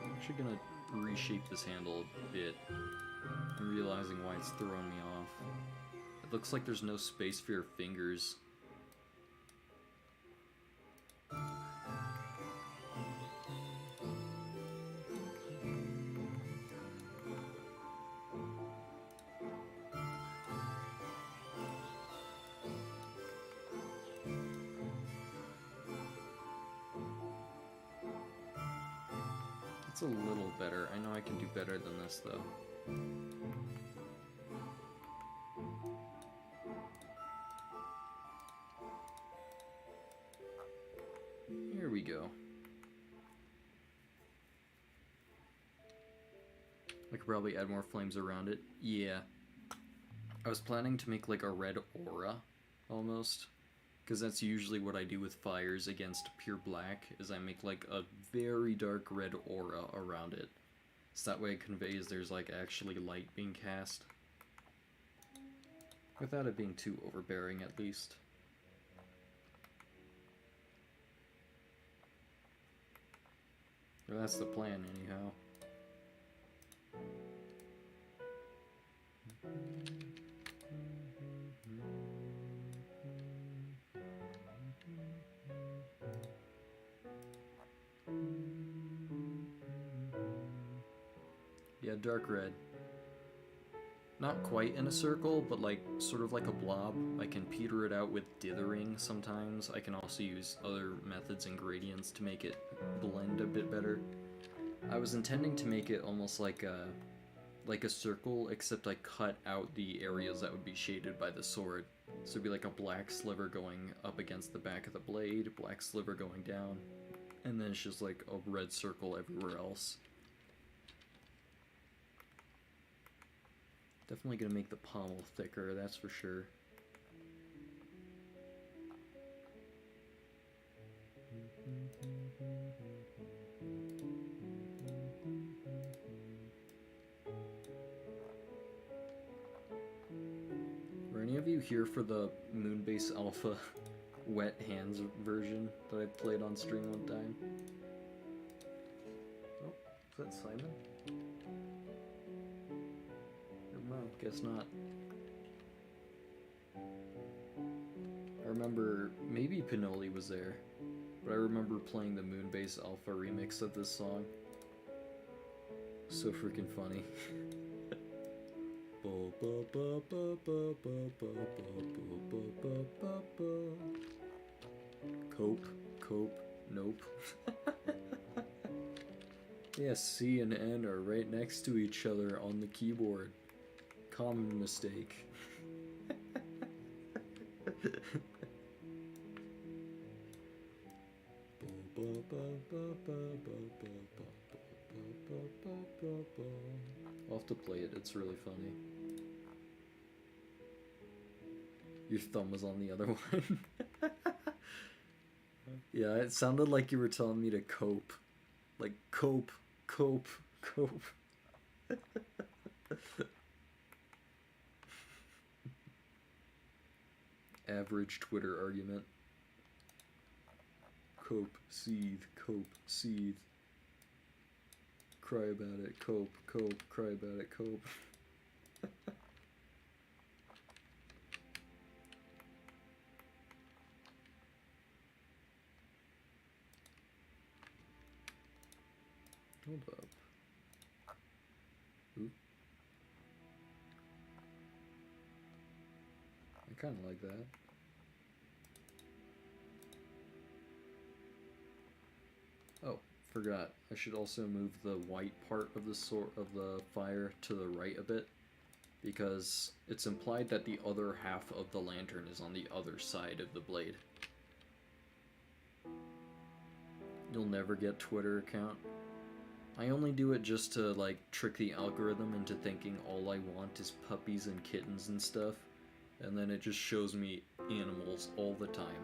I'm actually gonna reshape this handle a bit. I'm realizing why it's throwing me off. It looks like there's no space for your fingers. It's a little better. I know I can do better than this, though. Here we go. I could probably add more flames around it. Yeah. I was planning to make like a red aura, almost. Because that's usually what I do with fires against pure black, is I make like a very dark red aura around it. So that way it conveys there's like actually light being cast. Without it being too overbearing, at least. Or that's the plan, anyhow. Yeah, dark red. Not quite in a circle, but like sort of like a blob. I can peter it out with dithering sometimes. I can also use other methods and gradients to make it blend a bit better. I was intending to make it almost like a circle, except I cut out the areas that would be shaded by the sword. So it'd be like a black sliver going up against the back of the blade, black sliver going down, and then it's just like a red circle everywhere else. Definitely gonna make the pommel thicker, that's for sure. Were any of you here for the Moonbase Alpha wet hands version that I played on stream one time? Oh, is that Simon? No, guess not. I remember, maybe Pinoli was there, but I remember playing the Moonbase Alpha remix of this song. So freaking funny. Cope, nope. Yeah, C and N are right next to each other on the keyboard. Common mistake. I'll have to play it, it's really funny. Your thumb was on the other one. Yeah, it sounded like you were telling me to cope. Like, cope, cope, cope. Average Twitter argument. Cope, seethe, cope, seethe. Cry about it, cope, cope, cry about it, cope. Hold up. Oop. I kind of like that. Oh, forgot. I should also move the white part of the fire to the right a bit, because it's implied that the other half of the lantern is on the other side of the blade. You'll never get Twitter account. I only do it just to, like, trick the algorithm into thinking all I want is puppies and kittens and stuff, and then it just shows me animals all the time.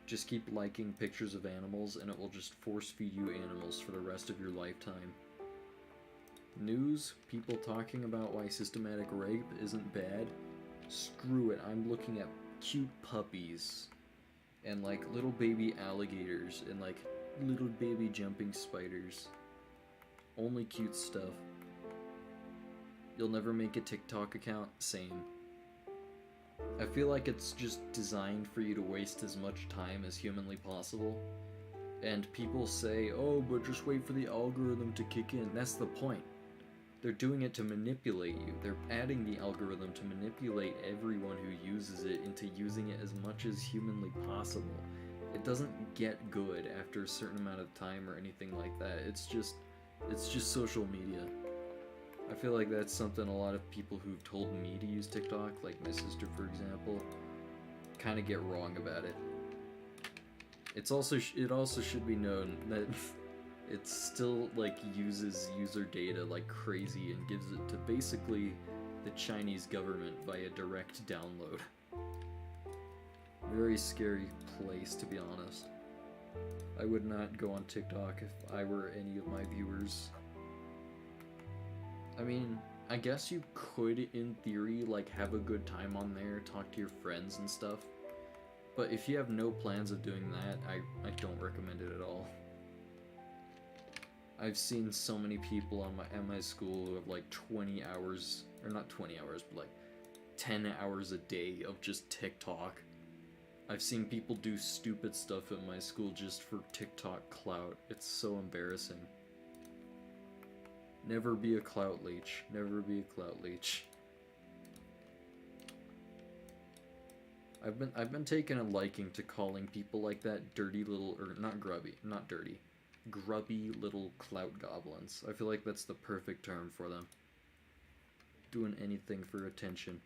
Just keep liking pictures of animals and it will just force feed you animals for the rest of your lifetime. News, people talking about why systematic rape isn't bad. Screw it, I'm looking at cute puppies and like little baby alligators and like little baby jumping spiders. Only cute stuff. You'll never make a TikTok account? Same. I feel like it's just designed for you to waste as much time as humanly possible. And people say, oh, but just wait for the algorithm to kick in. That's the point. They're doing it to manipulate you. They're adding the algorithm to manipulate everyone who uses it into using it as much as humanly possible. It doesn't get good after a certain amount of time or anything like that. It's just social media. I feel like that's something a lot of people who've told me to use TikTok, like my sister for example, kind of get wrong about it. It also should be known that it still like uses user data like crazy and gives it to basically the Chinese government via direct download. Very scary place, to be honest. I would not go on TikTok if I were any of my viewers. I mean, I guess you could, in theory, like, have a good time on there, talk to your friends and stuff. But if you have no plans of doing that, I don't recommend it at all. I've seen so many people at my school who have, like, 20 hours, or not 20 hours, but, like, 10 hours a day of just TikTok. I've seen people do stupid stuff at my school just for TikTok clout. It's so embarrassing. Never be a clout leech. Never be a clout leech. I've been taking a liking to calling people like that dirty little, or not dirty, grubby little clout goblins. I feel like that's the perfect term for them. Doing anything for attention.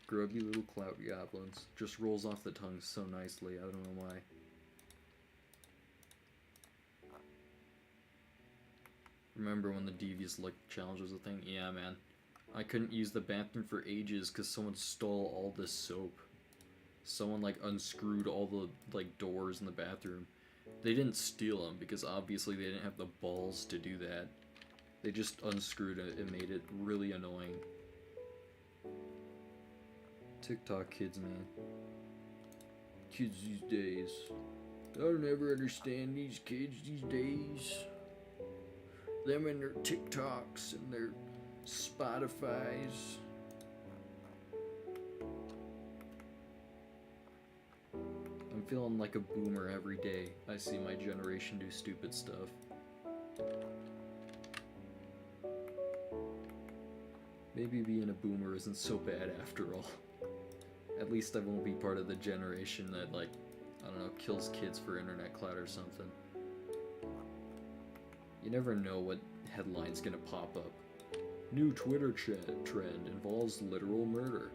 Grubby little clout goblins. Just rolls off the tongue so nicely, I don't know why. Remember when the devious look challenge was a thing? Yeah, man. I couldn't use the bathroom for ages because someone stole all this soap. Someone, like, unscrewed all the, like, doors in the bathroom. They didn't steal them because obviously they didn't have the balls to do that. They just unscrewed it and made it really annoying. TikTok kids, man. Kids these days. I'll never understand these kids these days. Them and their TikToks and their Spotifys. I'm feeling like a boomer every day. I see my generation do stupid stuff. Maybe being a boomer isn't so bad after all. At least I won't be part of the generation that, like, I don't know, kills kids for internet clout or something. You never know what headline's gonna pop up. New Twitter trend involves literal murder.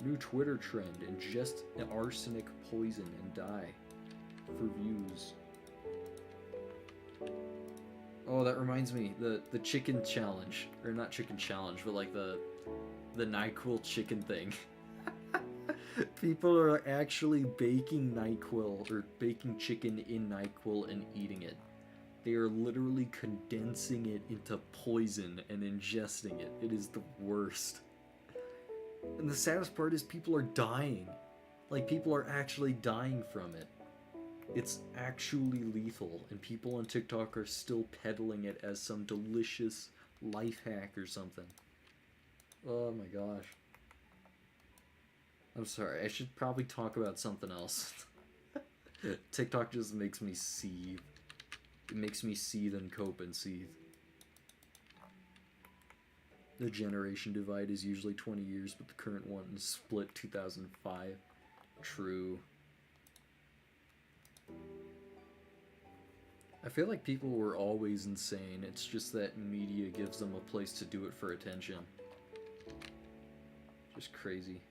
New Twitter trend, ingest arsenic poison and die. For views. Oh, that reminds me, the chicken challenge. Or not chicken challenge, but like the NyQuil chicken thing. People are actually baking NyQuil or baking chicken in NyQuil and eating it. They are literally condensing it into poison and ingesting it. It is the worst. And the saddest part is people are dying. Like, people are actually dying from it. It's actually lethal, and people on TikTok are still peddling it as some delicious life hack or something. Oh my gosh. I'm sorry, I should probably talk about something else. TikTok just makes me seethe. It makes me seethe and cope and seethe. The generation divide is usually 20 years, but the current one is split 2005. True. I feel like people were always insane, it's just that media gives them a place to do it for attention. Just crazy.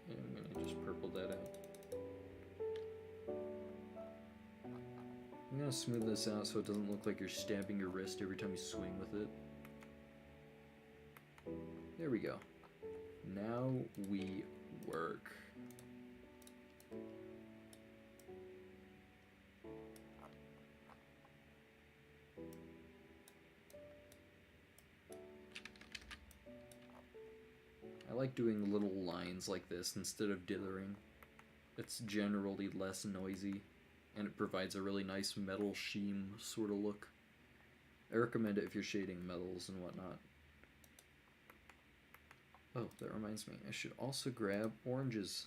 Yeah, I'm gonna just purple that out. I'm gonna smooth this out so it doesn't look like you're stabbing your wrist every time you swing with it. There we go. Now we work. I like doing little lines like this instead of dithering. It's generally less noisy, and it provides a really nice metal sheen sort of look. I recommend it if you're shading metals and whatnot. Oh, that reminds me, I should also grab oranges.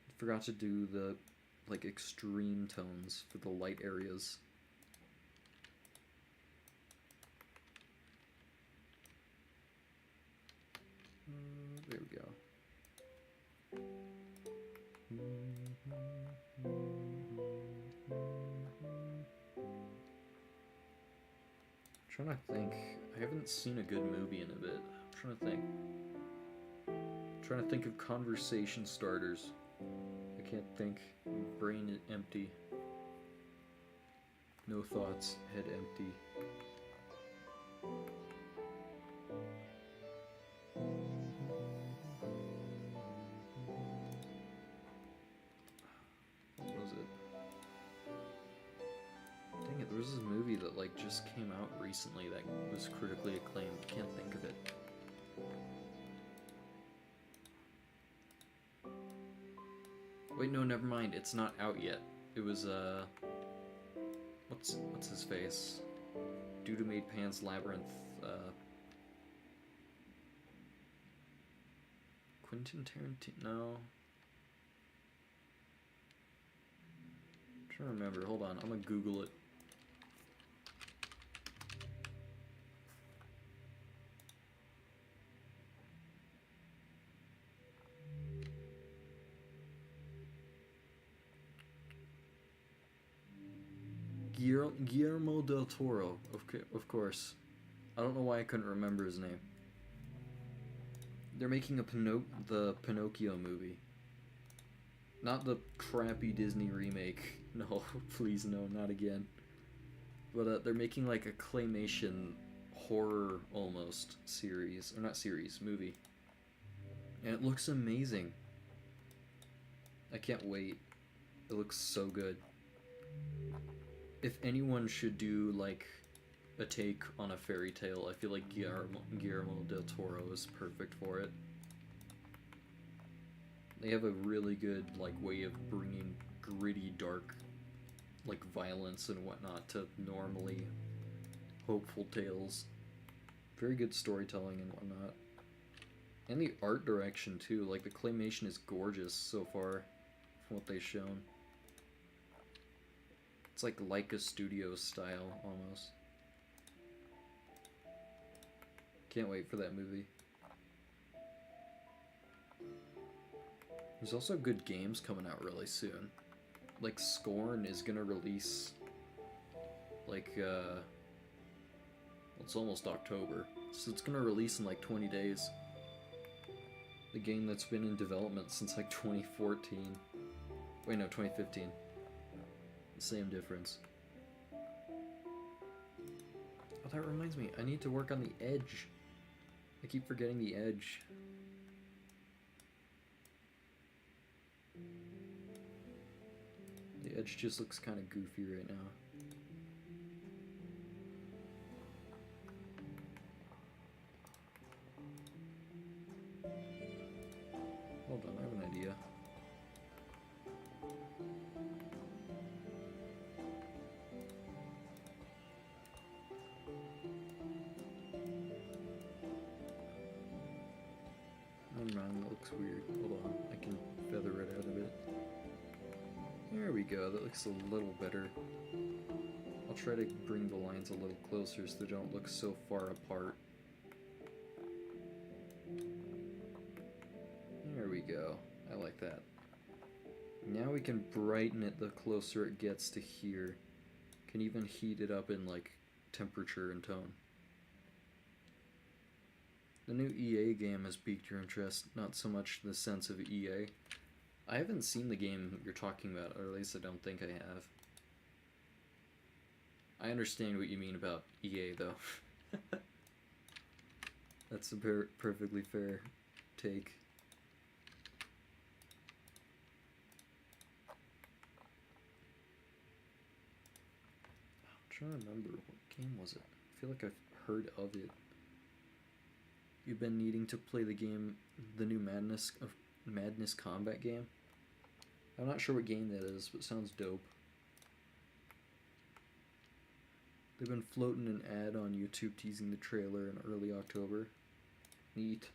I forgot to do the, like, extreme tones for the light areas. There we go. I'm trying to think. I haven't seen a good movie in a bit. I'm trying to think. I'm trying to think of conversation starters. I can't think. Brain is empty. No thoughts. Head empty. What was it? Dang it, there was this movie that like just came out recently that was critically acclaimed. I can't think of it. Wait, no, never mind. It's not out yet. It was what's his face? Dude who made Pan's Labyrinth. Quentin Tarantino? No. I'm trying to remember. Hold on. I'm gonna Google it. Guillermo del Toro, of course. I don't know why I couldn't remember his name. They're making the Pinocchio movie. Not the crappy Disney remake. No, please no, not again. But they're making like a claymation horror almost series. Or not series, movie. And it looks amazing. I can't wait. It looks so good. If anyone should do like a take on a fairy tale, I feel like Guillermo del Toro is perfect for it. They have a really good like way of bringing gritty, dark, like violence and whatnot to normally hopeful tales. Very good storytelling and whatnot. And the art direction too, like the claymation is gorgeous so far from what they've shown. It's like Leica Studio style, almost. Can't wait for that movie. There's also good games coming out really soon. Like, Scorn is gonna release, like, it's almost October. So it's gonna release in like 20 days. The game that's been in development since like 2014. Wait, no, 2015. Same difference. Oh, that reminds me, I need to work on the edge. I keep forgetting the edge. The edge just looks kind of goofy right now. Hold on, I have an idea. Never mind, that looks weird. Hold on, I can feather it out a bit. There we go, that looks a little better. I'll try to bring the lines a little closer so they don't look so far apart. There we go. I like that. Now we can brighten it the closer it gets to here. Can even heat it up in like temperature and tone. The new EA game has piqued your interest, not so much in the sense of EA. I haven't seen the game you're talking about, or at least I don't think I have. I understand what you mean about EA though. That's a perfectly fair take. I'm trying to remember, what game was it? I feel like I've heard of it. You've been needing to play the game, the new Madness combat game? I'm not sure what game that is, but it sounds dope. They've been floating an ad on YouTube teasing the trailer in early October. Neat.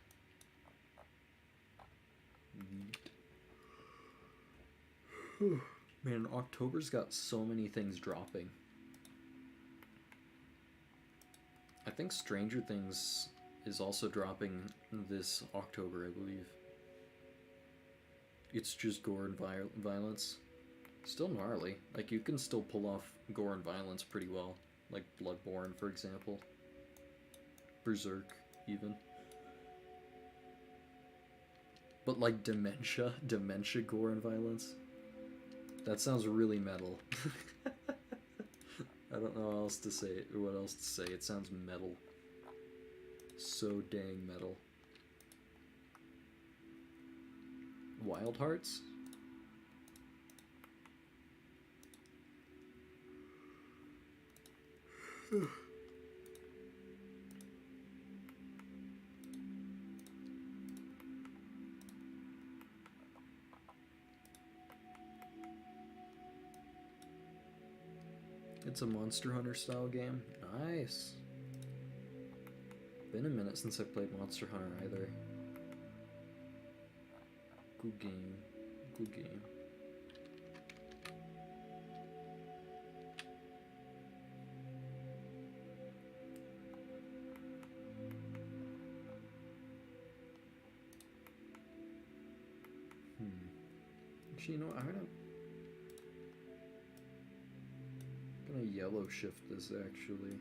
Neat. Man, October's got so many things dropping. I think Stranger Things is also dropping this October, I believe. It's just gore and violence. Still gnarly. Like, you can still pull off gore and violence pretty well. Like Bloodborne, for example. Berserk, even. But like dementia gore and violence. That sounds really metal. I don't know what else to say. It sounds metal. So dang metal. Wild Hearts? It's a Monster Hunter style game. Nice. Been a minute since I played Monster Hunter either. Good game. Good game. Actually, you know what? I'm gonna yellow shift this actually.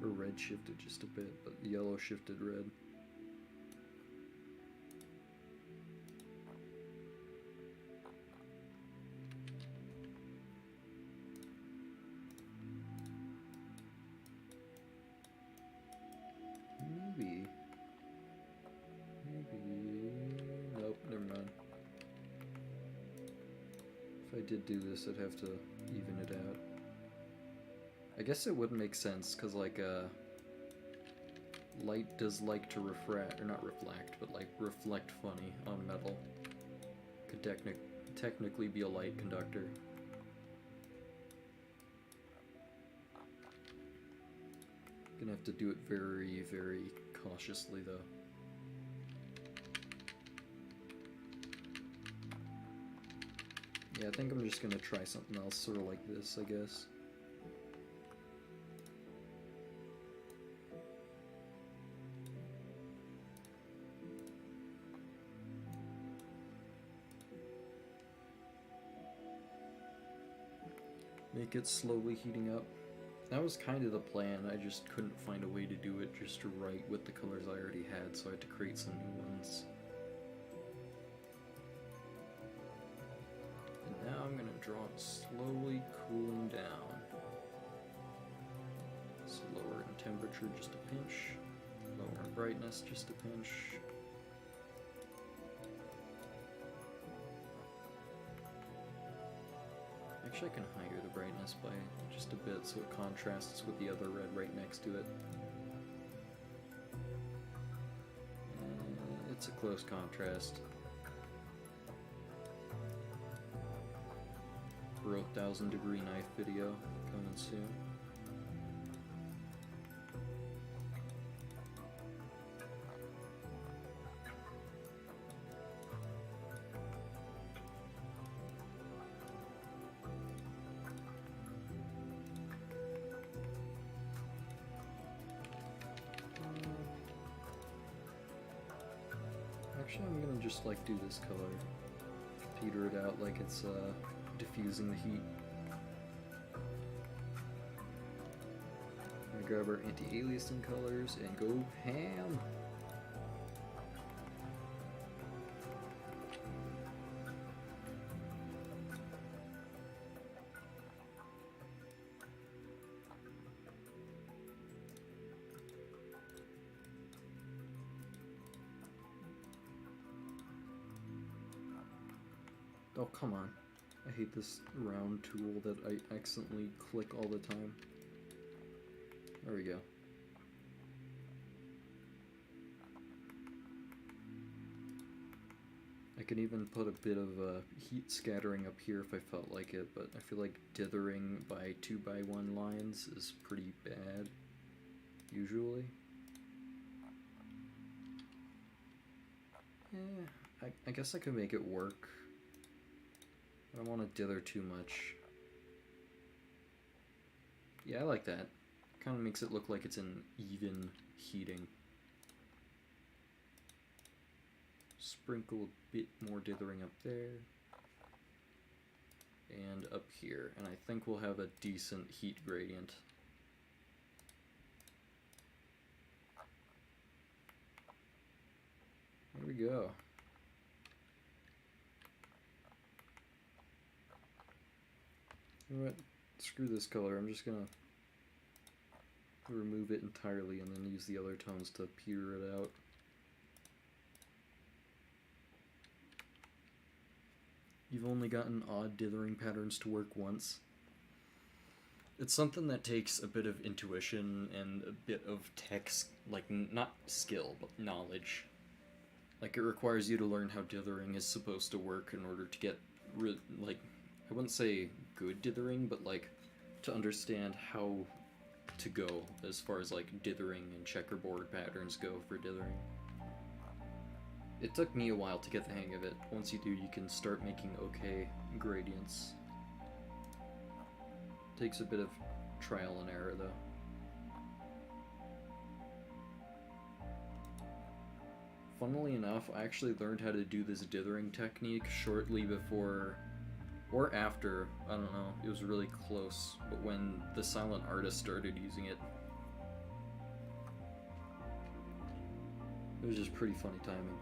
Or red shifted just a bit, but yellow shifted red. Maybe. Nope, never mind. If I did do this, I'd have to even it out. I guess it would make sense, because, like, light does like to refract, or not reflect, but, like, reflect funny on metal. Could technically be a light conductor. Gonna have to do it very, very cautiously, though. Yeah, I think I'm just gonna try something else, sort of like this, I guess. Make it slowly heating up. That was kind of the plan, I just couldn't find a way to do it just right with the colors I already had, so I had to create some new ones. And now I'm gonna draw it slowly cooling down. So lower in temperature just a pinch, lower in brightness just a pinch. Actually, I can higher the brightness by just a bit so it contrasts with the other red right next to it. It's a close contrast. For a 1,000-degree knife video coming soon. Actually, I'm gonna just like do this color. Peter it out like it's diffusing the heat. I'm gonna grab our anti-aliasing colors and go ham! Oh, come on. I hate this round tool that I accidentally click all the time. There we go. I could even put a bit of heat scattering up here if I felt like it, but I feel like dithering by 2x1 lines is pretty bad, usually. Yeah, I guess I could make it work. I don't want to dither too much. Yeah, I like that. Kind of makes it look like it's an even heating. Sprinkle a bit more dithering up there. And up here. And I think we'll have a decent heat gradient. There we go. You know what? Screw this color. I'm just gonna remove it entirely and then use the other tones to peter it out. You've only gotten odd dithering patterns to work once. It's something that takes a bit of intuition and a bit of text, like not skill, but knowledge. Like it requires you to learn how dithering is supposed to work in order to get, like, I wouldn't say good dithering, but like to understand how to go as far as like dithering and checkerboard patterns go for dithering. It took me a while to get the hang of it. Once you do, you can start making okay gradients. Takes a bit of trial and error though. Funnily enough, I actually learned how to do this dithering technique shortly before or after, I don't know, it was really close, but when the silent artist started using it. It was just pretty funny timing.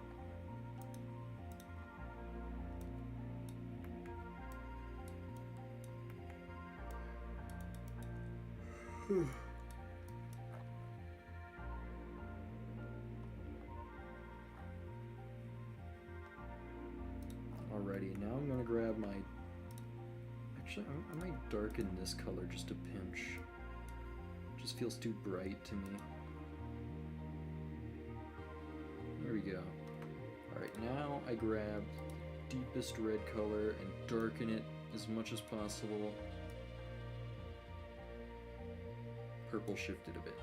Alrighty, now I'm gonna grab my... Actually, I might darken this color just a pinch. It just feels too bright to me. There we go. Alright, now I grab deepest red color and darken it as much as possible. Purple shifted a bit.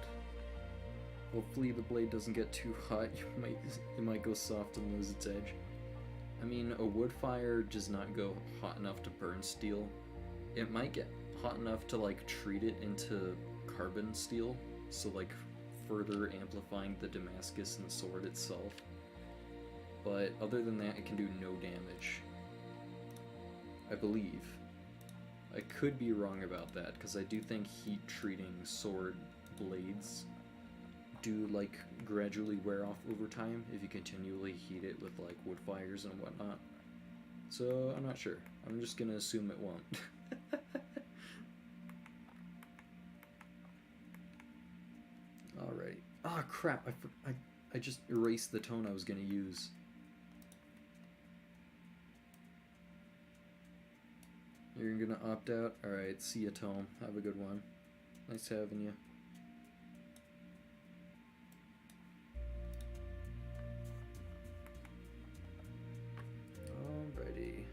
Hopefully the blade doesn't get too hot. It might go soft and lose its edge. I mean, a wood fire does not go hot enough to burn steel. It might get hot enough to like treat it into carbon steel, so like further amplifying the Damascus and the sword itself. But other than that, it can do no damage. I believe. I could be wrong about that, because I do think heat treating sword blades do like gradually wear off over time if you continually heat it with like wood fires and whatnot. So I'm not sure. I'm just gonna assume it won't. Alrighty. Ah, crap! I just erased the tone I was gonna use. You're gonna opt out? Alright, see ya, Tome. Have a good one. Nice having you. Alrighty.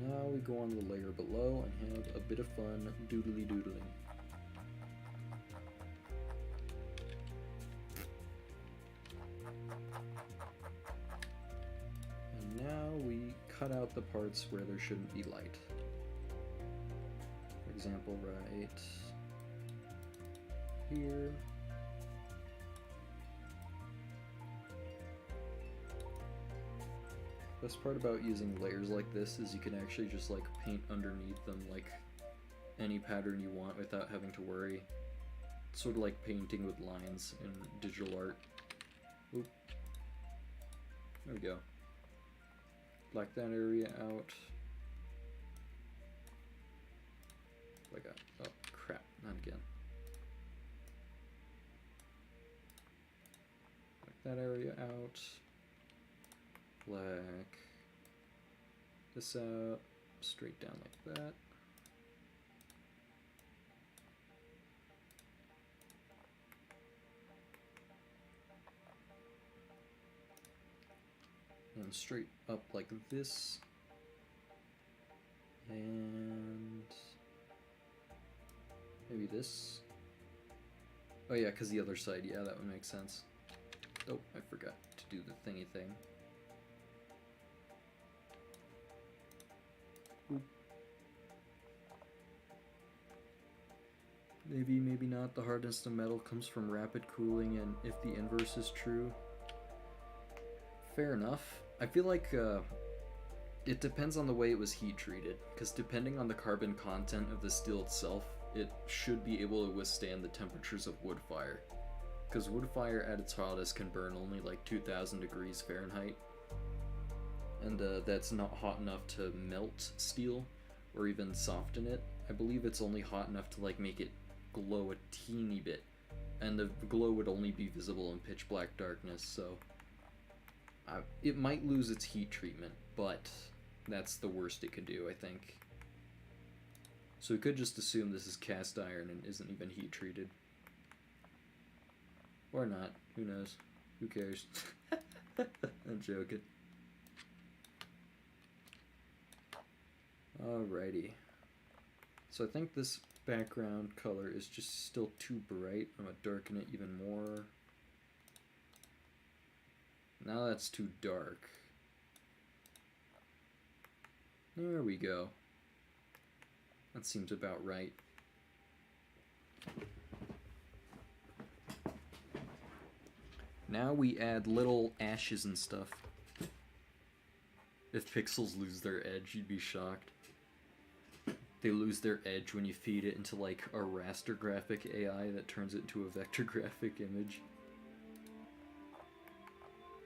Now we go on the layer below and have a bit of fun doodly doodling. And now we cut out the parts where there shouldn't be light. For example, right here. Best part about using layers like this is you can actually just like paint underneath them like any pattern you want without having to worry. It's sort of like painting with lines in digital art. Oop. There we go. Black that area out. Like a, oh crap, not again. Black that area out. Black this out, straight down like that. And straight up like this. And maybe this. Oh yeah, because the other side, yeah, that would make sense. Oh, I forgot to do the thingy thing. Oop. Maybe, maybe not. The hardness of metal comes from rapid cooling, and if the inverse is true, fair enough. I feel like it depends on the way it was heat treated, because depending on the carbon content of the steel itself, it should be able to withstand the temperatures of wood fire. Because wood fire at its hottest can burn only like 2000 degrees Fahrenheit. And that's not hot enough to melt steel or even soften it. I believe it's only hot enough to like make it glow a teeny bit. And the glow would only be visible in pitch black darkness, so it might lose its heat treatment, but that's the worst it could do, I think. So we could just assume this is cast iron and isn't even heat treated. Or not, who knows? Who cares? I'm joking. Alrighty. So I think this background color is just still too bright. I'm gonna darken it even more. Now that's too dark. There we go. That seems about right. Now we add little ashes and stuff. If pixels lose their edge, you'd be shocked. They lose their edge when you feed it into like a raster graphic AI that turns it into a vector graphic image.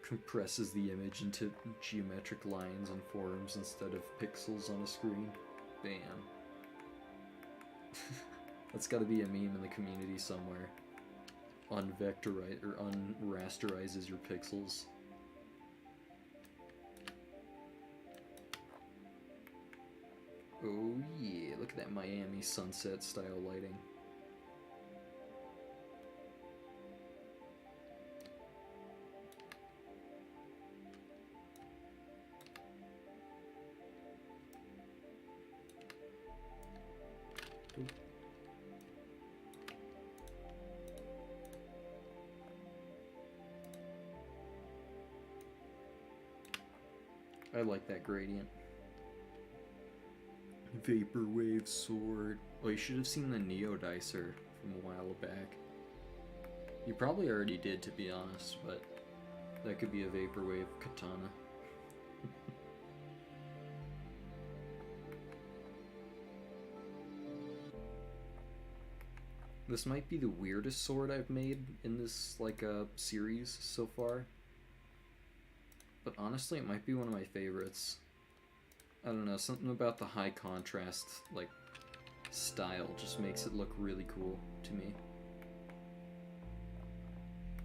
Compresses the image into geometric lines and forms instead of pixels on a screen. Bam. That's gotta be a meme in the community somewhere. Unvectorize or unrasterizes your pixels. Oh yeah, look at that Miami sunset style lighting. I like that gradient. Vaporwave sword. Oh, you should have seen the Neodicer from a while back. You probably already did, to be honest, but that could be a Vaporwave katana. This might be the weirdest sword I've made in this, like, series so far. But honestly, it might be one of my favorites. I don't know, something about the high contrast, like, style just makes it look really cool to me.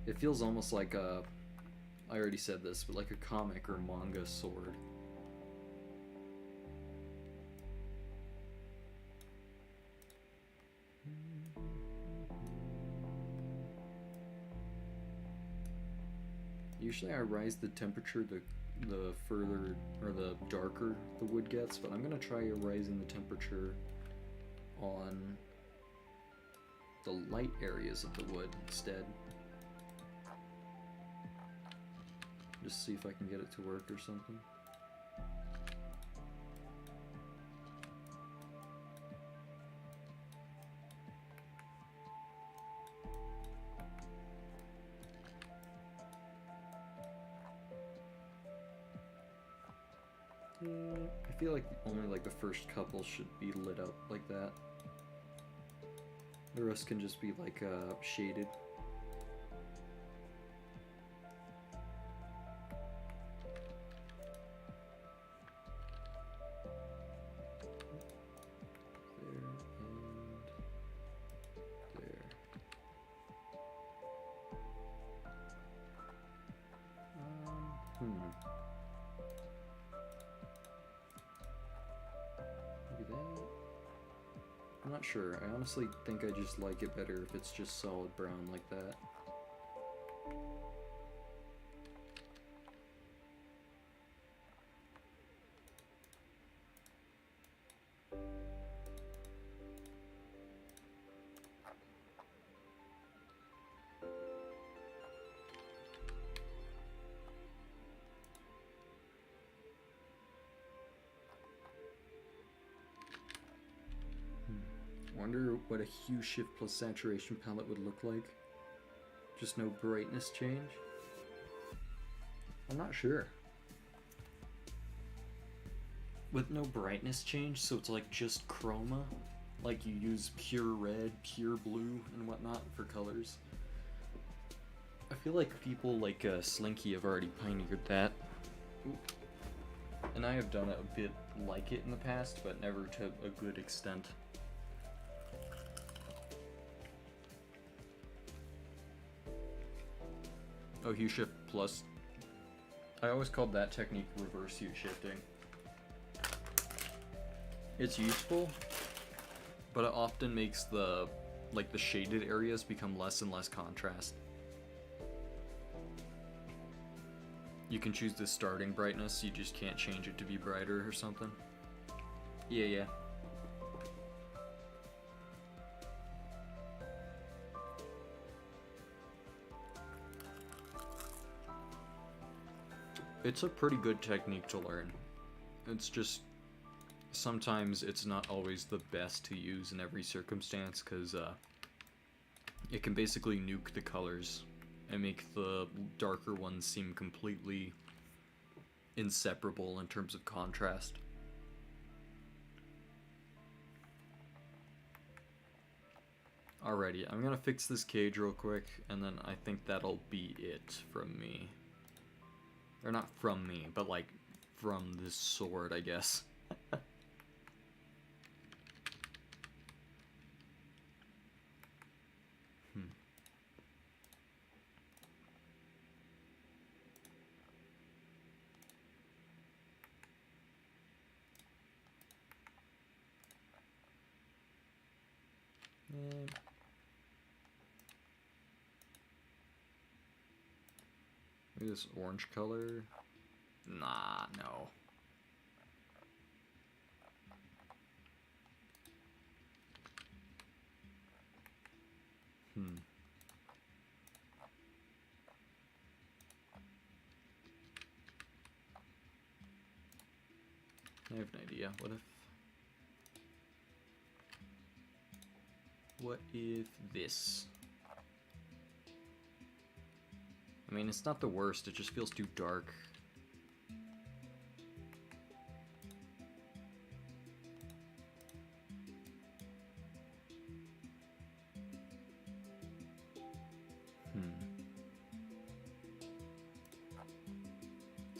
It feels almost like a, I already said this, but like a comic or manga sword. Usually I rise the temperature the further, or the darker the wood gets, but I'm gonna try rising the temperature on the light areas of the wood instead. Just see if I can get it to work or something. I feel like only like the first couple should be lit up like that. The rest can just be like shaded. I'm not sure. I honestly think I just like it better if it's just solid brown like that. Wonder what a hue shift plus saturation palette would look like. Just no brightness change? I'm not sure. With no brightness change, so it's like just chroma? Like you use pure red, pure blue, and whatnot for colors? I feel like people like Slinky have already pioneered that. Ooh. And I have done it a bit like it in the past, but never to a good extent. Oh, hue shift plus. I always called that technique reverse hue shifting. It's useful, but it often makes the shaded areas become less and less contrast. You can choose the starting brightness, you just can't change it to be brighter or something. Yeah. It's a pretty good technique to learn. It's just, sometimes it's not always the best to use in every circumstance, because it can basically nuke the colors and make the darker ones seem completely inseparable in terms of contrast. Alrighty, I'm gonna fix this cage real quick, and then I think that'll be it from me. Or not from me, but like from this sword, I guess. Maybe this orange color. Nah, no. I have an idea. What if this? I mean, it's not the worst, it just feels too dark.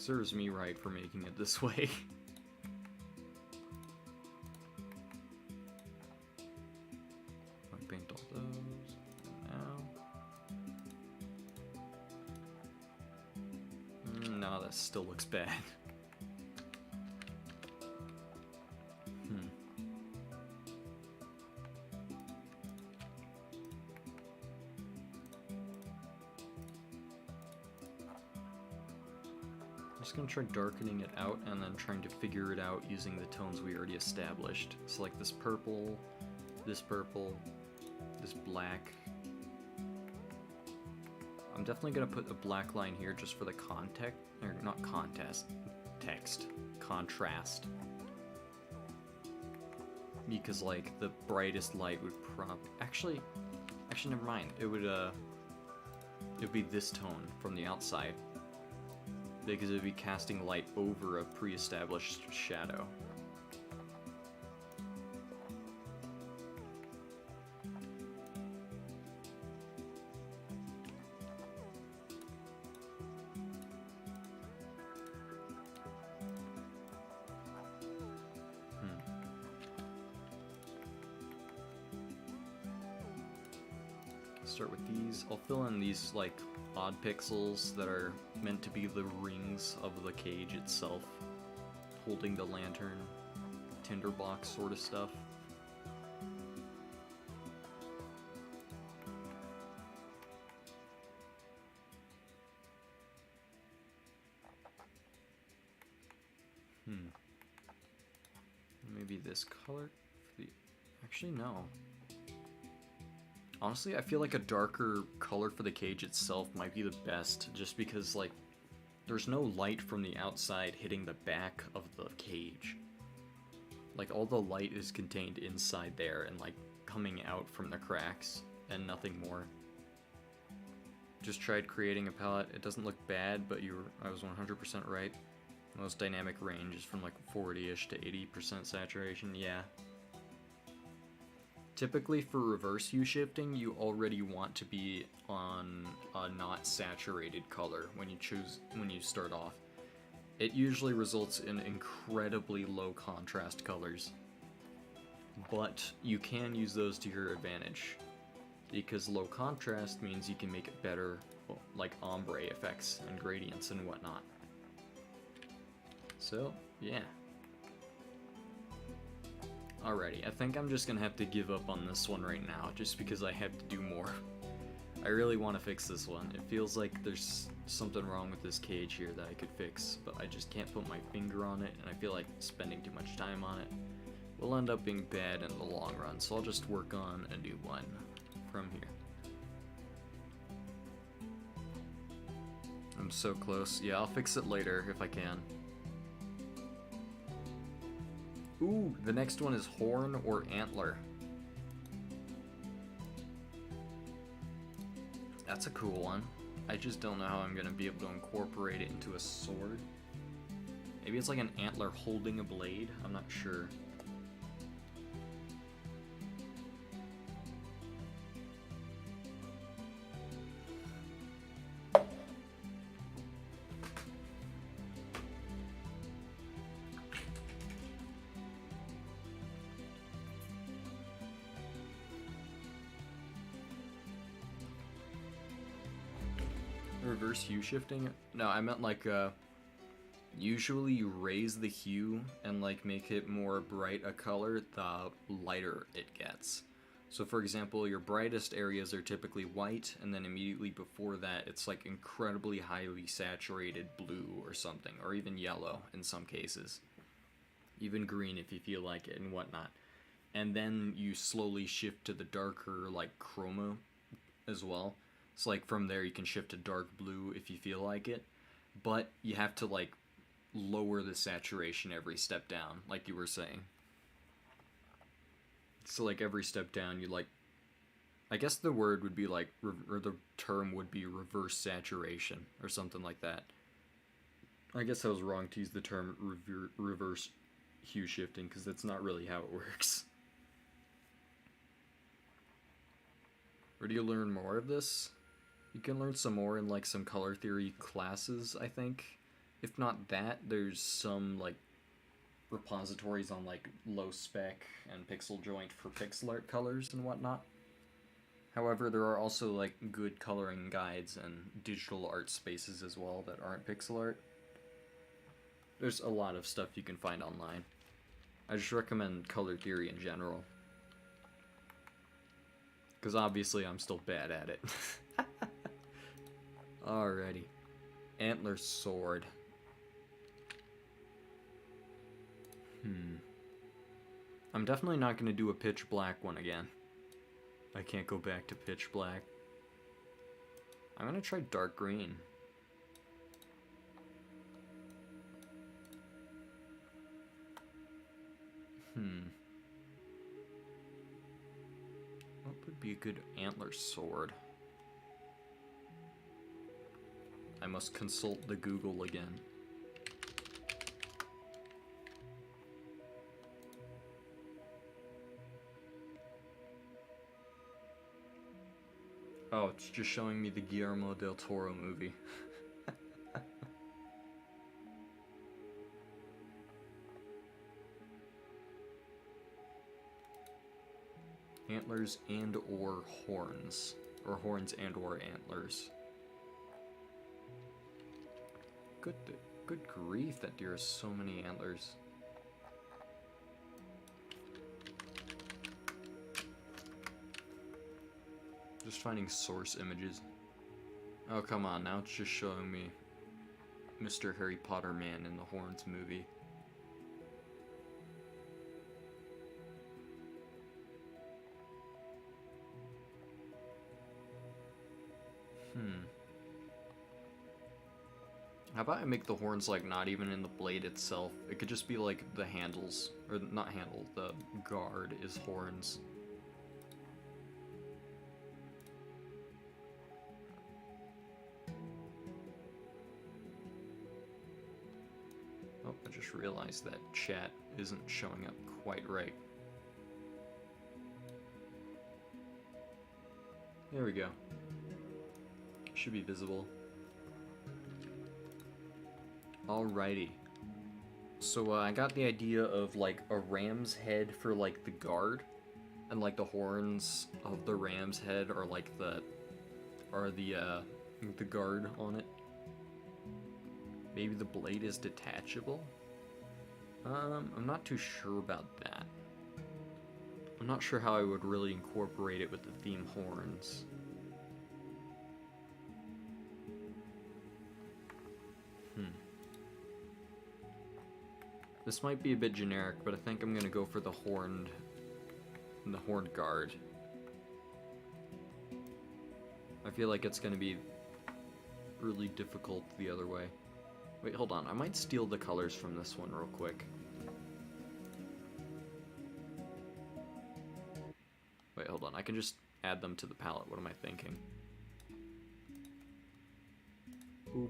Serves me right for making it this way. I'll paint all those now. No, that still looks bad. I'm just gonna try darkening it out and then trying to figure it out using the tones we already established. So like this purple, this black. I'm definitely gonna put a black line here just for the context, or not contest, contrast. Because like the brightest light would actually never mind. It would be this tone from the outside. Because it would be casting light over a pre-established shadow. Start with these. I'll fill in these like odd pixels that are meant to be the rings of the cage itself, holding the lantern, tinderbox sort of stuff. Maybe this color? Actually, no. Honestly, I feel like a darker color for the cage itself might be the best, just because, like, there's no light from the outside hitting the back of the cage. Like, all the light is contained inside there and, like, coming out from the cracks, and nothing more. Just tried creating a palette. It doesn't look bad, but I was 100% right. Most dynamic range is from, like, 40-ish to 80% saturation, yeah. Typically for reverse hue shifting, you already want to be on a not saturated color when you start off. It usually results in incredibly low contrast colors, but you can use those to your advantage, because low contrast means you can make it better, like ombre effects and gradients and whatnot. So, yeah. Alrighty, I think I'm just gonna have to give up on this one right now, just because I have to do more. I really want to fix this one. It feels like there's something wrong with this cage here that I could fix, but I just can't put my finger on it, and I feel like spending too much time on it will end up being bad in the long run, so I'll just work on a new one from here. I'm so close. Yeah, I'll fix it later if I can. Ooh, the next one is horn or antler. That's a cool one. I just don't know how I'm gonna be able to incorporate it into a sword. Maybe it's like an antler holding a blade? I'm not sure. Reverse hue shifting? No, I meant like, usually you raise the hue and like make it more bright a color, the lighter it gets. So for example, your brightest areas are typically white, and then immediately before that it's like incredibly highly saturated blue or something, or even yellow in some cases. Even green if you feel like it and whatnot. And then you slowly shift to the darker like chroma as well. So like from there you can shift to dark blue if you feel like it, but you have to like lower the saturation every step down, like you were saying. So like every step down you like, I guess the word would be like, or the term would be reverse saturation or something like that. I guess I was wrong to use the term reverse hue shifting, because that's not really how it works. Where do you learn more of this? You can learn some more in like some color theory classes, I think. If not that, there's some like repositories on like low spec and pixel joint for pixel art colors and whatnot. However, there are also like good coloring guides and digital art spaces as well that aren't pixel art. There's a lot of stuff you can find online. I just recommend color theory in general. Because obviously I'm still bad at it. Alrighty. Antler sword. I'm definitely not going to do a pitch black one again. I can't go back to pitch black. I'm going to try dark green. What would be a good antler sword? I must consult the Google again. Oh, it's just showing me the Guillermo del Toro movie. Antlers and or horns. Or horns and or antlers. Good grief, that deer has so many antlers. Just finding source images. Oh, come on, now it's just showing me Mr. Harry Potter man in the Horns movie. How about I make the horns like not even in the blade itself? It could just be like the handles, or not handle, the guard is horns. Oh, I just realized that chat isn't showing up quite right. There we go. Should be visible. Alrighty. So I got the idea of like a ram's head for like the guard, and like the horns of the ram's head are like the guard on it. Maybe the blade is detachable? I'm not too sure about that. I'm not sure how I would really incorporate it with the theme horns. This might be a bit generic, but I think I'm gonna go for the horned guard. I feel like it's gonna be really difficult the other way. Wait, hold on. I might steal the colors from this one real quick. Wait, hold on. I can just add them to the palette. What am I thinking? Boop.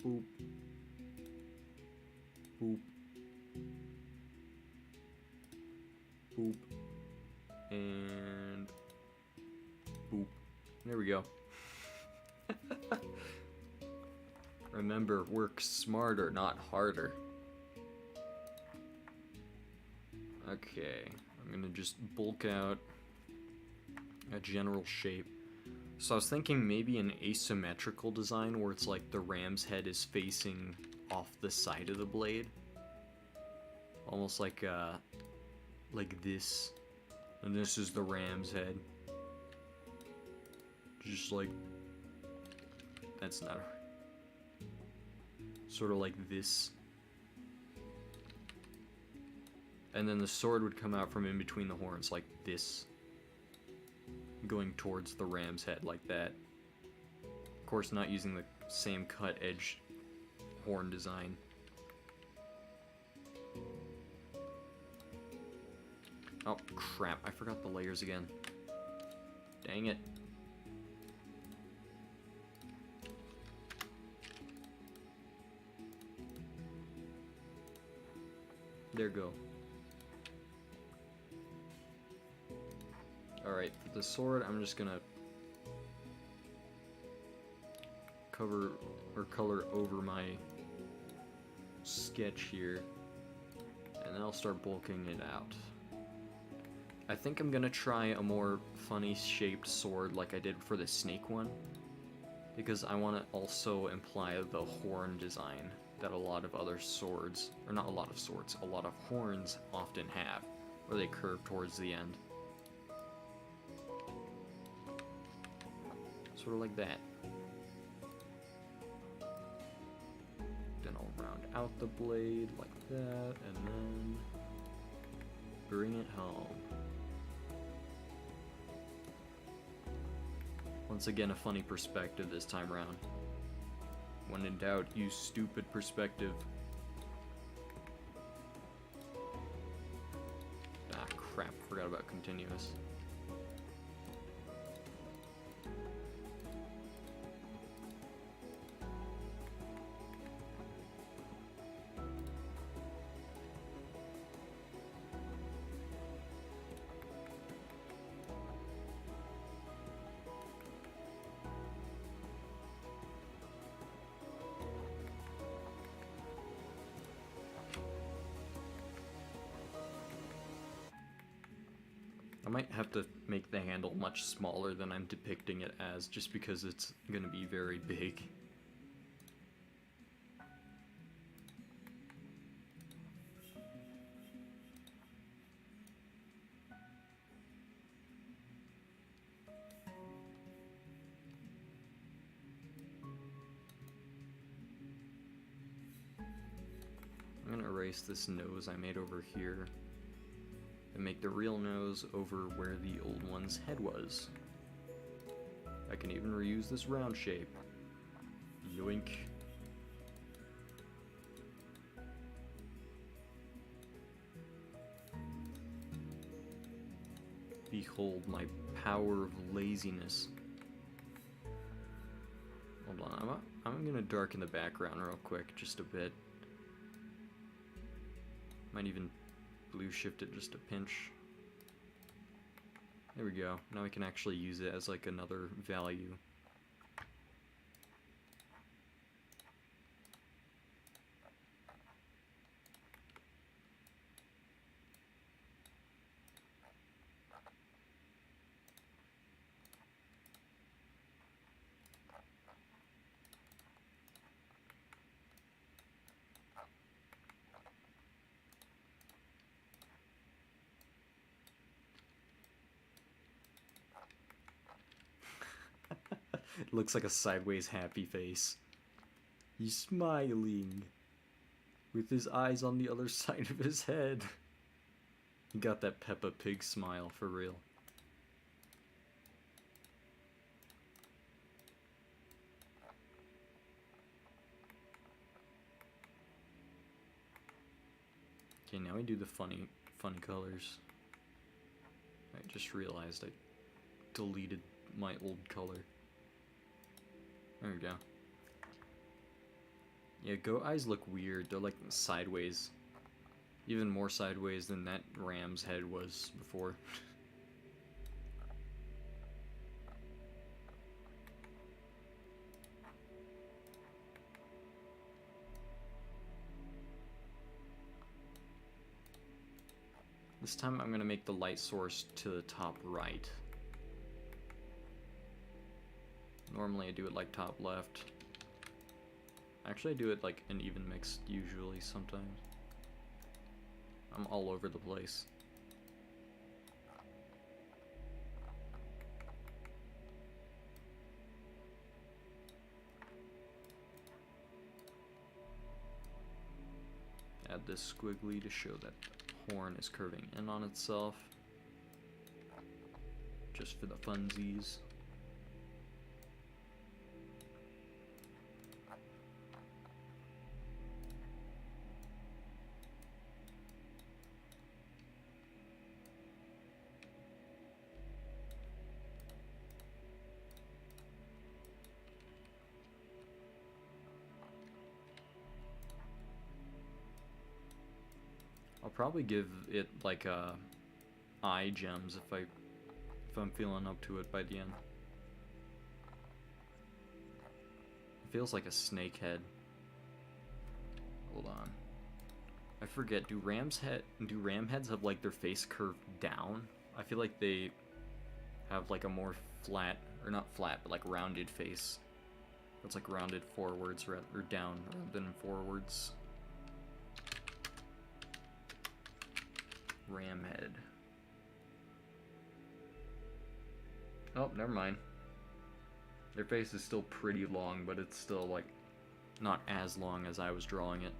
Boop. Boop. Boop. And boop. There we go. Remember, work smarter, not harder. Okay, I'm gonna just bulk out a general shape. So I was thinking maybe an asymmetrical design where it's like the ram's head is facing off the side of the blade. Almost like this. And this is the ram's head. Just like, that's not, sort of like this. And then the sword would come out from in between the horns like this. Going towards the ram's head like that. Of course, not using the same cut edge horn design. Oh crap, I forgot the layers again. Dang it. There go. Alright, for the sword, I'm just gonna cover or color over my sketch here, and then I'll start bulking it out. I think I'm gonna try a more funny shaped sword like I did for the snake one, because I want to also imply the horn design that a lot of other swords, or not a lot of swords, a lot of horns often have, where they curve towards the end. Sort of like that. Then I'll round out the blade like that, and then bring it home. Once again, a funny perspective this time around. When in doubt, use stupid perspective. Ah, crap, forgot about continuous. I might have to make the handle much smaller than I'm depicting it as, just because it's going to be very big. I'm going to erase this nose I made over here and make the real nose over where the old one's head was. I can even reuse this round shape. Yoink. Behold my power of laziness. Hold on, I'm gonna darken the background real quick, just a bit. Might even blue shift it just a pinch. There we go. Now we can actually use it as like another value. It looks like a sideways happy face. He's smiling with his eyes on the other side of his head. He got that Peppa Pig smile for real. Okay, now we do the funny colors. I just realized I deleted my old color. There we go. Yeah, goat eyes look weird. They're like sideways. Even more sideways than that ram's head was before. This time I'm going to make the light source to the top right. Normally I do it like top left. Actually I do it like an even mix usually sometimes. I'm all over the place. Add this squiggly to show that the horn is curving in on itself. Just for the funsies. I'll probably give it like eye gems if I'm feeling up to it by the end. feels like a snake head. Hold on. I forget, do ram heads have like their face curved down? I feel like they have like a more flat, or not flat, but like rounded face. It's like rounded forwards or down rather than forwards. Ram head. Oh, never mind. Their face is still pretty long, but it's still like not as long as I was drawing it.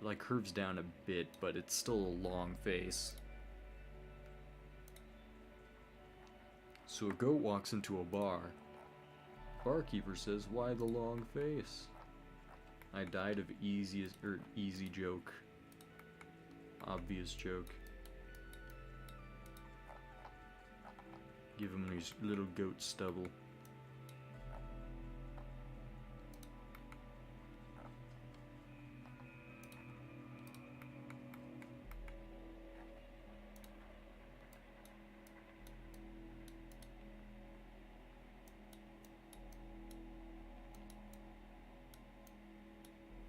It like curves down a bit, but it's still a long face. So a goat walks into a bar. Barkeeper says, "Why the long face?" I died of easy joke. Obvious joke. Give him his little goat stubble.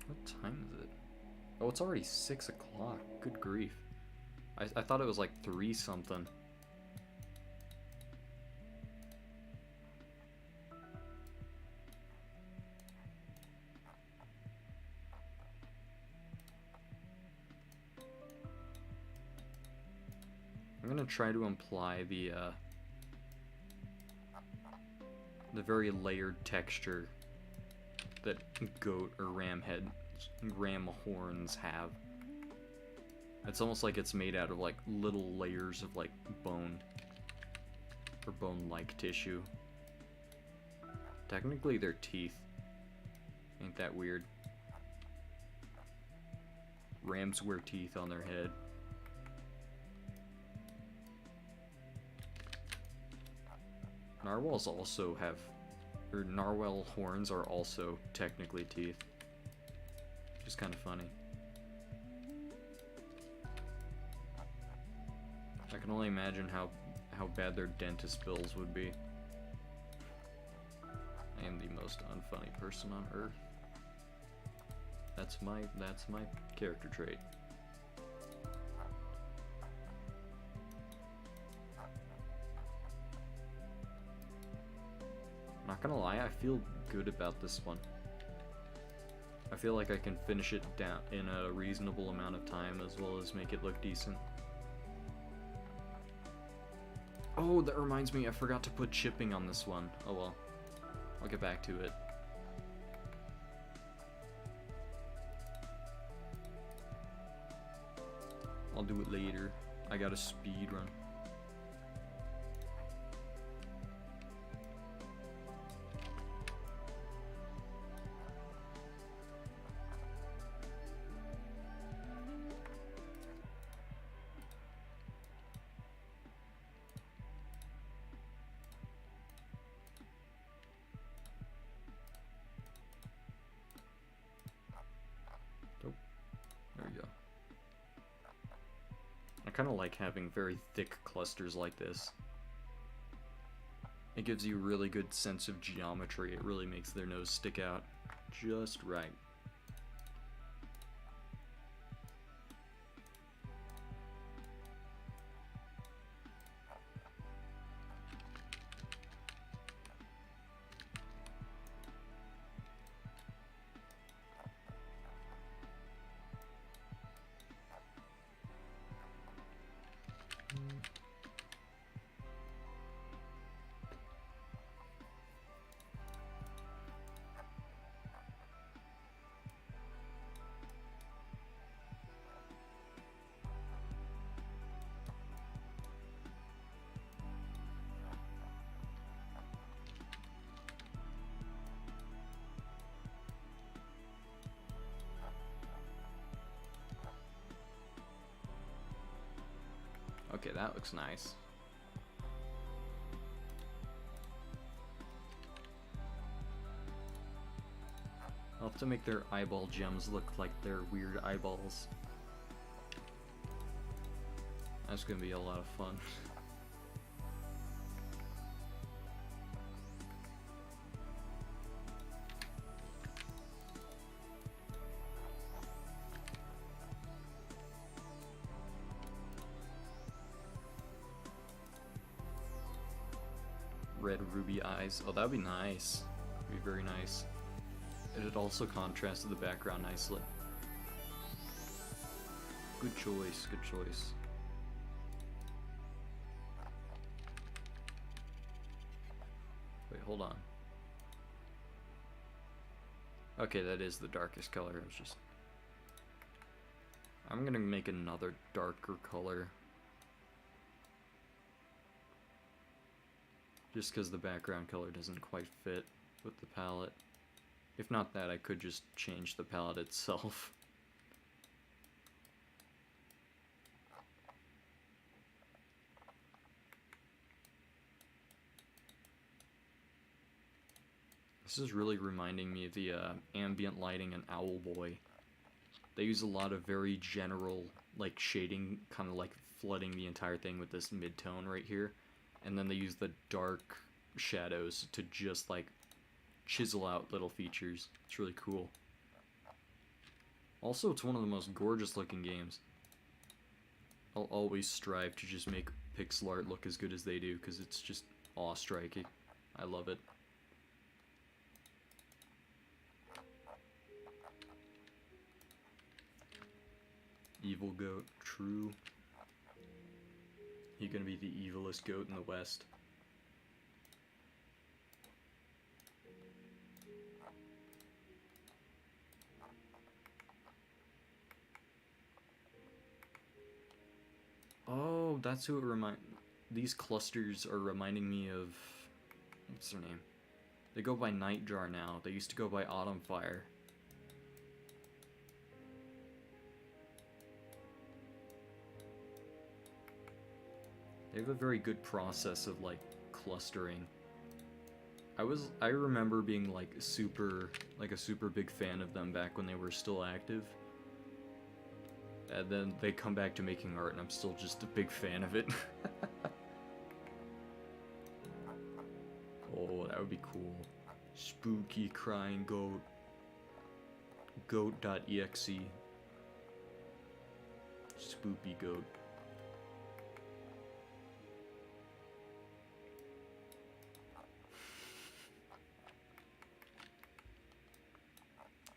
What time is it? Oh, it's already 6 o'clock. Good grief. I thought it was like 3 something. I'm gonna try to imply the very layered texture that goat or ram horns have. It's almost like it's made out of like little layers of like bone or bone-like tissue. Technically they're teeth. Ain't that weird? Rams wear teeth on their head. Narwhals also have, or narwhal horns are also technically teeth. Just kind of funny. I can only imagine how bad their dentist bills would be. I am the most unfunny person on earth. That's my character trait. Not gonna lie, I feel good about this one. I feel like I can finish it down in a reasonable amount of time as well as make it look decent. Oh, that reminds me, I forgot to put chipping on this one. Oh well. I'll get back to it. I'll do it later. I got a speed run. I kind of like having very thick clusters like this. It gives you a really good sense of geometry. It really makes their nose stick out just right. Okay, that looks nice. I'll have to make their eyeball gems look like their weird eyeballs. That's gonna be a lot of fun. red ruby eyes. Oh, that'd be nice. Be very nice. It'd also contrast the background nicely. Good choice, good choice. Wait, hold on. Okay, that is the darkest color. I was just... I'm gonna make another darker color. Just because the background color doesn't quite fit with the palette. If not that, I could just change the palette itself. This is really reminding me of the ambient lighting in Owlboy. They use a lot of very general, like, shading, kind of like flooding the entire thing with this mid-tone right here. And then they use the dark shadows to just, like, chisel out little features. It's really cool. Also, it's one of the most gorgeous looking games. I'll always strive to just make pixel art look as good as they do, because it's just awe-striking. I love it. Evil goat, true. You're gonna be the evilest goat in the West. Oh, that's who it remind. These clusters are reminding me of. What's their name? They go by Nightjar now. They used to go by Autumn Fire. They have a very good process of, like, clustering. I remember being, like, a super big fan of them back when they were still active. And then they come back to making art and I'm still just a big fan of it. Oh, that would be cool. Spooky crying goat. Goat.exe. Spoopy goat.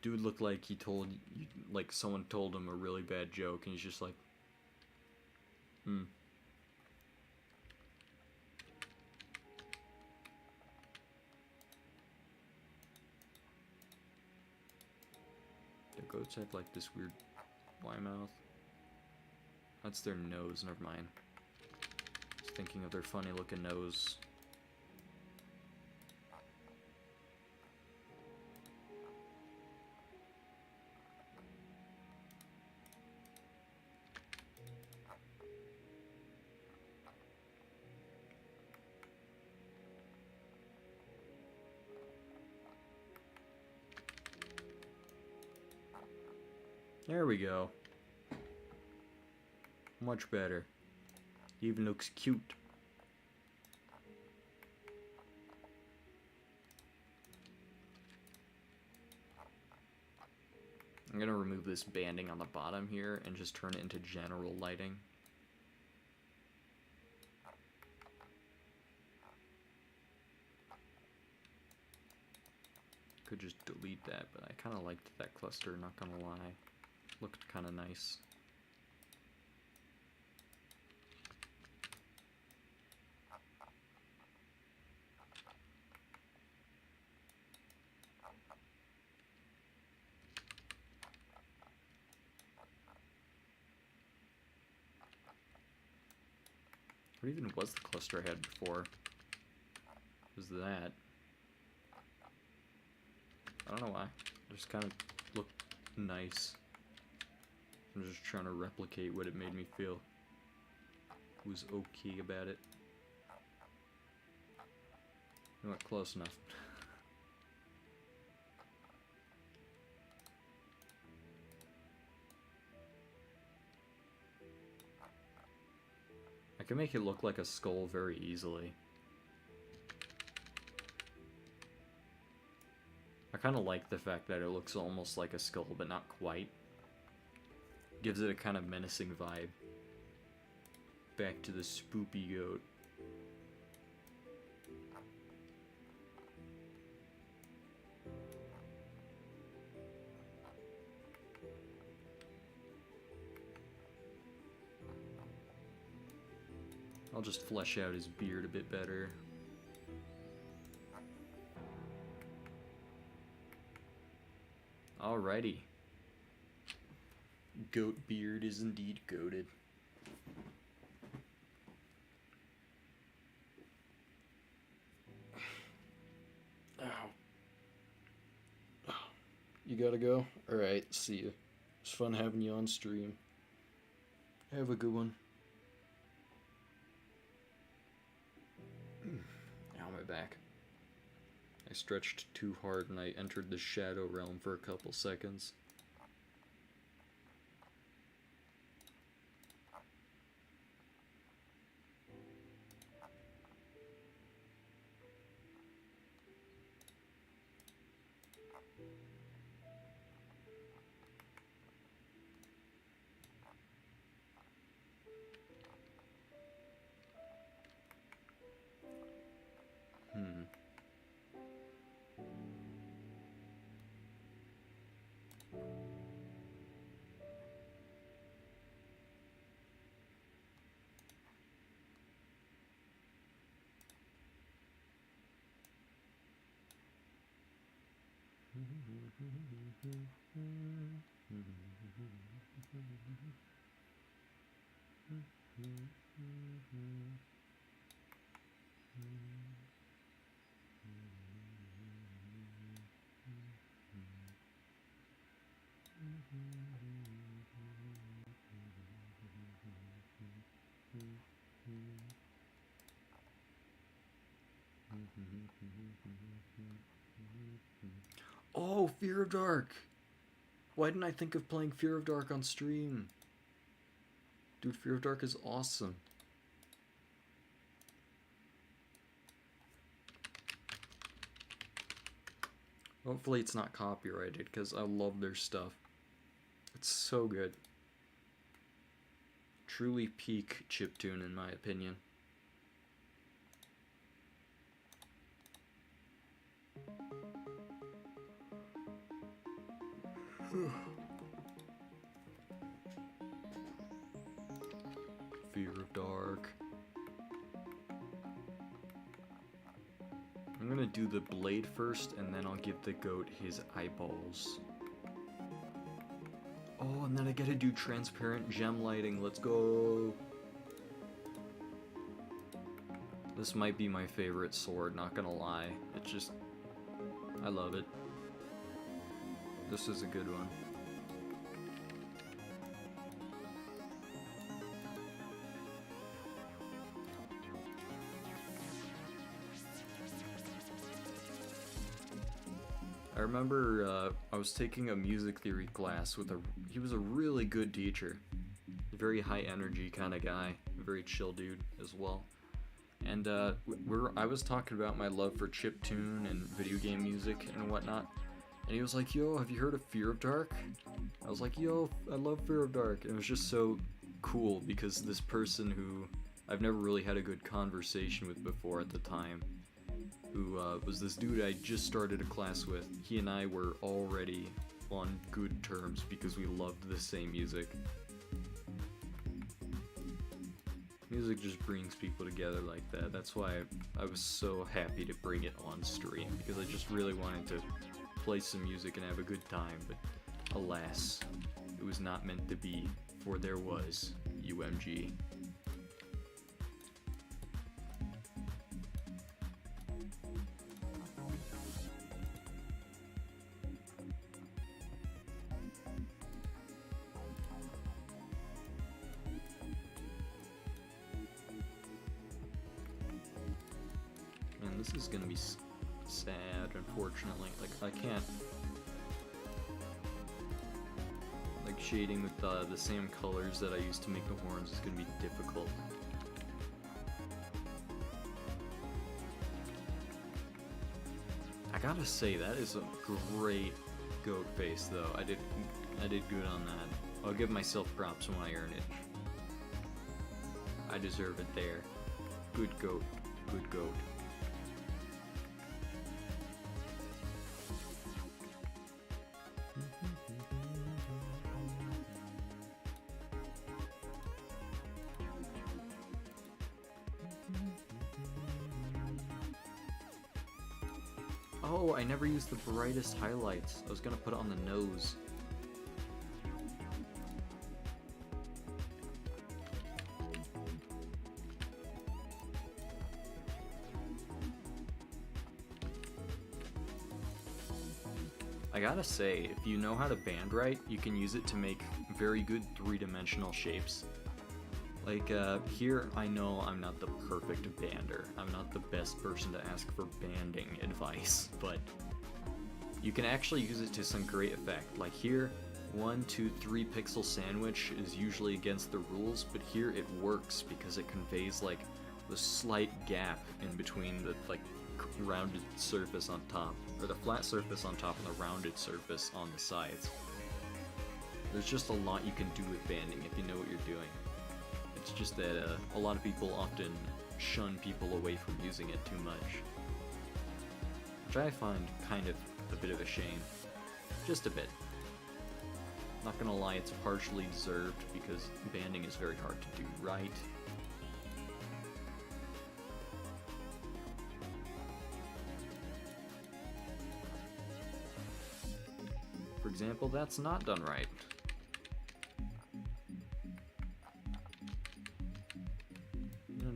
Dude looked like he told you, like someone told him a really bad joke and he's just like, hmm. The goats have like this weird Y mouth. That's their nose, never mind. Just thinking of their funny looking nose. There we go. Much better. Even looks cute. I'm gonna remove this banding on the bottom here and just turn it into general lighting. Could just delete that, but I kind of liked that cluster, not gonna lie. Looked kind of nice. What even was the cluster I had before? Was that? I don't know why. It just kind of looked nice. I'm just trying to replicate what it made me feel. Was okay about it. You know what? Close enough. I can make it look like a skull very easily. I kind of like the fact that it looks almost like a skull, but not quite. Gives it a kind of menacing vibe. Back to the spoopy goat. I'll just flesh out his beard a bit better. Alrighty. Goat beard is indeed goated. Ow. You gotta go? Alright, see ya. It's fun having you on stream. Have a good one. Ow, my back. I stretched too hard and I entered the shadow realm for a couple seconds. Oh, Fear of Dark! Why didn't I think of playing Fear of Dark on stream? Dude, Fear of Dark is awesome. Hopefully it's not copyrighted, because I love their stuff. It's so good. Truly peak chiptune, in my opinion. Fear of Dark. I'm gonna do the blade first, and then I'll give the goat his eyeballs. Oh, and then I gotta do transparent gem lighting. Let's go. This might be my favorite sword, not gonna lie. It's just... I love it. This is a good one. I remember I was taking a music theory class with he was a really good teacher. A very high energy kind of guy. A very chill dude as well. And I was talking about my love for chiptune and video game music and whatnot. And he was like, yo, have you heard of Fear of Dark? I was like, yo, I love Fear of Dark. And it was just so cool because this person who I've never really had a good conversation with before at the time, who was this dude I just started a class with, he and I were already on good terms because we loved the same music. Music just brings people together like that. That's why I was so happy to bring it on stream, because I just really wanted to play some music and have a good time, but alas, it was not meant to be, for there was UMG. Man, this is gonna be sad, unfortunately. Like, I can't... Like, shading with the same colors that I used to make the horns is gonna be difficult. I gotta say, that is a great goat face, though. I did good on that. I'll give myself props when I earn it. I deserve it there. Good goat. Good goat. Oh, I never used the brightest highlights. I was gonna put it on the nose. I gotta say, if you know how to band right, you can use it to make very good three-dimensional shapes. Like, here, I know I'm not the perfect bander. I'm not the best person to ask for banding advice, but you can actually use it to some great effect. Like here, 1, 2, 3 pixel sandwich is usually against the rules, but here it works because it conveys, like, the slight gap in between the, like, rounded surface on top, or the flat surface on top and the rounded surface on the sides. There's just a lot you can do with banding if you know what you're doing. It's just that a lot of people often shun people away from using it too much, which I find kind of a bit of a shame. Just a bit. Not gonna lie, it's partially deserved because banding is very hard to do right. For example, that's not done right.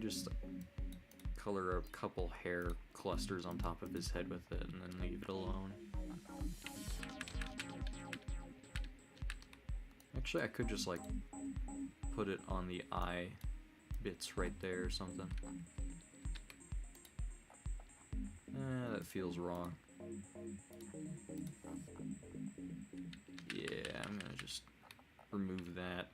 Just color a couple hair clusters on top of his head with it and then leave it alone. Actually, I could just like put it on the eye bits right there or something. That feels wrong. Yeah, I'm gonna just remove that.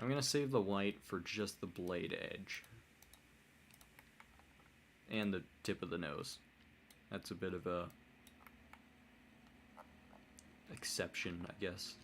I'm gonna save the white for just the blade edge. And the tip of the nose. That's a bit of a exception, I guess.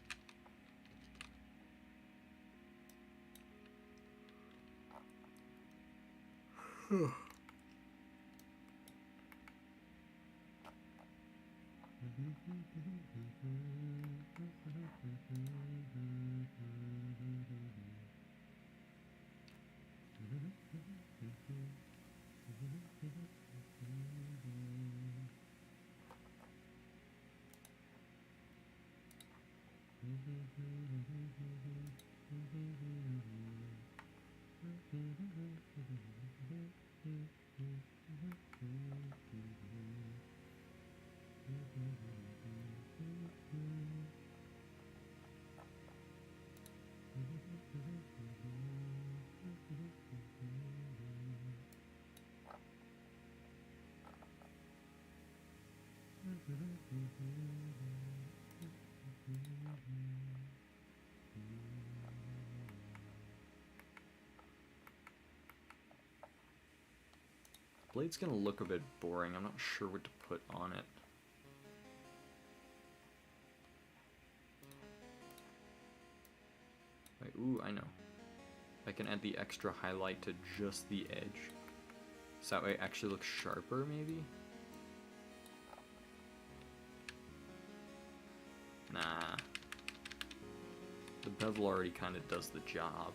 Blade's gonna look a bit boring. I'm not sure what to put on it. Wait, ooh, I know. I can add the extra highlight to just the edge. So that way it actually looks sharper, maybe? Nah. The bevel already kind of does the job.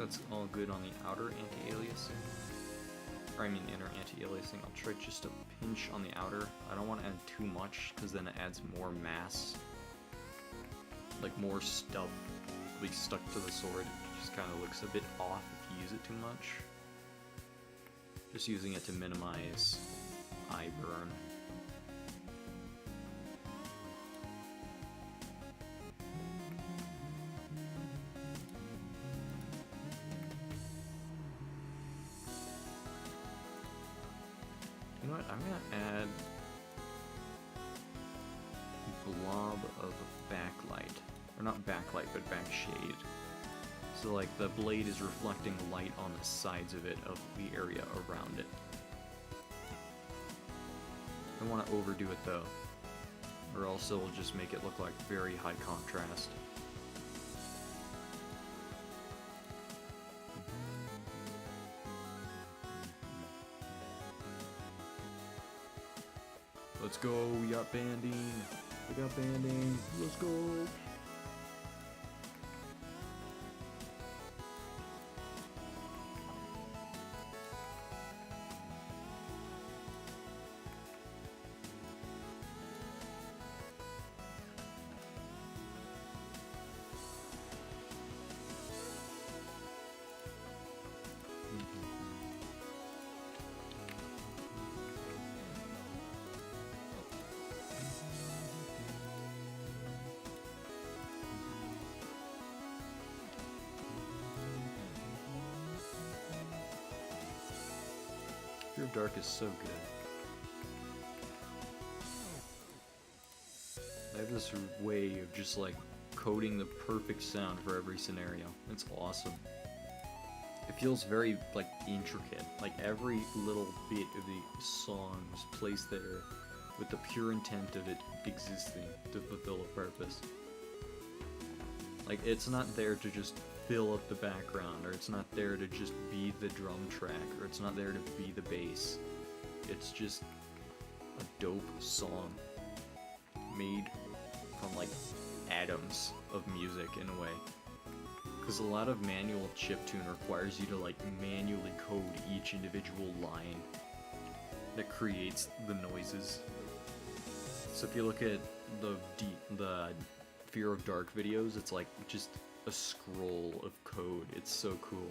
That's all good on the outer anti-aliasing. Or I mean inner anti-aliasing. I'll try just a pinch on the outer. I don't want to add too much, because then it adds more mass. Like more stuff will be stuck to the sword. It just kind of looks a bit off if you use it too much. Just using it to minimize eye burn. You know what? I'm gonna add a blob of backlight. Or not backlight, but backshade. So like the blade is reflecting light on the sides of it, of the area around it. I don't want to overdo it though, or else it'll just make it look like very high contrast. Let's go, we got banding. We got banding. Let's go. Fear of Dark is so good. They have this way of just like coding the perfect sound for every scenario. It's awesome. It feels very like intricate. Like every little bit of the song is placed there with the pure intent of it existing to fulfill a purpose. Like it's not there to just fill up the background, or it's not there to just be the drum track, or it's not there to be the bass. It's just a dope song made from like atoms of music in a way. Because a lot of manual chiptune requires you to like manually code each individual line that creates the noises. So if you look at the Fear of Dark videos, it's like just a scroll of code. It's so cool.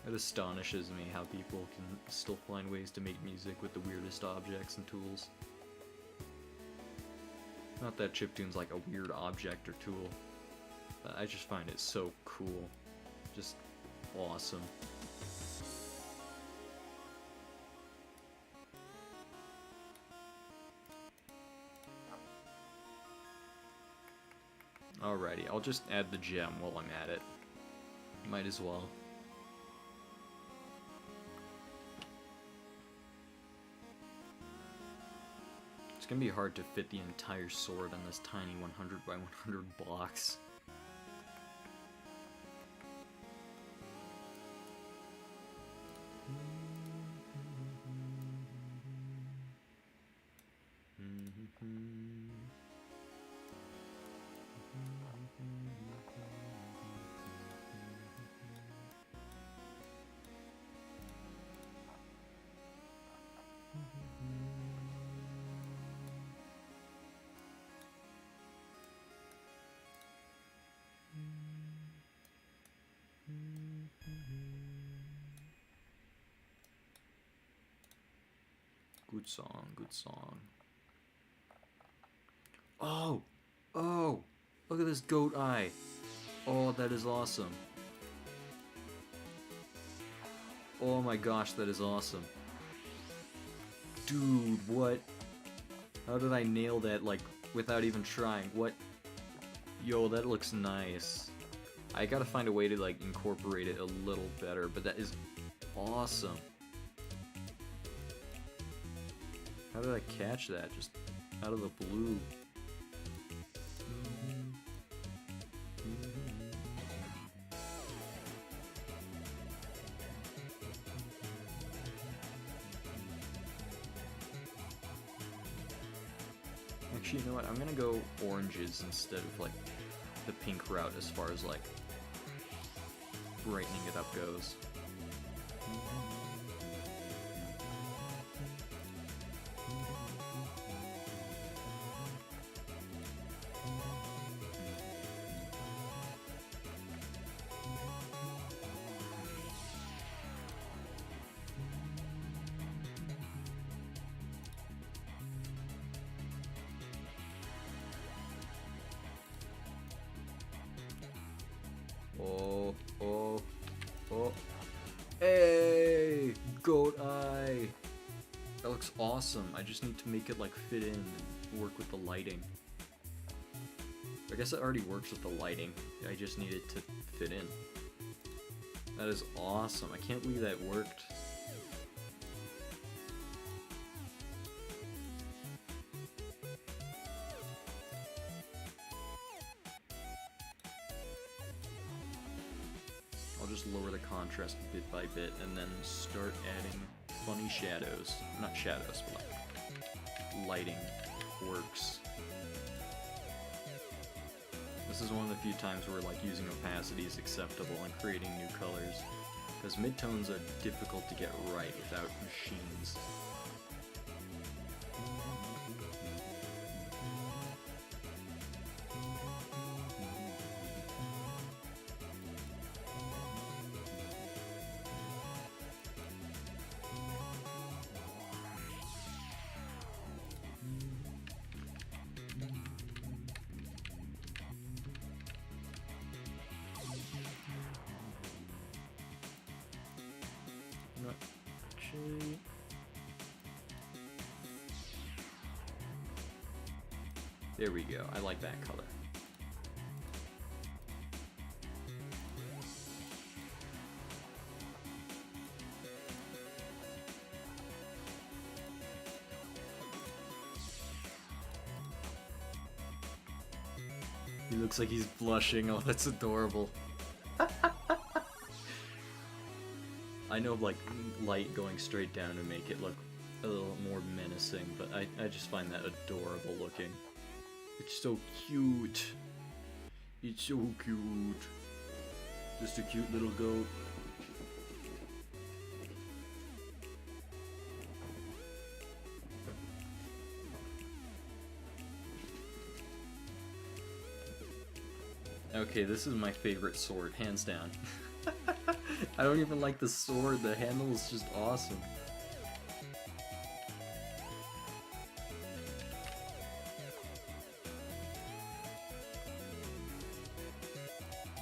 It astonishes me how people can still find ways to make music with the weirdest objects and tools. Not that chiptune's like a weird object or tool, but I just find it so cool. Just awesome. Alrighty, I'll just add the gem while I'm at it. Might as well. It's gonna be hard to fit the entire sword on this tiny 100 by 100 box. Good song, good song. Oh! Oh! Look at this goat eye! Oh, that is awesome. Oh my gosh, that is awesome. Dude, what? How did I nail that, like, without even trying? What? Yo, that looks nice. I gotta find a way to, like, incorporate it a little better, but that is awesome. How did I catch that? Just out of the blue. Actually, you know what? I'm gonna go oranges instead of like the pink route as far as like brightening it up goes. Oh, oh, oh. Hey! Goat eye! That looks awesome. I just need to make it like fit in and work with the lighting. I guess it already works with the lighting. I just need it to fit in. That is awesome. I can't believe that worked. I'll just lower the contrast bit by bit and then start adding funny shadows. Not shadows, but like lighting quirks. This is one of the few times where like using opacity is acceptable and creating new colors. Because midtones are difficult to get right without machines. Not actually. There we go. I like that color. He looks like he's blushing. Oh, that's adorable. I know, like, light going straight down to make it look a little more menacing, but I just find that adorable looking. It's so cute. It's so cute. Just a cute little goat. Okay, this is my favorite sword, hands down. I don't even like the sword, the handle is just awesome.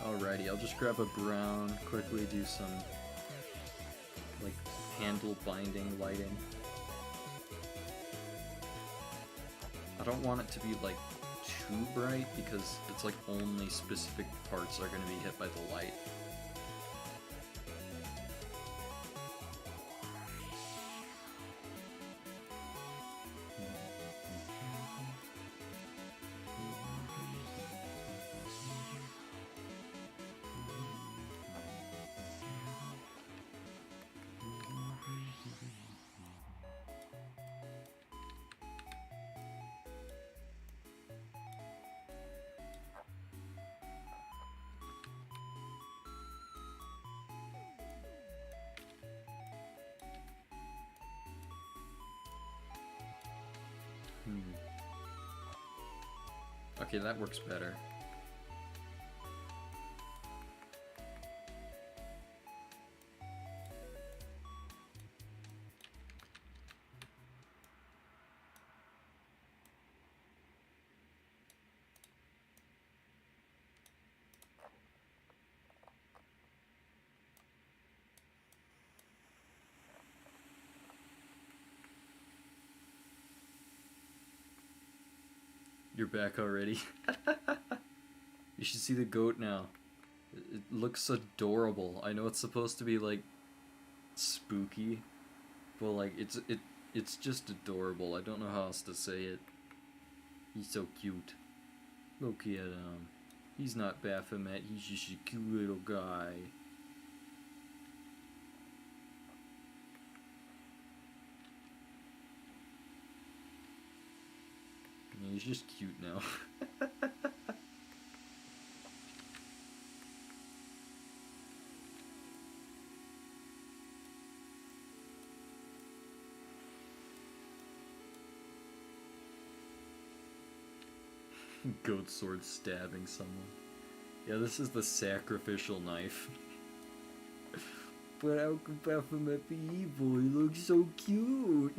Alrighty, I'll just grab a brown, quickly do some, like, handle binding lighting. I don't want it to be, like, too bright, because it's like only specific parts are going to be hit by the light. Okay, that works better. You're back already? You should see the goat now. It looks adorable. I know it's supposed to be like spooky, but like it's just adorable. I don't know how else to say it. He's so cute. Look at him. He's not Baphomet, he's just a cute little guy. He's just cute now. Goat sword stabbing someone. Yeah, this is the sacrificial knife. But how come Baphomet be evil? He looks so cute.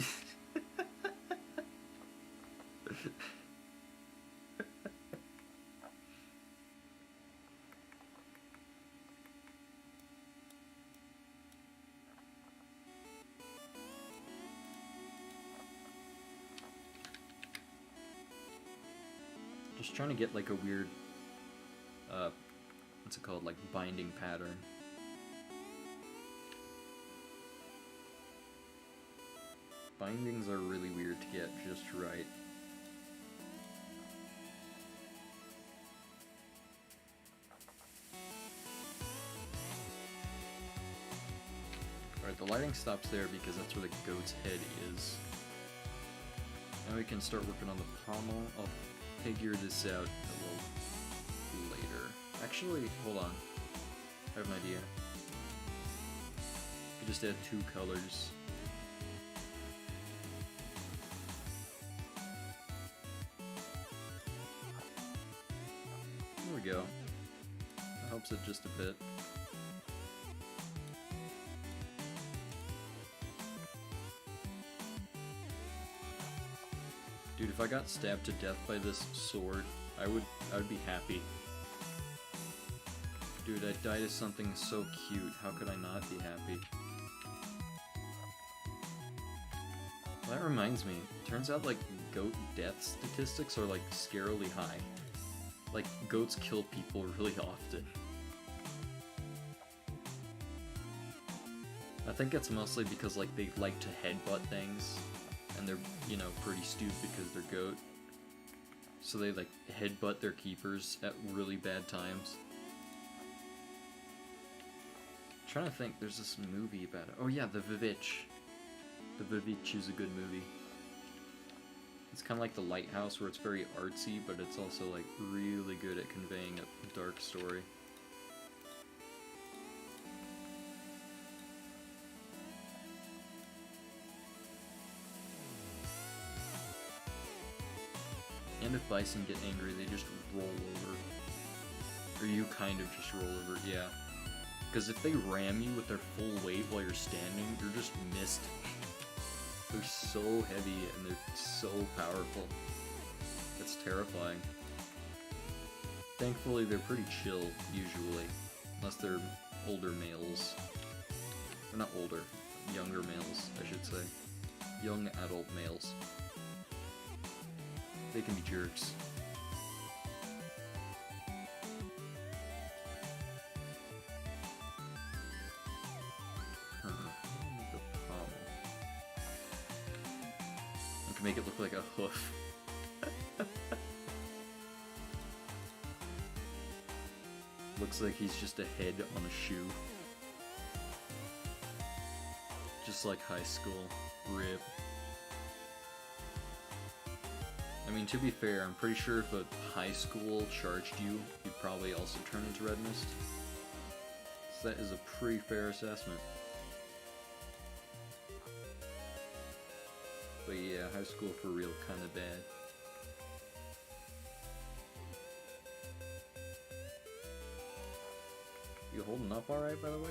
Just trying to get like a weird, what's it called, like binding pattern. Bindings are really weird to get just right. Alright, the lighting stops there because that's where the goat's head is. Now we can start working on the pommel. I'll figure this out a little later. Actually, hold on. I have an idea. I could just add 2 colors. There we go. That helps it just a bit. Dude, if I got stabbed to death by this sword, I would be happy. Dude, I died as something so cute. How could I not be happy? Well, that reminds me. Turns out, like, goat death statistics are, like, scarily high. Like, goats kill people really often. I think it's mostly because, like, they like to headbutt things. And they're, you know, pretty stupid because they're goat. So they, like, headbutt their keepers at really bad times. I'm trying to think, there's this movie about it. Oh yeah, The Vivitch. The Vivitch is a good movie. It's kind of like The Lighthouse, where it's very artsy, but it's also, like, really good at conveying a dark story. And if bison get angry, they just roll over. Or you kind of just roll over, yeah. Because if they ram you with their full weight while you're standing, you're just missed. They're so heavy and they're so powerful. It's terrifying. Thankfully, they're pretty chill, usually. Unless they're older males. Or not older, younger males, I should say. Young adult males. They can be jerks. The pommel. I can make it look like a hoof. Looks like he's just a head on a shoe. Just like high school. RIP. I mean, to be fair, I'm pretty sure if a high school charged you, you'd probably also turn into Red Mist. So that is a pretty fair assessment. But yeah, high school for real, kinda bad. You holding up alright, by the way?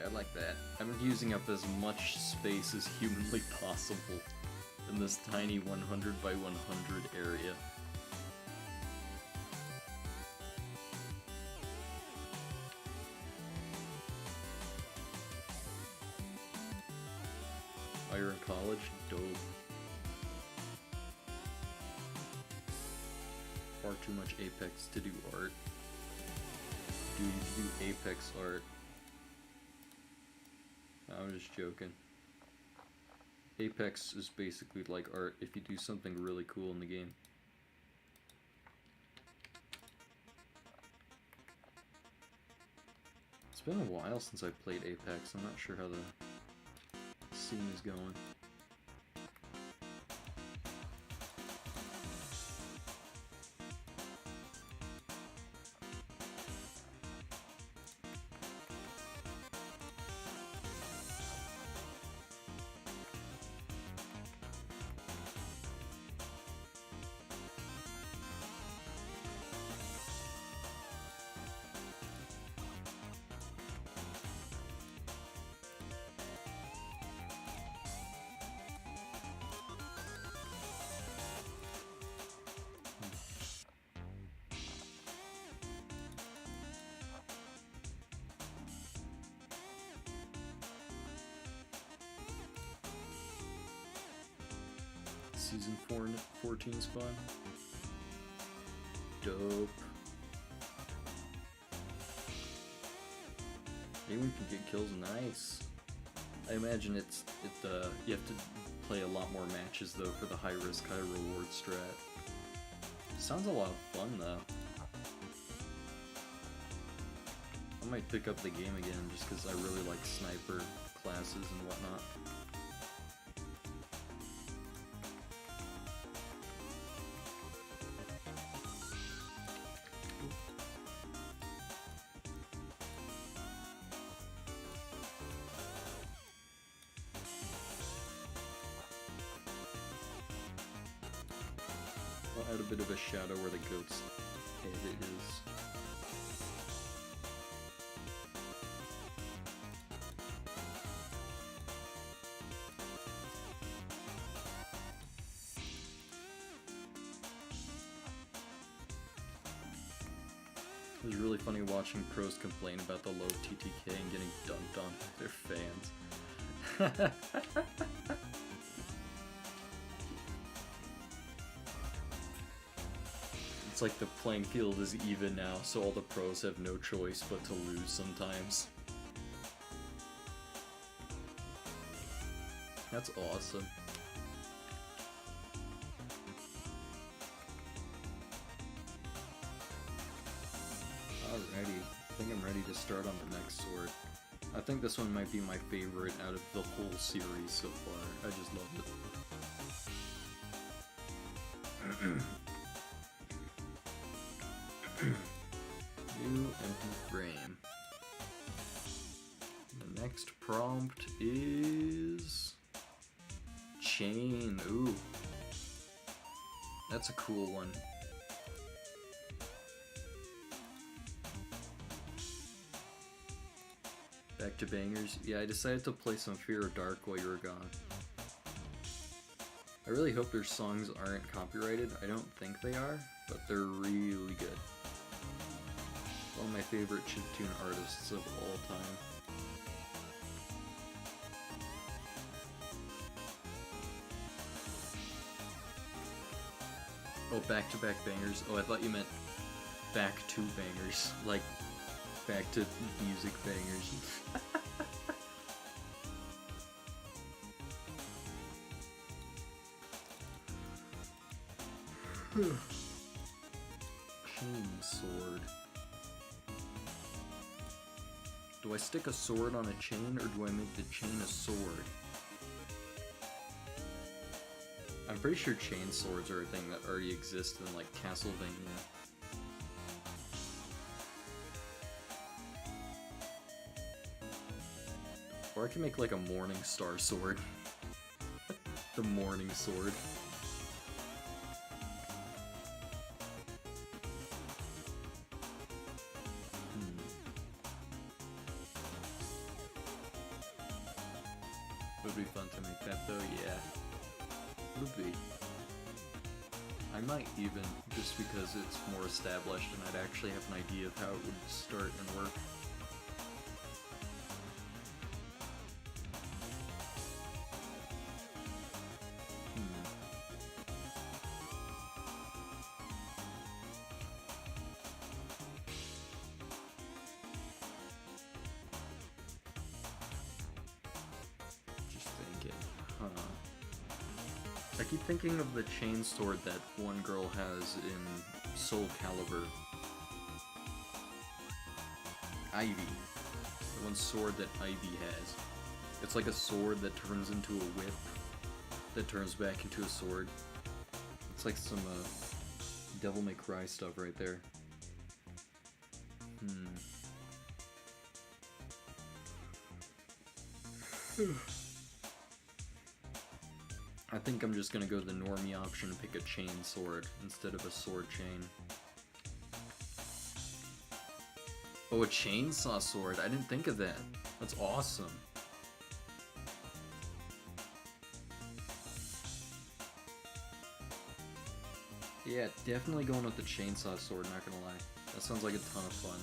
I like that. I'm using up as much space as humanly possible in this tiny 100 by 100 area. Oh, you're in college? Dope. Far too much Apex to do art. Dude, you do Apex art. I'm just joking. Apex is basically like art if you do something really cool in the game. It's been a while since I played Apex. I'm not sure how the scene is going. Season 14 spawn. Dope. Anyone can get kills, nice. I imagine you have to play a lot more matches though for the high risk, high reward strat. Sounds a lot of fun though. I might pick up the game again just because I really like sniper classes and whatnot. I'll add a bit of a shadow where the goat's head is. It was really funny watching pros complain about the low TTK and getting dunked on by their fans. It's like the playing field is even now, so all the pros have no choice but to lose sometimes. That's awesome. Alrighty, I think I'm ready to start on the next sword. I think this one might be my favorite out of the whole series so far. I just love it. New empty frame. The next prompt is chain. Ooh, that's a cool one. Back to bangers. Yeah, I decided to play some Fear of Dark while you were gone. I really hope their songs aren't copyrighted. I don't think they are, but they're really good. One of my favorite chiptune artists of all time. Oh, back-to-back bangers. Oh, I thought you meant back to bangers. Like, back to music bangers. Chain sword. Do I stick a sword on a chain, or do I make the chain a sword? I'm pretty sure chain swords are a thing that already exist in, like, Castlevania. Or I can make, like, a Morning Star sword. The Morning Sword. Would be fun to make that though, yeah. Would be. I might even, just because it's more established and I'd actually have an idea of how it would start and work. I keep thinking of the chain sword that one girl has in Soul Calibur. Ivy. one sword that Ivy has. It's like a sword that turns into a whip, that turns back into a sword. It's like some Devil May Cry stuff right there. I think I'm just gonna go the normie option and pick a chain sword instead of a sword chain. Oh, a chainsaw sword. I didn't think of that. That's awesome. Yeah, definitely going with the chainsaw sword, not gonna lie. That sounds like a ton of fun.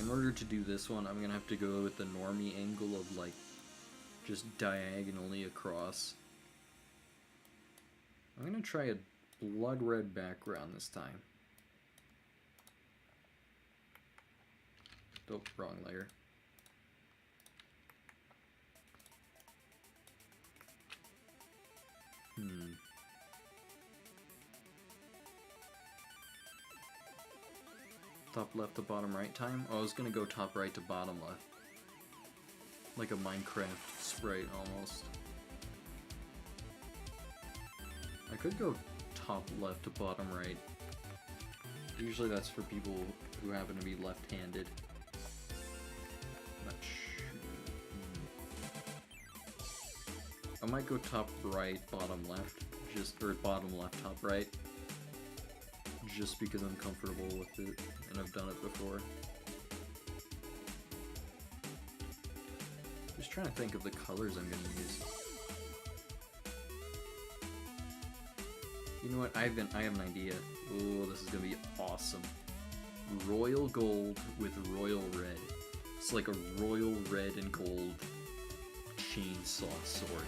In order to do this one, I'm gonna have to go with the normie angle of, like, just diagonally across. I'm gonna try a blood red background this time. Oh, wrong layer. Top left to bottom right time? Oh, I was gonna go top right to bottom left. Like a Minecraft sprite, almost. I could go top left to bottom right. Usually that's for people who happen to be left-handed. Not sure. I might go top right, bottom left. Or bottom left, top right. Just because I'm comfortable with it, and I've done it before. Just trying to think of the colors I'm gonna use. You know what? I have an idea. Oh, this is gonna be awesome. Royal gold with royal red. It's like a royal red and gold chainsaw sword.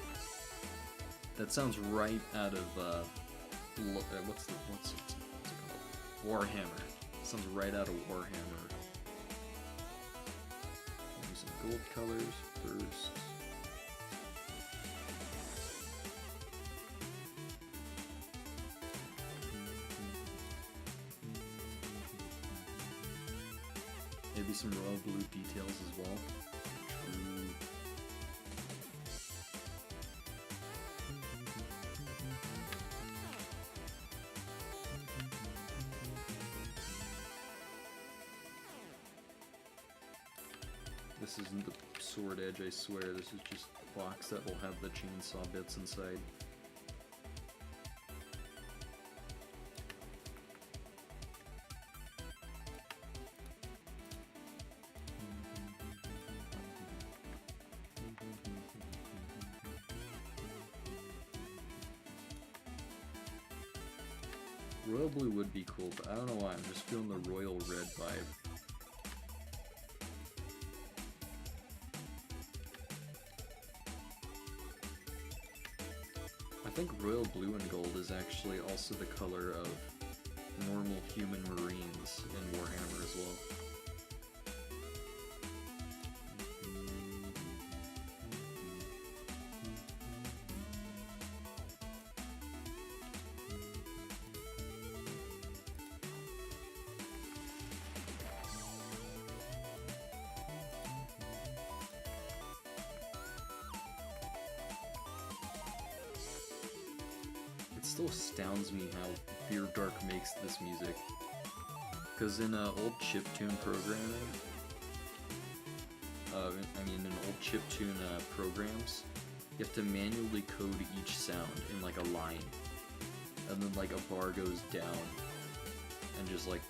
That sounds right out of what's it called? Warhammer. Sounds right out of Warhammer. Maybe some gold colors first. Maybe some royal blue details as well. True. This isn't the sword edge, I swear. This is just a box that will have the chainsaw bits inside. Royal blue would be cool, but I don't know why. I'm just feeling the royal red vibe. I think royal blue and gold is actually also the color of normal human marines in Warhammer as well. It still astounds me how Beard Dark makes this music. Because in old chiptune programming, in old chiptune programs, you have to manually code each sound in like a line. And then like a bar goes down and just like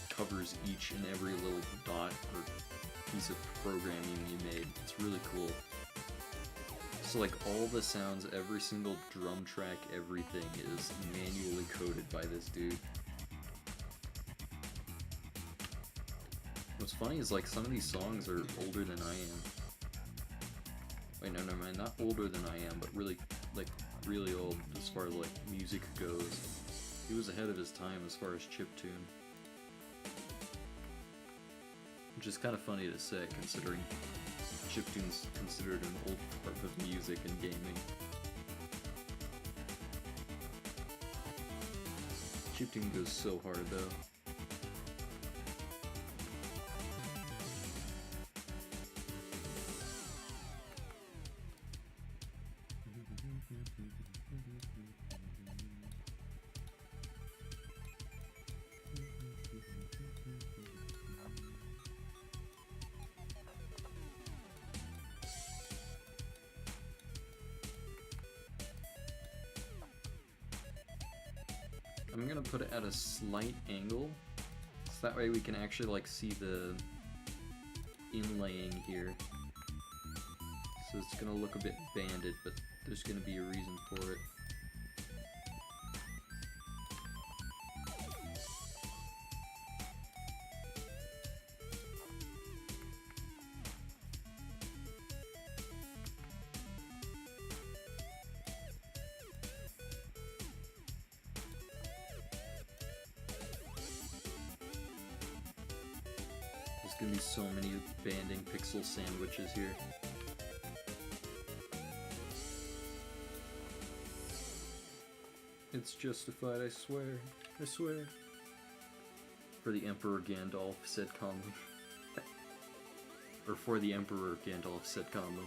covers each and every little dot or piece of programming you made. It's really cool. So like all the sounds, every single drum track, everything is manually coded by this dude. What's funny is like some of these songs are older than I am. Wait, no, never mind, not older than I am, but really, like, really old as far as like music goes. He was ahead of his time as far as chiptune. Which is kind of funny to say, considering chiptune's considered an old part of music and gaming. Chiptune goes so hard though. I'm gonna put it at a slight angle, so that way we can actually like see the inlaying here. So it's gonna look a bit banded, but there's gonna be a reason for it. There's gonna be so many banding pixel sandwiches here. It's justified, I swear. I swear. For the Emperor Gandalf, said calmly. Or for the Emperor Gandalf, said calmly.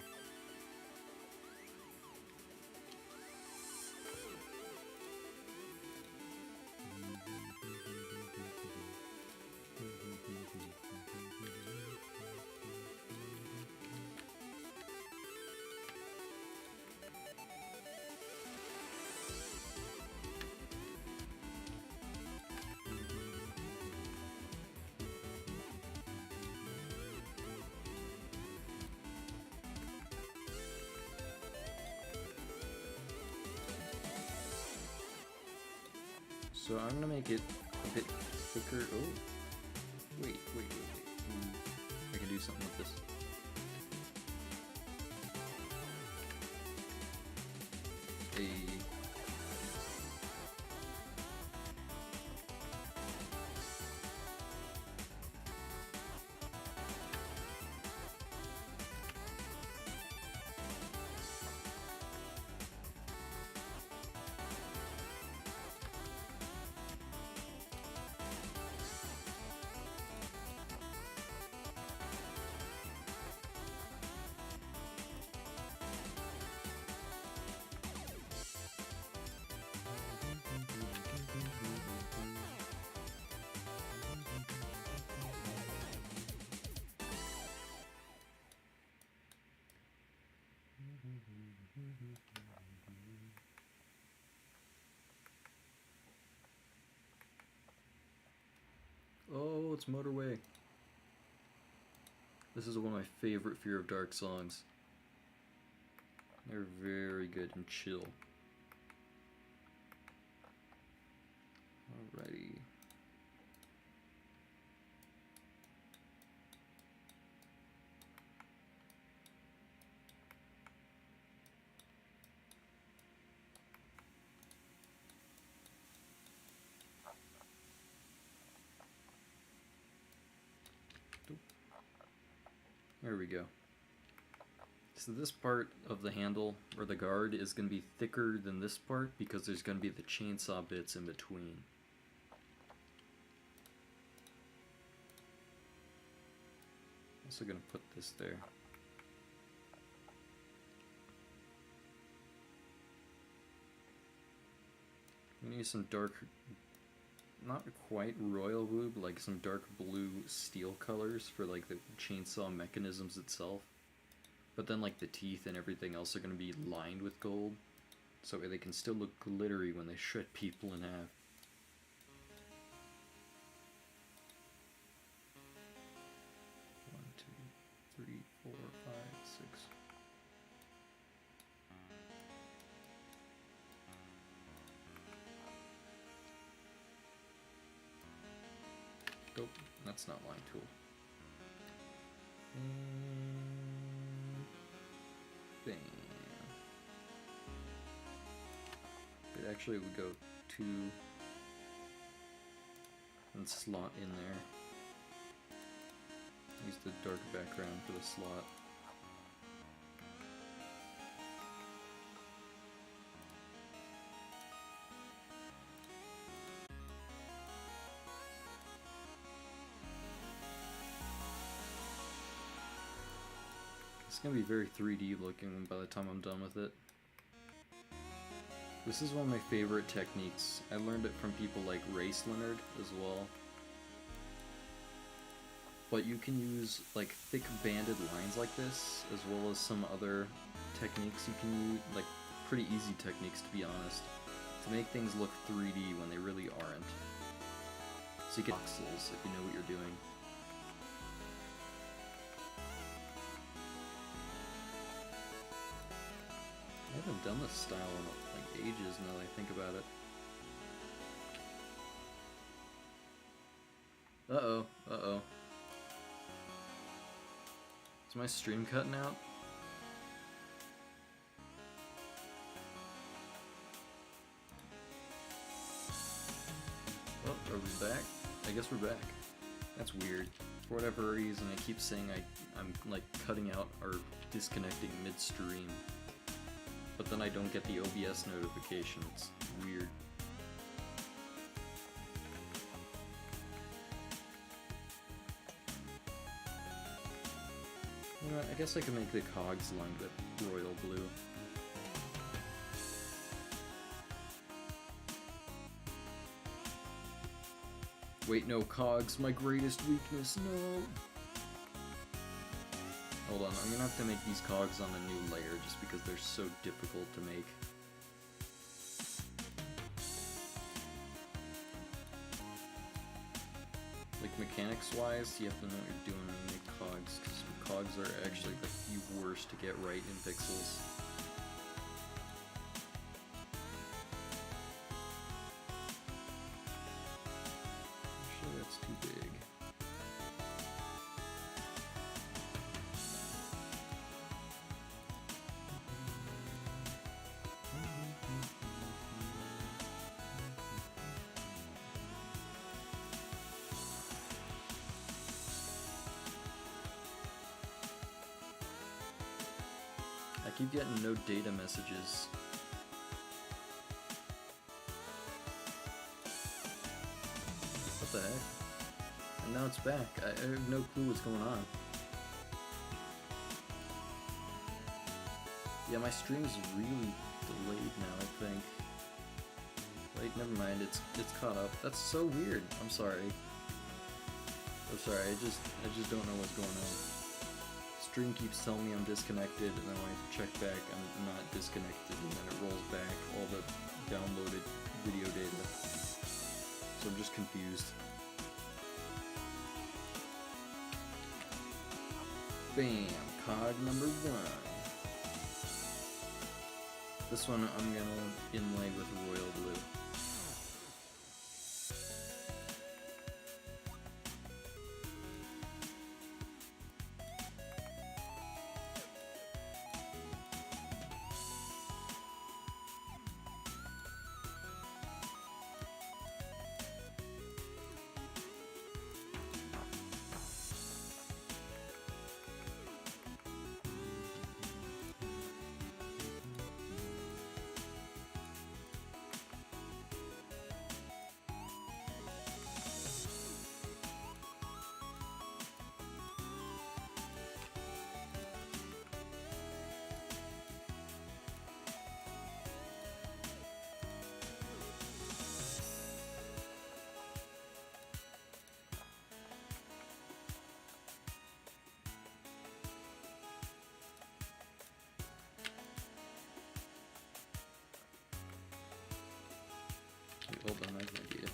So I'm gonna make it a bit thicker. Oh, wait. I can do something with this. Oh, it's Motorway. This is one of my favorite Fear of Dark songs. They're very good and chill. Alrighty. There we go. So this part of the handle, or the guard, is going to be thicker than this part because there's going to be the chainsaw bits in between. Also going to put this there. I'm going to use some dark, not quite royal blue, but like some dark blue steel colors for like the chainsaw mechanisms itself. But then like the teeth and everything else are going to be lined with gold, so they can still look glittery when they shred people in half. One, two, three, 4, 5, 6. Nope, that's not line tool. Bam. It actually would go 2 and slot in there. Use the dark background for the slot. It's gonna be very 3D looking by the time I'm done with it. This is one of my favorite techniques. I learned it from people like Race Leonard as well. But you can use like thick banded lines like this, as well as some other techniques you can use, like pretty easy techniques to be honest, to make things look 3D when they really aren't. So you get voxels if you know what you're doing. I haven't done this style in like ages now that I think about it. Uh-oh, uh-oh. Is my stream cutting out? Oh, are we back? I guess we're back. That's weird. For whatever reason, I keep saying I'm like cutting out or disconnecting midstream. But then I don't get the OBS notification. It's weird. You know what, I guess I can make the cogs lined with royal blue. Wait, no, cogs, my greatest weakness, no! Hold on, I'm gonna have to make these cogs on a new layer just because they're so difficult to make. Like, mechanics-wise, you have to know what you're doing when you make cogs, because cogs are actually the worst to get right in pixels. Actually, that's too big. I keep getting no data messages. What the heck? And now it's back. I have no clue what's going on. Yeah, my stream is really delayed now, I think. Wait, never mind, it's caught up. That's so weird. I'm sorry. I'm sorry, I just don't know what's going on. Stream keeps telling me I'm disconnected, and then when I check back, I'm not disconnected, and then it rolls back all the downloaded video data. So I'm just confused. Bam! Cog number 1. This one I'm gonna inlay with royal blue. Hold on, I have an idea.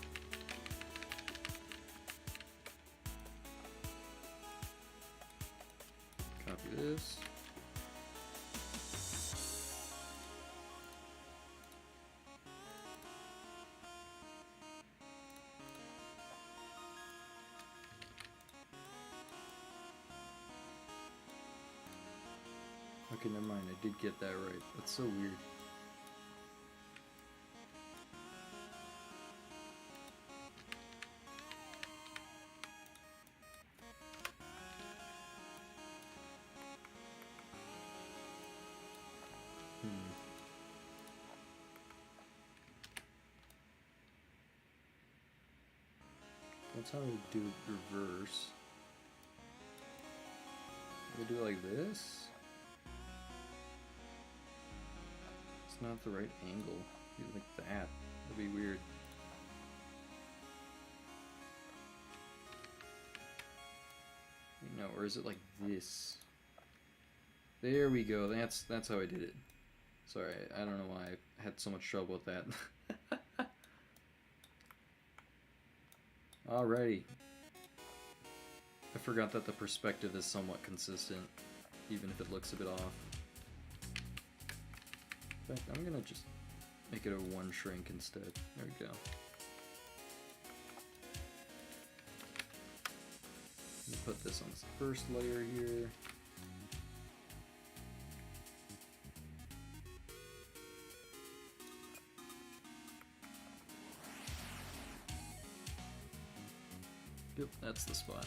Copy this. Okay, never mind, I did get that right. That's so weird. That's how we do it reverse. We do it like this? It's not the right angle. Be like that. That'd be weird. No, or is it like this? There we go. That's how I did it. Sorry, I don't know why I had so much trouble with that. Alrighty. I forgot that the perspective is somewhat consistent, even if it looks a bit off. In fact, I'm gonna just make it a 1 shrink instead. There we go. Put this on this first layer here. Yep, that's the spot.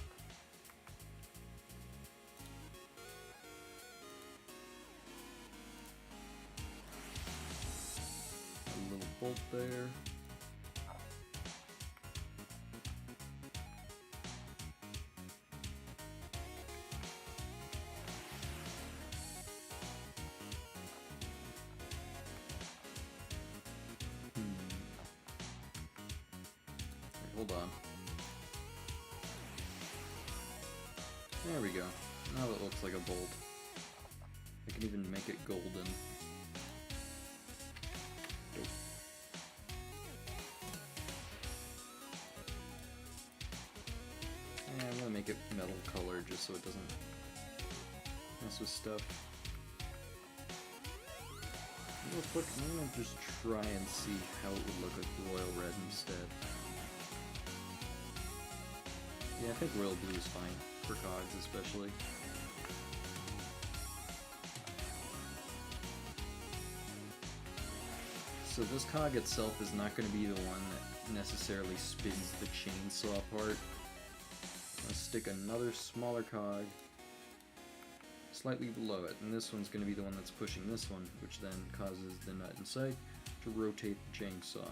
A little bolt there. Hold on. There we go. Now it looks like a bolt. I can even make it golden. Dope. Yeah, I'm gonna make it metal color just so it doesn't mess with stuff. Real quick, I'm gonna just try and see how it would look with royal red instead. Yeah, I think royal blue is fine, for cogs especially. So this cog itself is not going to be the one that necessarily spins the chainsaw part. I'm going to stick another smaller cog slightly below it, and this one's going to be the one that's pushing this one, which then causes the nut inside to rotate the chainsaw.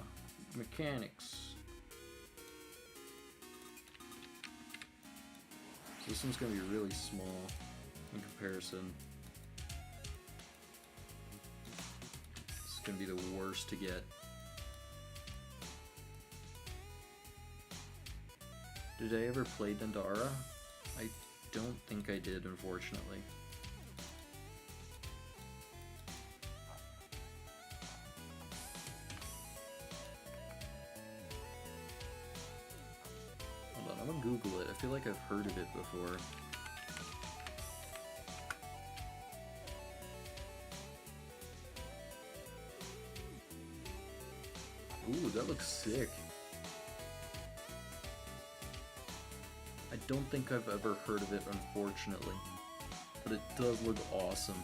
Mechanics. So this one's going to be really small in comparison. This is going to be the worst to get. Did I ever play Dandara? I don't think I did, unfortunately. I'm gonna Google it. I feel like I've heard of it before. Ooh, that looks sick. I don't think I've ever heard of it, unfortunately. But it does look awesome.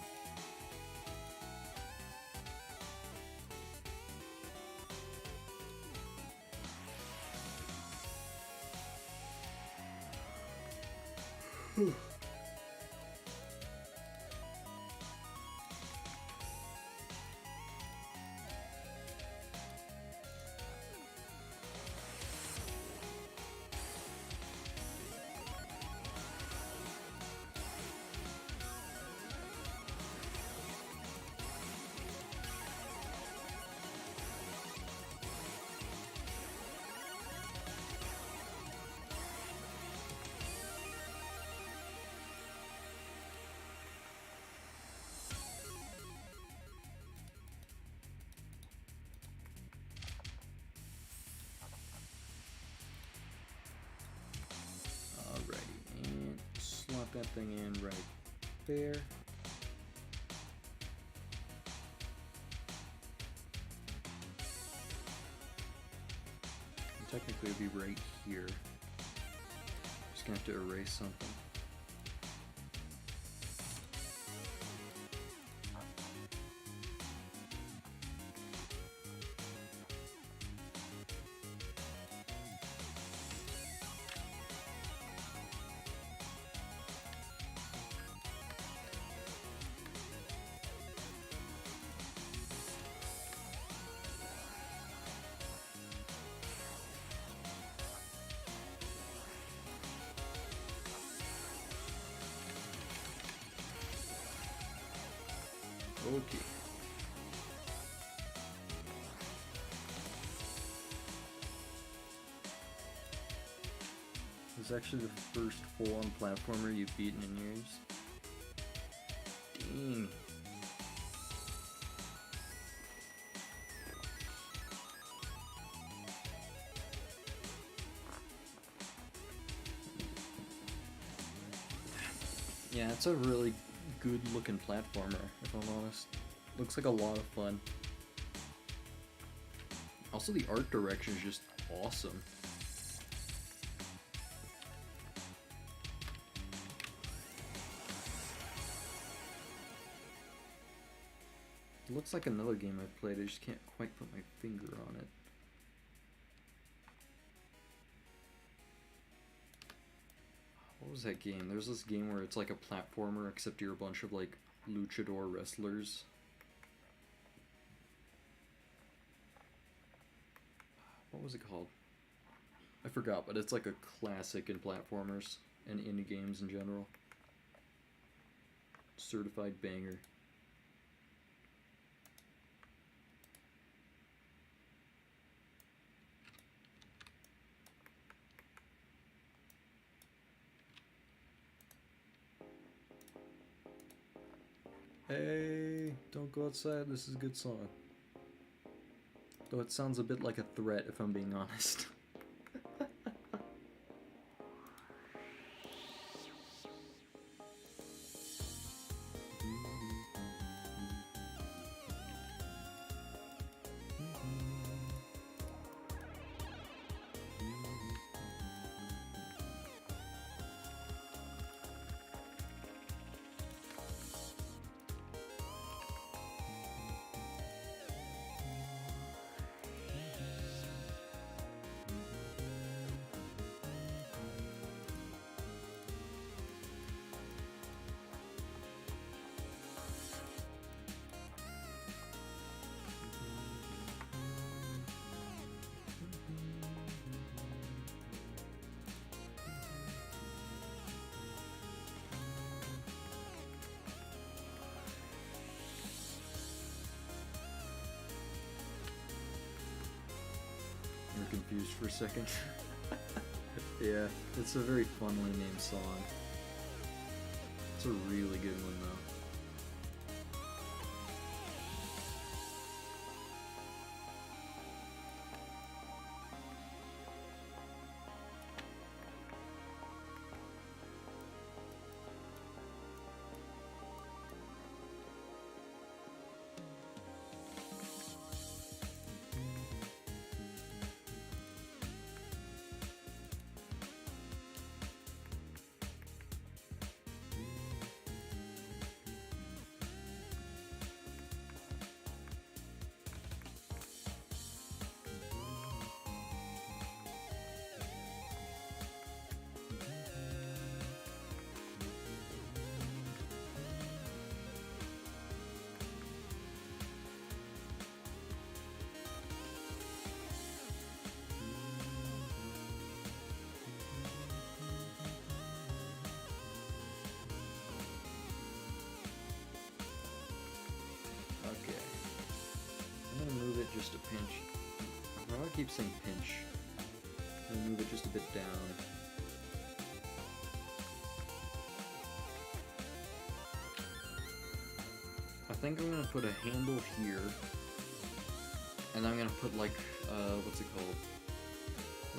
Alrighty, and slot that thing in right there. And technically it'd be right here. Just gonna have to erase something. Okay. It's actually the first full-on platformer you've beaten in years. Dang. Yeah, it's a really good-looking platformer, if I'm honest. Looks like a lot of fun. Also, the art direction is just awesome. It looks like another game I've played, I just can't quite put my finger on it. What was that game? There's this game where it's like a platformer, except you're a bunch of like luchador wrestlers. What was it called? I forgot, but it's like a classic in platformers and indie games in general. Certified banger. Hey, don't go outside, this is a good song. Though it sounds a bit like a threat, if I'm being honest. You were confused for a second. Yeah, it's a very funnily named song. It's a really good one though. Okay. I'm gonna move it just a pinch. Why do I keep saying pinch? I'm gonna move it just a bit down. I think I'm gonna put a handle here. And I'm gonna put like, what's it called?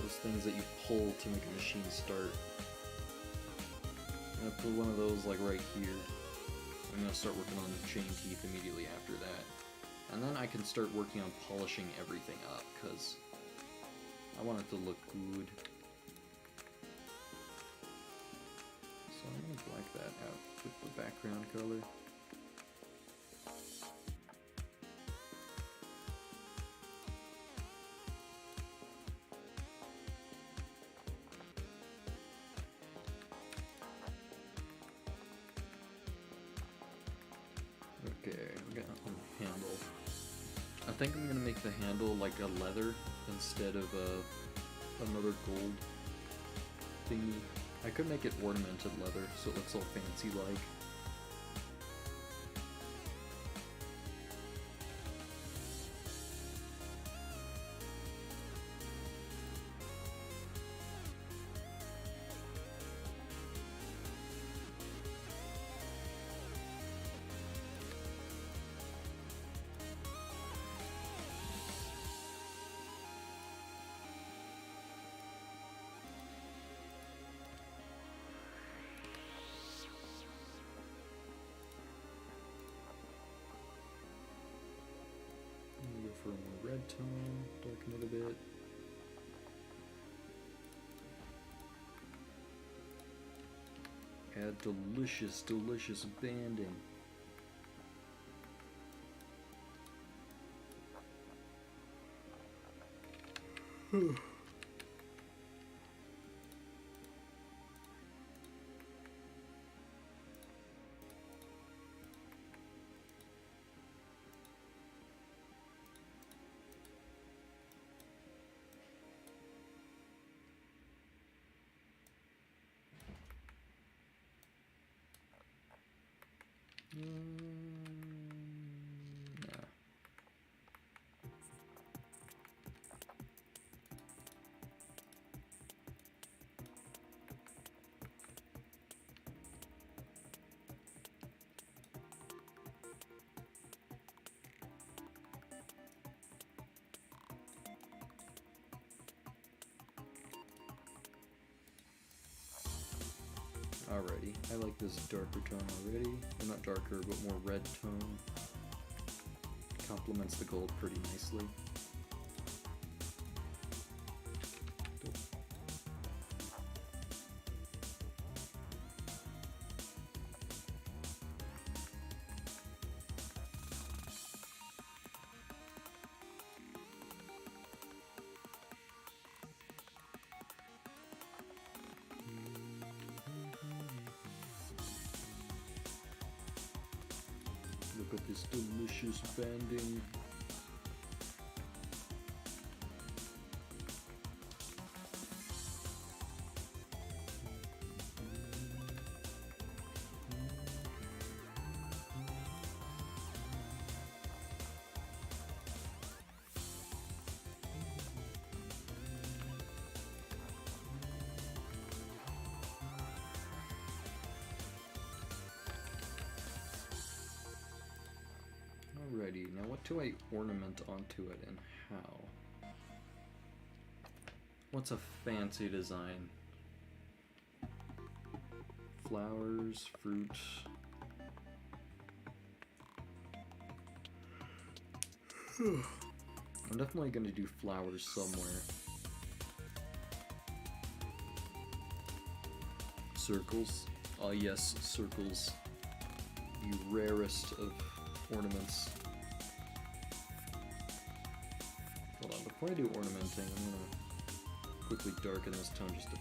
Those things that you pull to make a machine start. I'm gonna put one of those like right here. I'm gonna start working on chain teeth immediately after that. And then I can start working on polishing everything up, because I want it to look good. So I'm gonna black that out with the background color. Okay, we got a handle. I think I'm gonna make the handle like a leather instead of another gold thingy. I could make it ornamented leather so it looks all fancy like. bit. Add delicious, delicious banding. Nah. Alrighty, I like this darker tone already. Well, not darker, but more red tone. Complements the gold pretty nicely. Look at this delicious banding. Alrighty, now what do I ornament onto it and how? What's a fancy design? Flowers, fruit. I'm definitely going to do flowers somewhere. Circles. Oh yes, circles. The rarest of ornaments. Hold on, before I do ornamenting, I'm gonna quickly darken this tone just a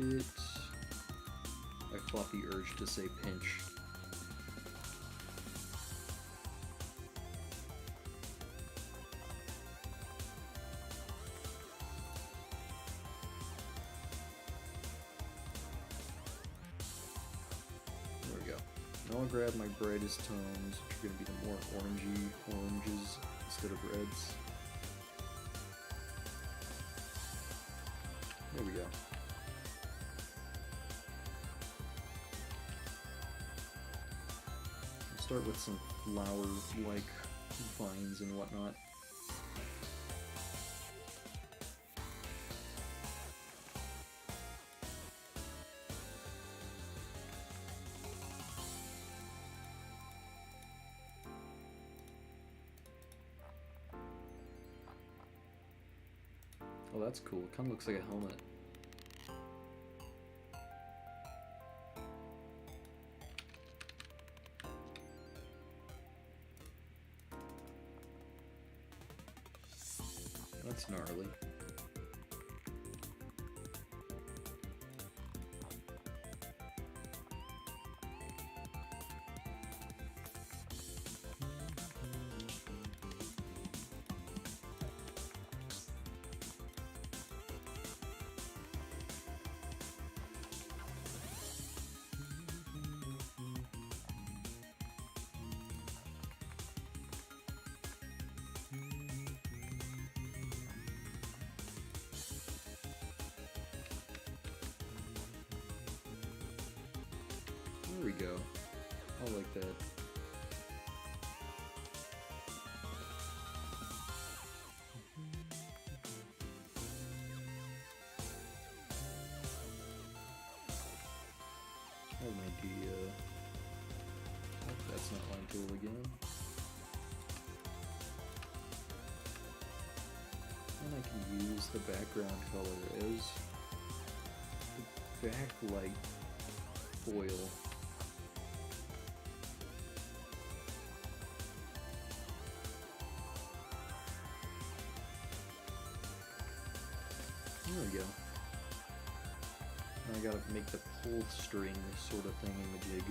bit. I fought the urge to say pinch. There we go. Now I'll grab my brightest tones, which are going to be the more orangey oranges instead of reds. There we go. I'll start with some flower-like vines and whatnot. Oh, that's cool. It kind of looks like a helmet. That's gnarly. There we go. I like that. I have an idea. Oh, that's not line tool again. And I can use the background color is the backlight foil. There we go. Now I gotta make the pull string sort of thingy-majig.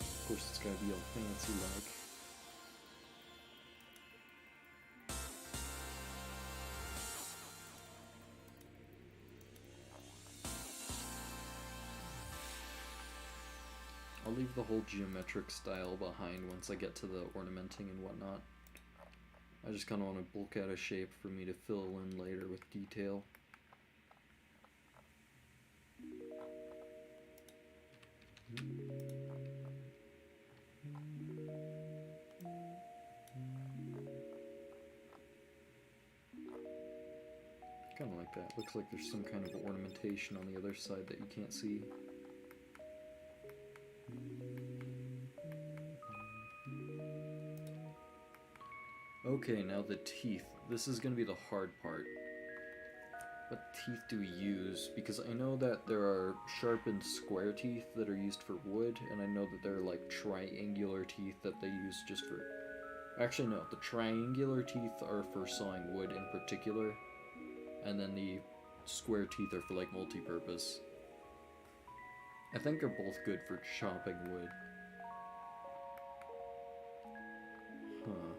Of course, it's gotta be all fancy like. I'll leave the whole geometric style behind once I get to the ornamenting and whatnot. I just kind of want to bulk out a shape for me to fill in later with detail. Kind of like that. Looks like there's some kind of ornamentation on the other side that you can't see. Okay, now the teeth. This is going to be the hard part. What teeth do we use? Because I know that there are sharpened square teeth that are used for wood, and I know that there are like triangular teeth that they use just for... Actually no, the triangular teeth are for sawing wood in particular, and then the square teeth are for like multi-purpose. I think they're both good for chopping wood. Huh.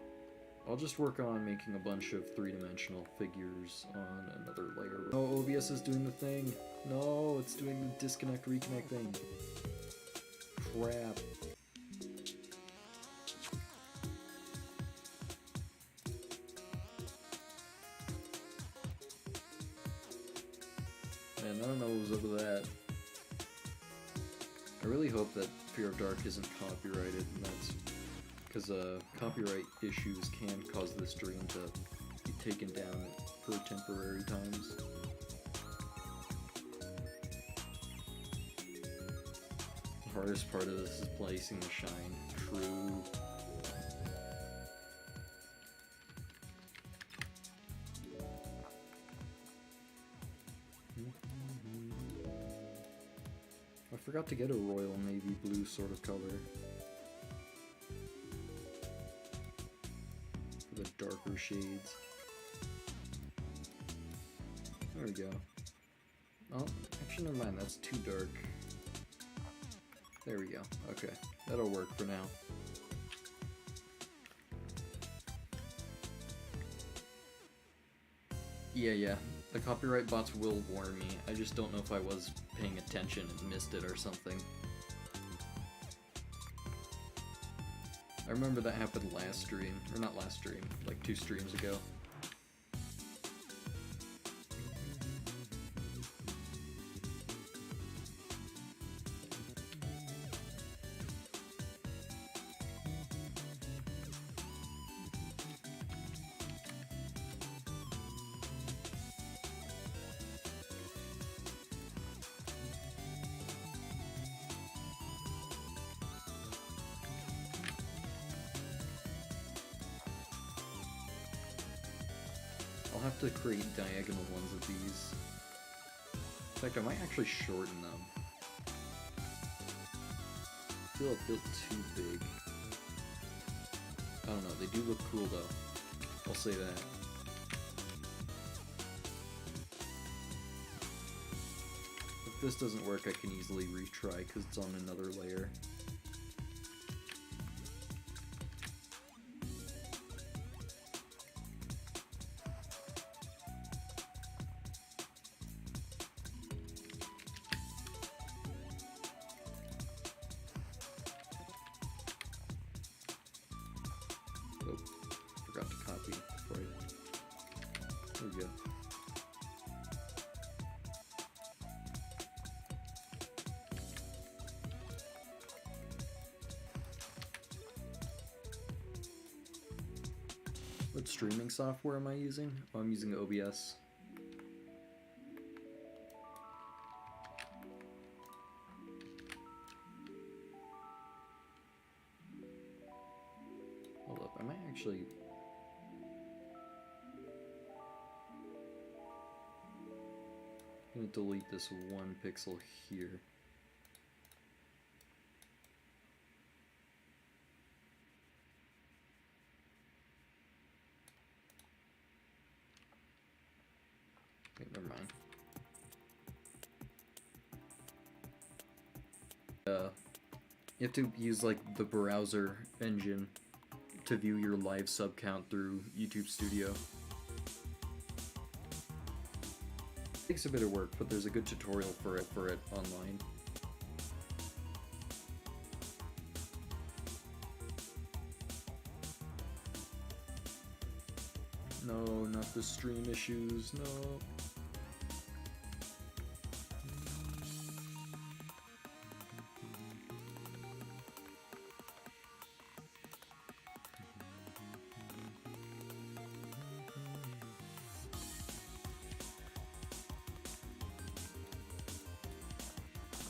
I'll just work on making a bunch of three-dimensional figures on another layer. Oh, OBS is doing the thing. No, it's doing the disconnect reconnect thing. Crap. Man, I don't know what was up with that. I really hope that Fear of Dark isn't copyrighted, and that's because copyright issues can cause the stream to be taken down for temporary times. The hardest part of this is placing the shine. True. I forgot to get a royal navy blue sort of color. For the darker shades. There we go. Oh, actually never mind, that's too dark. There we go. Okay, that'll work for now. Yeah. The copyright bots will warn me. I just don't know if I was paying attention and missed it or something. I remember that happened last stream. Or not last stream, like 2 streams ago. I'll have to create diagonal ones of these. In fact, I might actually shorten them. I feel a bit too big. I don't know, they do look cool though. I'll say that. If this doesn't work, I can easily retry because it's on another layer. Oh, forgot to copy before I... There we go. What streaming software am I using? Oh, I'm using OBS. Hold up, Actually, I'm gonna delete this one pixel here. Wait, never mind. You have to use like the browser engine to view your live sub count through YouTube Studio. Takes a bit of work, but there's a good tutorial for it online. No, not the stream issues, no.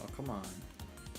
Oh, come on.